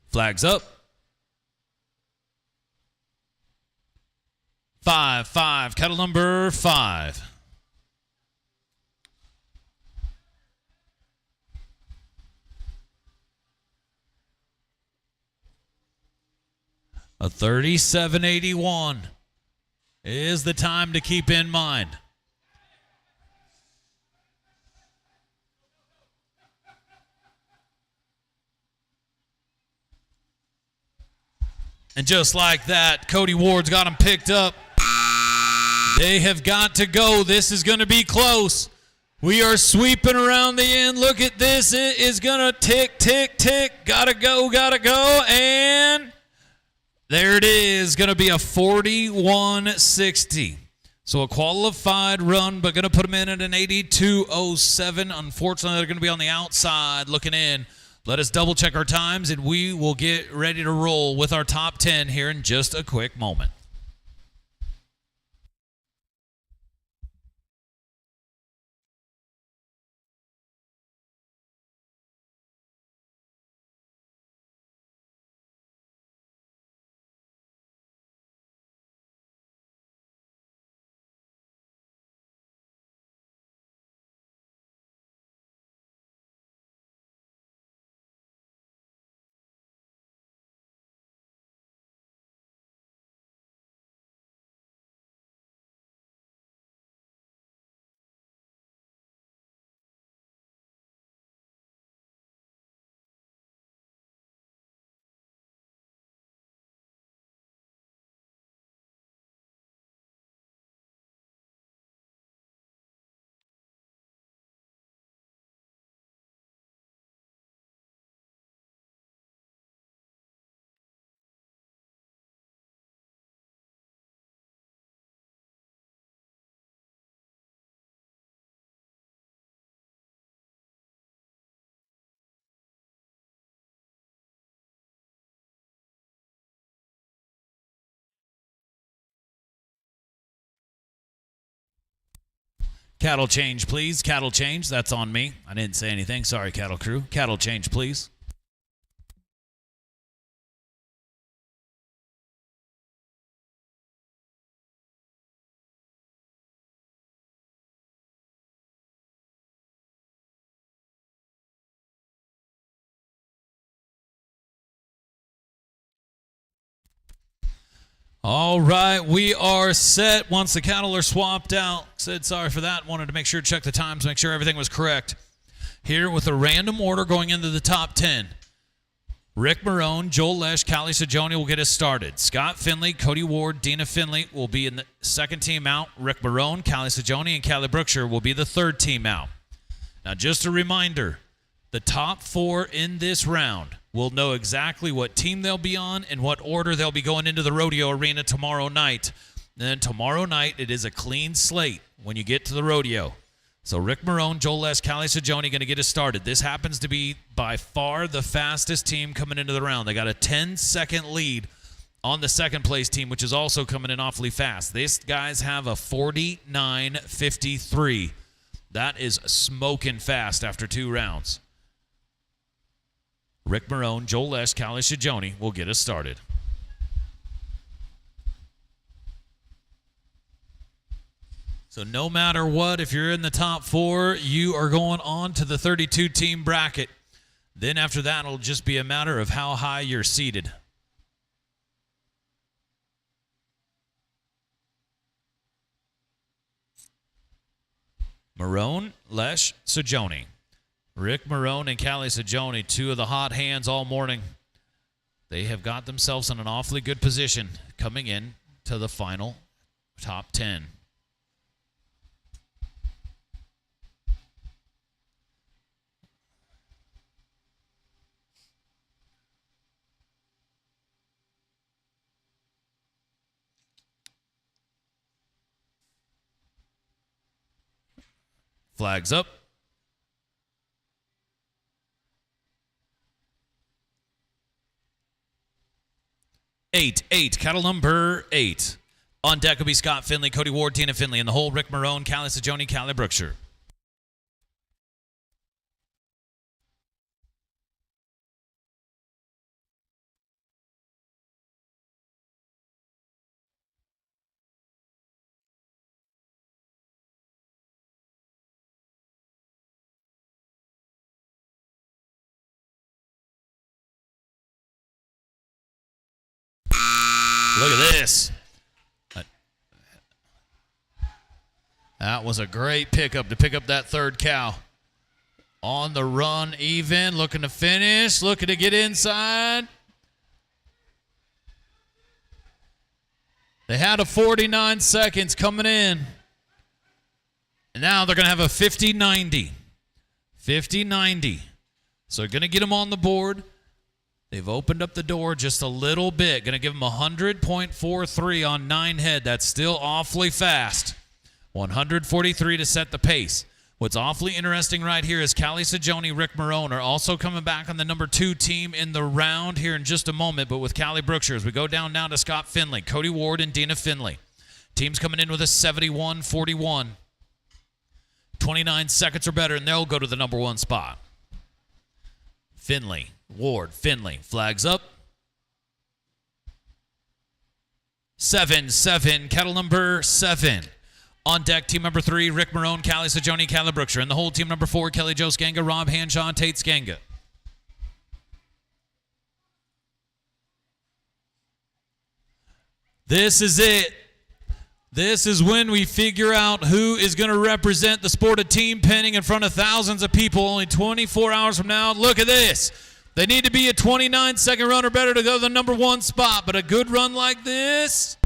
Flags up. 5-5, kettle number 5. A 37-81 is the time to keep in mind. And just like that, Cody Ward's got him picked up. They have got to go. This is going to be close. We are sweeping around the end. Look at this. It is going to tick, tick, tick. Gotta go, gotta go. And there it is. Going to be a 41-60. So a qualified run, but going to put them in at an 82.07. Unfortunately, they're going to be on the outside looking in. Let us double check our times, and we will get ready to roll with our top 10 here in just a quick moment. Cattle change, please. Cattle change. That's on me. I didn't say anything. Sorry, cattle crew. Cattle change, please. All right, we are set once the cattle are swapped out. Said sorry for that. Wanted to make sure to check the times, make sure everything was correct. Here with a random order going into the top 10. Rick Marone, Joel Lesh, Callie Sajoni will get us started. Scott Finley, Cody Ward, Dina Finley will be in the second team out. Rick Marone, Callie Sajoni, and Callie Brookshire will be the third team out. Now, just a reminder, the top 4 in this round will know exactly what team they'll be on and what order they'll be going into the rodeo arena tomorrow night. And then tomorrow night, it is a clean slate when you get to the rodeo. So Rick Marone, Joel Les, Callie Sajoni going to get us started. This happens to be by far the fastest team coming into the round. They got a 10-second lead on the second place team, which is also coming in awfully fast. These guys have a 49.53. That is smoking fast after 2 rounds. Rick Marone, Joel Les, Callie Sajoni will get us started. So no matter what, if you're in the top 4, you are going on to the 32-team bracket. Then after that, it'll just be a matter of how high you're seated. Marone, Lesh, Sajoni. Rick Marone and Callie Sajoni, 2 of the hot hands all morning. They have got themselves in an awfully good position coming in to the final top 10. Flags up. 8, cattle number 8. On deck will be Scott Finley, Cody Ward, Tina Finley. In the hole, Rick Marone, Callie Sajoni, Callie Brookshire. Look at this. That was a great pickup to pick up that third cow. On the run, even, looking to finish, looking to get inside. They had a 49 seconds coming in. And now they're going to have a 50-90. 50-90. So they're going to get them on the board. They've opened up the door just a little bit. Going to give them 100.43 on 9 head. That's still awfully fast. 143 to set the pace. What's awfully interesting right here is Callie Sajoni, Rick Marone are also coming back on the number 2 team in the round here in just a moment, but with Callie Brookshire. As we go down now to Scott Finley, Cody Ward, and Dina Finley. Teams coming in with a 71-41. 29 seconds or better, and they'll go to the number 1 spot. Finley, Ward, Finley, flags up. 7, cattle number 7. On deck, team number 3, Rick Marone, Callie Sajoni, Callie Brookshire. And the whole team number 4, Kelly Jo Skanga, Rob Hanshaw, Tate Skanga. This is it. This is when we figure out who is going to represent the sport of team penning in front of thousands of people only 24 hours from now. Look at this. They need to be a 29-second run or better to go to the number 1 spot, but a good run like this.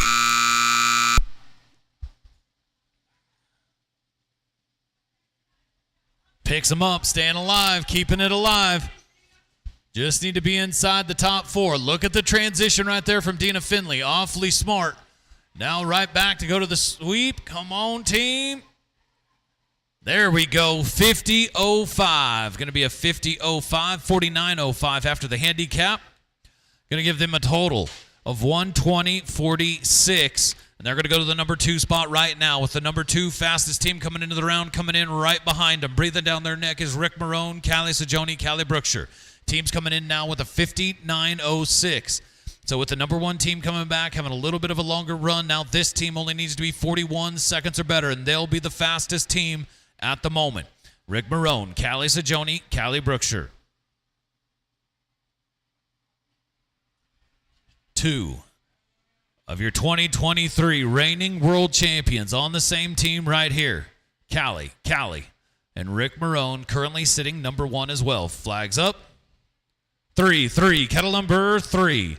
Picks them up, staying alive, keeping it alive. Just need to be inside the top 4. Look at the transition right there from Dina Finley. Awfully smart. Now right back to go to the sweep. Come on, team. There we go. 50.05. Going to be a 50.05, 49.05 after the handicap. Going to give them a total of 120.46. And they're going to go to the number 2 spot right now with the number 2 fastest team coming into the round, coming in right behind them. Breathing down their neck is Rick Marone, Callie Sajoni, Callie Brookshire. Team's coming in now with a 59.06. So with the number 1 team coming back, having a little bit of a longer run, now this team only needs to be 41 seconds or better, and they'll be the fastest team at the moment. Rick Marone, Callie Sajoni, Callie Brookshire. 2 of your 2023 reigning world champions on the same team right here. Callie, and Rick Marone currently sitting number 1 as well. Flags up. 3, kettle number 3.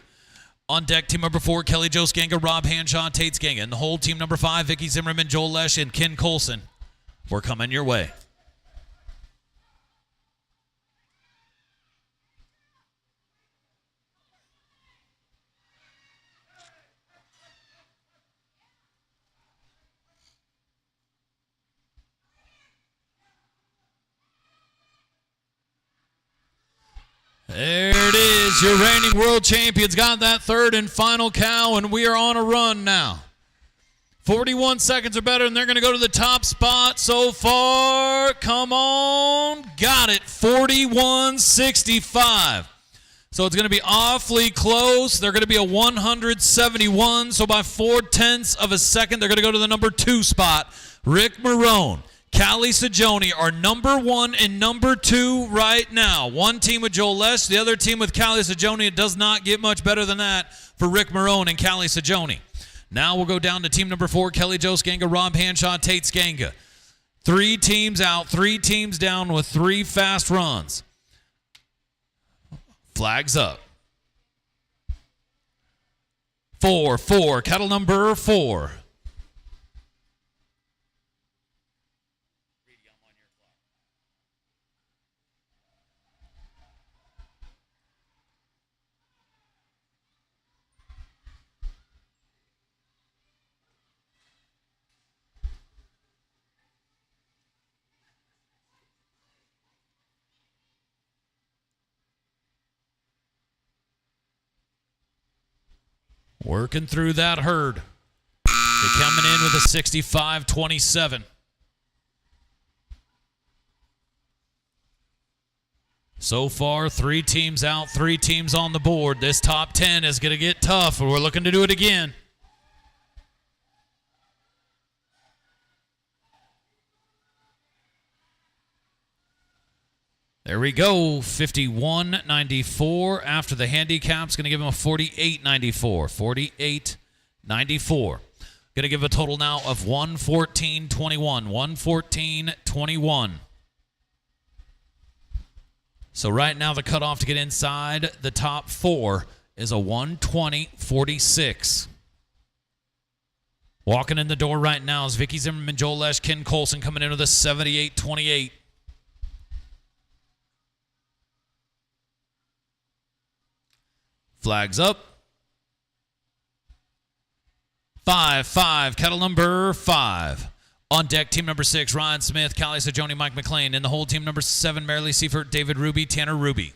On deck, team number 4, Kelly Jo Skanga, Rob Hanshaw, Tate Skanga. And the whole team number 5, Vicky Zimmerman, Joel Lesh, and Ken Colson. We're coming your way. There it is. Your reigning world champions got that 3rd and final cow, and we are on a run now. 41 seconds or better, and they're going to go to the top spot so far. Come on. Got it. 41.65. So it's going to be awfully close. They're going to be a 171. So by 0.4 of a second, they're going to go to the number 2 spot. Rick Marone, Callie Sajoni are number 1 and number 2 right now. One team with Joel Lesh, the other team with Callie Sajoni. It does not get much better than that for Rick Marone and Callie Sajoni. Now we'll go down to team number 4, Kelly Jo Skanga, Rob Hanshaw, Tate Skanga. 3 teams out, 3 teams down with 3 fast runs. Flags up. 4, kettle number 4. Working through that herd. They're coming in with a 65-27. So far, 3 teams out, 3 teams on the board. This top 10 is going to get tough, and we're looking to do it again. There we go, 51.94 after the handicap's going to give him a 48.94. 48.94. Going to give a total now of 114.21. 114.21. So right now the cutoff to get inside the top 4 is a 120.46. Walking in the door right now is Vicky Zimmerman, Joel Lesh, Ken Colson coming in with a 78.28. Flags up. 5, kettle number 5. On deck, team number 6, Ryan Smith, Callie Sajoni, Mike McLean. And the whole team number 7, Marilee Seifert, David Ruby, Tanner Ruby.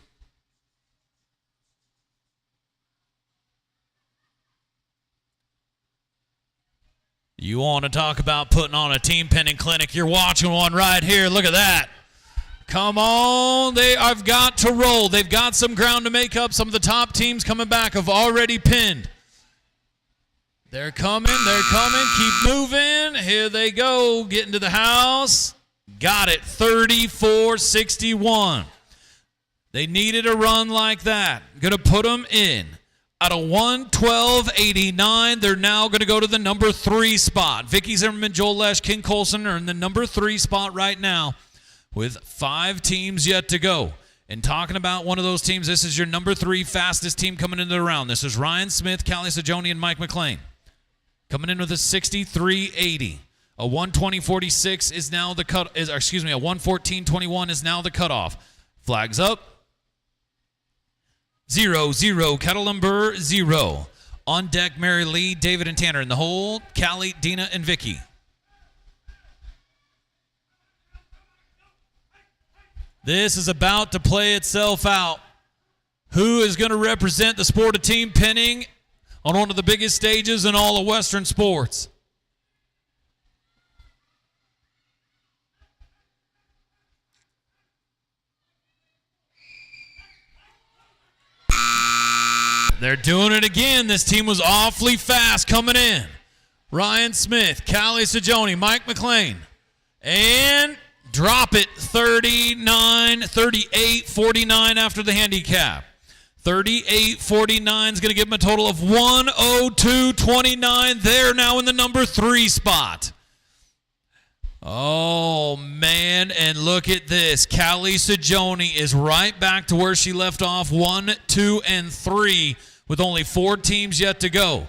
You want to talk about putting on a team pinning clinic? You're watching one right here. Look at that. Come on, I've got to roll. They've got some ground to make up. Some of the top teams coming back have already pinned. They're coming, keep moving. Here they go, getting to the house. Got it, 34-61. They needed a run like that. Going to put them in. Out of 112.89, they're now going to go to the number 3 spot. Vicky Zimmerman, Joel Lesh, Ken Colson are in the number 3 spot right now, with 5 teams yet to go. And talking about one of those teams, this is your number 3 fastest team coming into the round. This is Ryan Smith, Callie Sajoni, and Mike McLean. Coming in with a 63.80. A 120.46 is now the cut. A 114.21 is now the cutoff. Flags up. 0, kettle number 0. On deck, Mary Lee, David, and Tanner. In the hole, Callie, Dina, and Vicky. This is about to play itself out. Who is going to represent the sport of team pinning on one of the biggest stages in all of Western sports. They're doing it again. This team was awfully fast coming in. Ryan Smith, Callie Sajoni, Mike McLean. And drop it 38-49 after the handicap. 38-49 is going to give them a total of 102.29. They're now in the number 3 spot. Oh, man, and look at this. Callie Sajoni is right back to where she left off, 1, 2, and 3, with only 4 teams yet to go.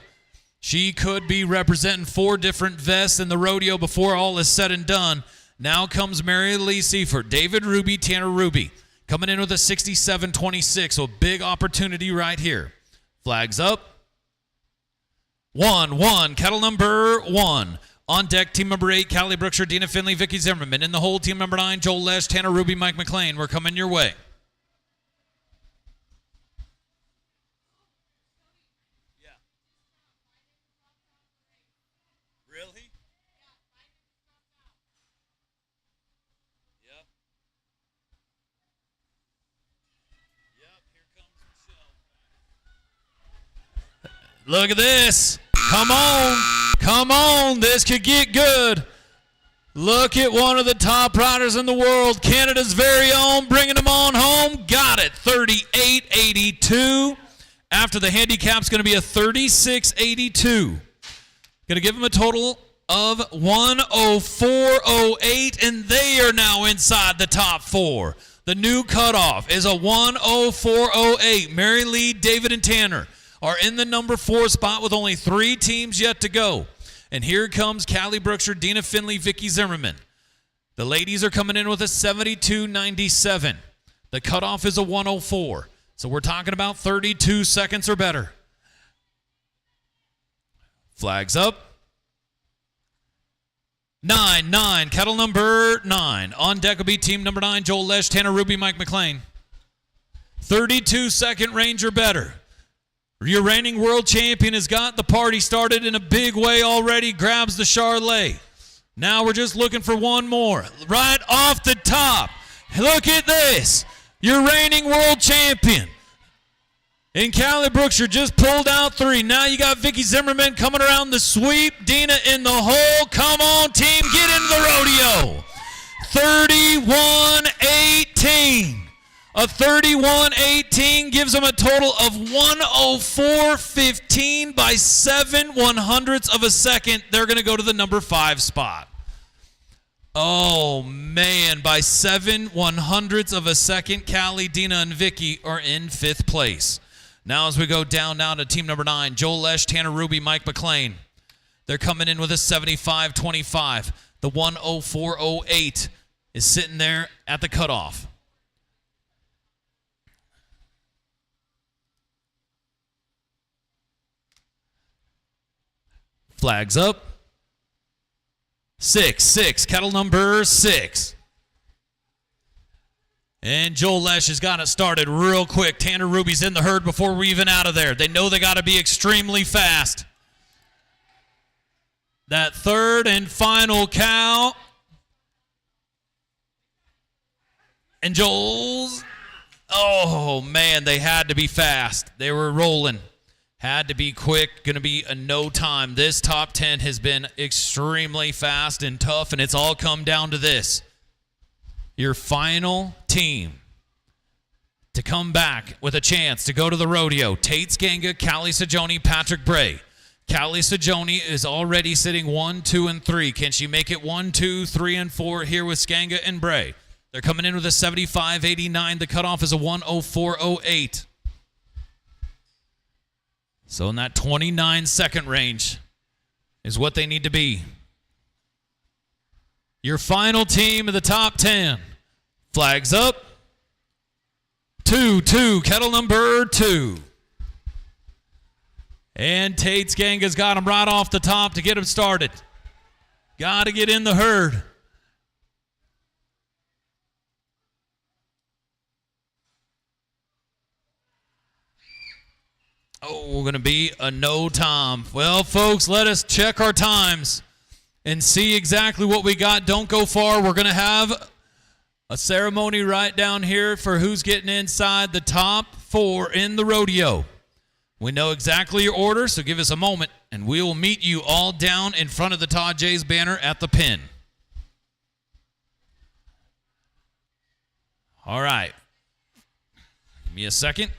She could be representing 4 different vests in the rodeo before all is said and done. Now comes Mary Lee Seifert, David Ruby, Tanner Ruby, coming in with a 67-26, so big opportunity right here. Flags up. 1, kettle number 1. On deck, team number 8, Callie Brookshire, Dina Finley, Vicky Zimmerman. In the hole, team number 9, Joel Lesh, Tanner Ruby, Mike McLean. We're coming your way. Really? Yep. Here comes Michelle. Look at this. Come on. This could get good. Look at one of the top riders in the world, Canada's very own, bringing them on home. Got it, 38-82. After the handicap's going to be a 36-82. Going to give them a total of 104.08, and they are now inside the top 4. The new cutoff is a 104.08. Mary Lee, David, and Tanner are in the number 4 spot with only 3 teams yet to go. And here comes Callie Brookshire, Dina Finley, Vicky Zimmerman. The ladies are coming in with a 72.97. The cutoff is a 104. So we're talking about 32 seconds or better. Flags up. 9, kettle number 9. On deck will be team number 9, Joel Lesh, Tanner Ruby, Mike McLean. 32-second range or better. Your reigning world champion has got the party started in a big way already, grabs the Charlet. Now we're just looking for one more. Right off the top, look at this. Your reigning world champion. And Callie Brookshire just pulled out 3. Now you got Vicky Zimmerman coming around the sweep. Dina in the hole. Come on, team, get into the rodeo. 31-18. A 31-18 gives them a total of 104.15 by 7/100ths of a second. They're going to go to the number 5 spot. Oh, man, by 7/100ths of a second, Callie, Dina, and Vicky are in 5th place. Now as we go down now to team number 9, Joel Lesh, Tanner Ruby, Mike McLean. They're coming in with a 75-25. The 104.08 is sitting there at the cutoff. Flags up. 6, kettle number 6. And Joel Lesh has got it started real quick. Tanner Ruby's in the herd before we're even out of there. They know they got to be extremely fast. That 3rd and final cow. And Joel's. Oh, man, they had to be fast. They were rolling. Had to be quick, going to be a no time. This top 10 has been extremely fast and tough, and it's all come down to this. Your final team to come back with a chance to go to the rodeo. Tate Skanga, Callie Sajoni, Patrick Bray. Callie Sajoni is already sitting 1, 2, and 3. Can she make it 1, 2, 3, and 4 here with Skanga and Bray? They're coming in with a 75-89. The cutoff is a 104.08. So in that 29-second range is what they need to be. Your final team of the top 10. Flags up. 2, kettle number 2. And Tate Skanga's got him right off the top to get him started. Got to get in the herd. Oh, we're going to be a no time. Well, folks, let us check our times and see exactly what we got. Don't go far. We're going to have a ceremony right down here for who's getting inside the top 4 in the rodeo. We know exactly your order, so give us a moment, and we will meet you all down in front of the Todd J's banner at the pin. All right. Give me a second.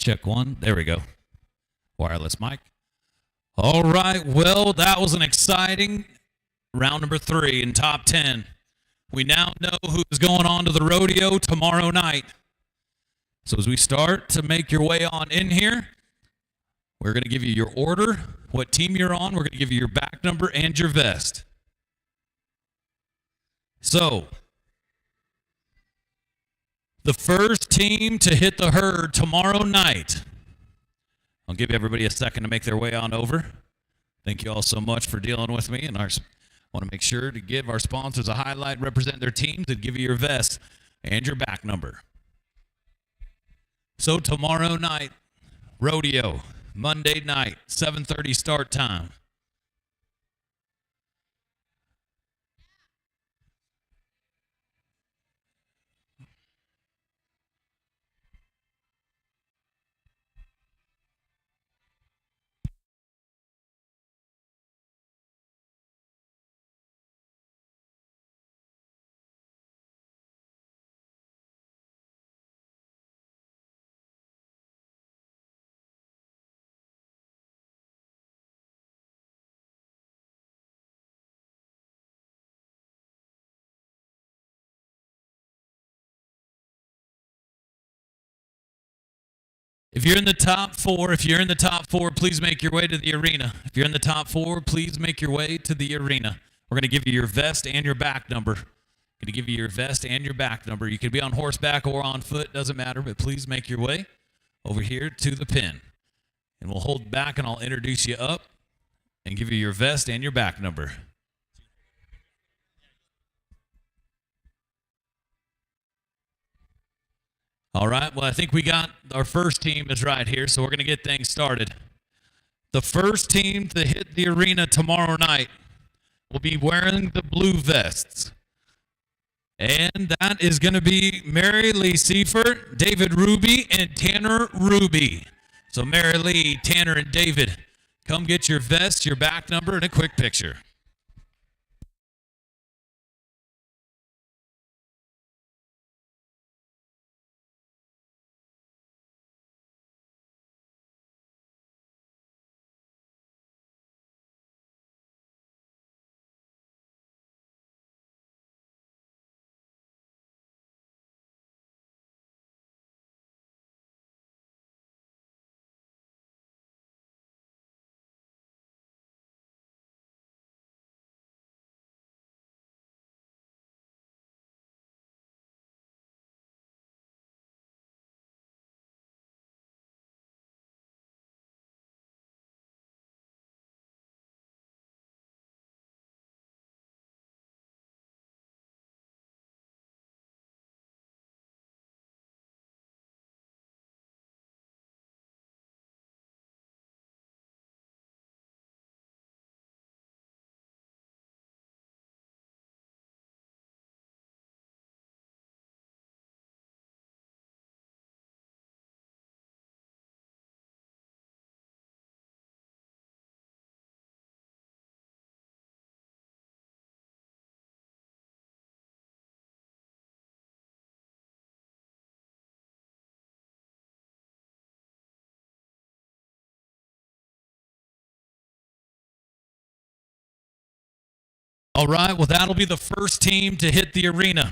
Check 1. There we go. Wireless mic. All right. Well, that was an exciting round number 3 in top 10. We now know who's going on to the rodeo tomorrow night. So as we start to make your way on in here, we're going to give you your order, what team you're on. We're going to give you your back number and your vest. So the first team to hit the herd tomorrow night. I'll give everybody a second to make their way on over. Thank you all so much for dealing with me. And I want to make sure to give our sponsors a highlight, represent their teams, and give you your vest and your back number. So tomorrow night, rodeo, Monday night, 7:30 start time. If you're in the top 4, please make your way to the arena. If you're in the top 4, please make your way to the arena. We're going to give you your vest and your back number. Going to give you your vest and your back number. You could be on horseback or on foot, doesn't matter, but please make your way over here to the pin. And we'll hold back, and I'll introduce you up and give you your vest and your back number. All right, well, I think we got our first team is right here, so we're going to get things started. The first team to hit the arena tomorrow night will be wearing the blue vests. And that is going to be Mary Lee Seifert, David Ruby, and Tanner Ruby. So Mary Lee, Tanner, and David, come get your vest, your back number, and a quick picture. All right, well, that'll be the first team to hit the arena.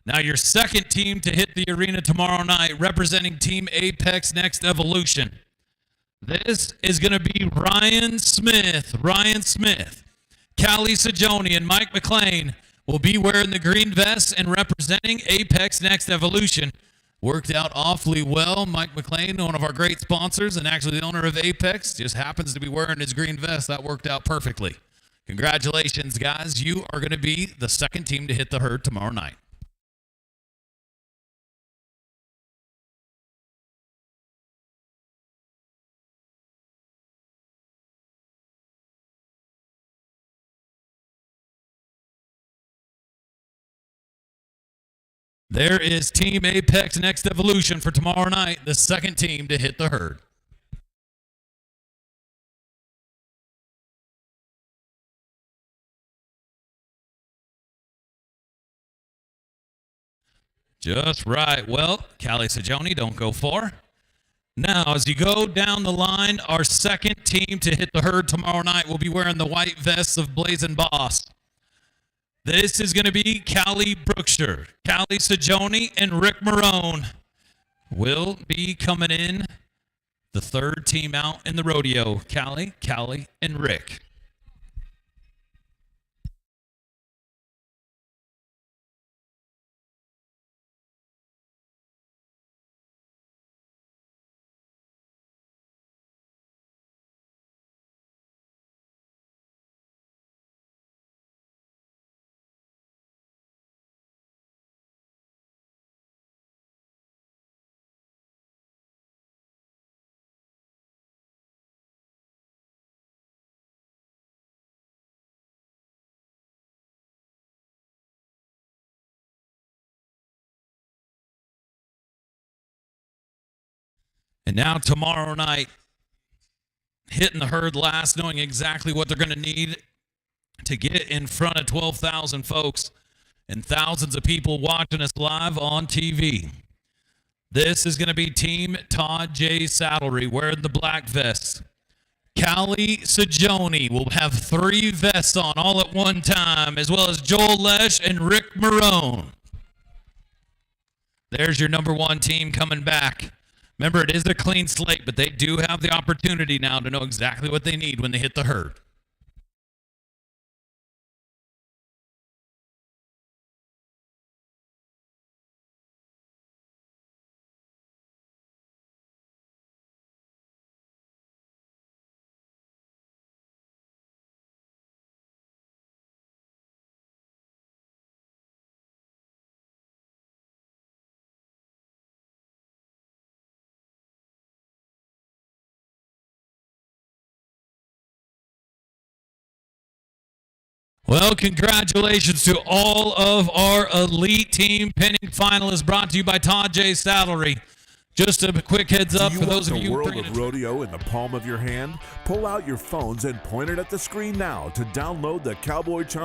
Now, your second team to hit the arena tomorrow night, representing Team Apex Next Evolution. This is going to be Ryan Smith. Ryan Smith, Callie Sajoni, and Mike McLean will be wearing the green vests and representing Apex Next Evolution. Worked out awfully well. Mike McLean, one of our great sponsors and actually the owner of Apex, just happens to be wearing his green vest. That worked out perfectly. Congratulations, guys. You are going to be the second team to hit the herd tomorrow night. There is Team Apex Next Evolution for tomorrow night, the second team to hit the herd. Just right. Well, Callie Sajoni, don't go far. Now, as you go down the line, our second team to hit the herd tomorrow night will be wearing the white vests of Blazing Boss. This is going to be Callie Brookshire, Callie Sajoni, and Rick Marone will be coming in. The third team out in the rodeo, Callie, and Rick. And now tomorrow night, hitting the herd last, knowing exactly what they're going to need to get in front of 12,000 folks and thousands of people watching us live on TV. This is going to be Team Todd J. Saddlery wearing the black vests. Callie Sajoni will have 3 vests on all at one time, as well as Joel Lesh and Rick Marone. There's your number 1 team coming back. Remember, it is a clean slate, but they do have the opportunity now to know exactly what they need when they hit the herd. Well, congratulations to all of our Elite Team pinning finalists, brought to you by Todd J. Saddlery. Just a quick heads up for those of you the world bringing of rodeo in the palm of your hand? Pull out your phones and point it at the screen now to download the Cowboy Channel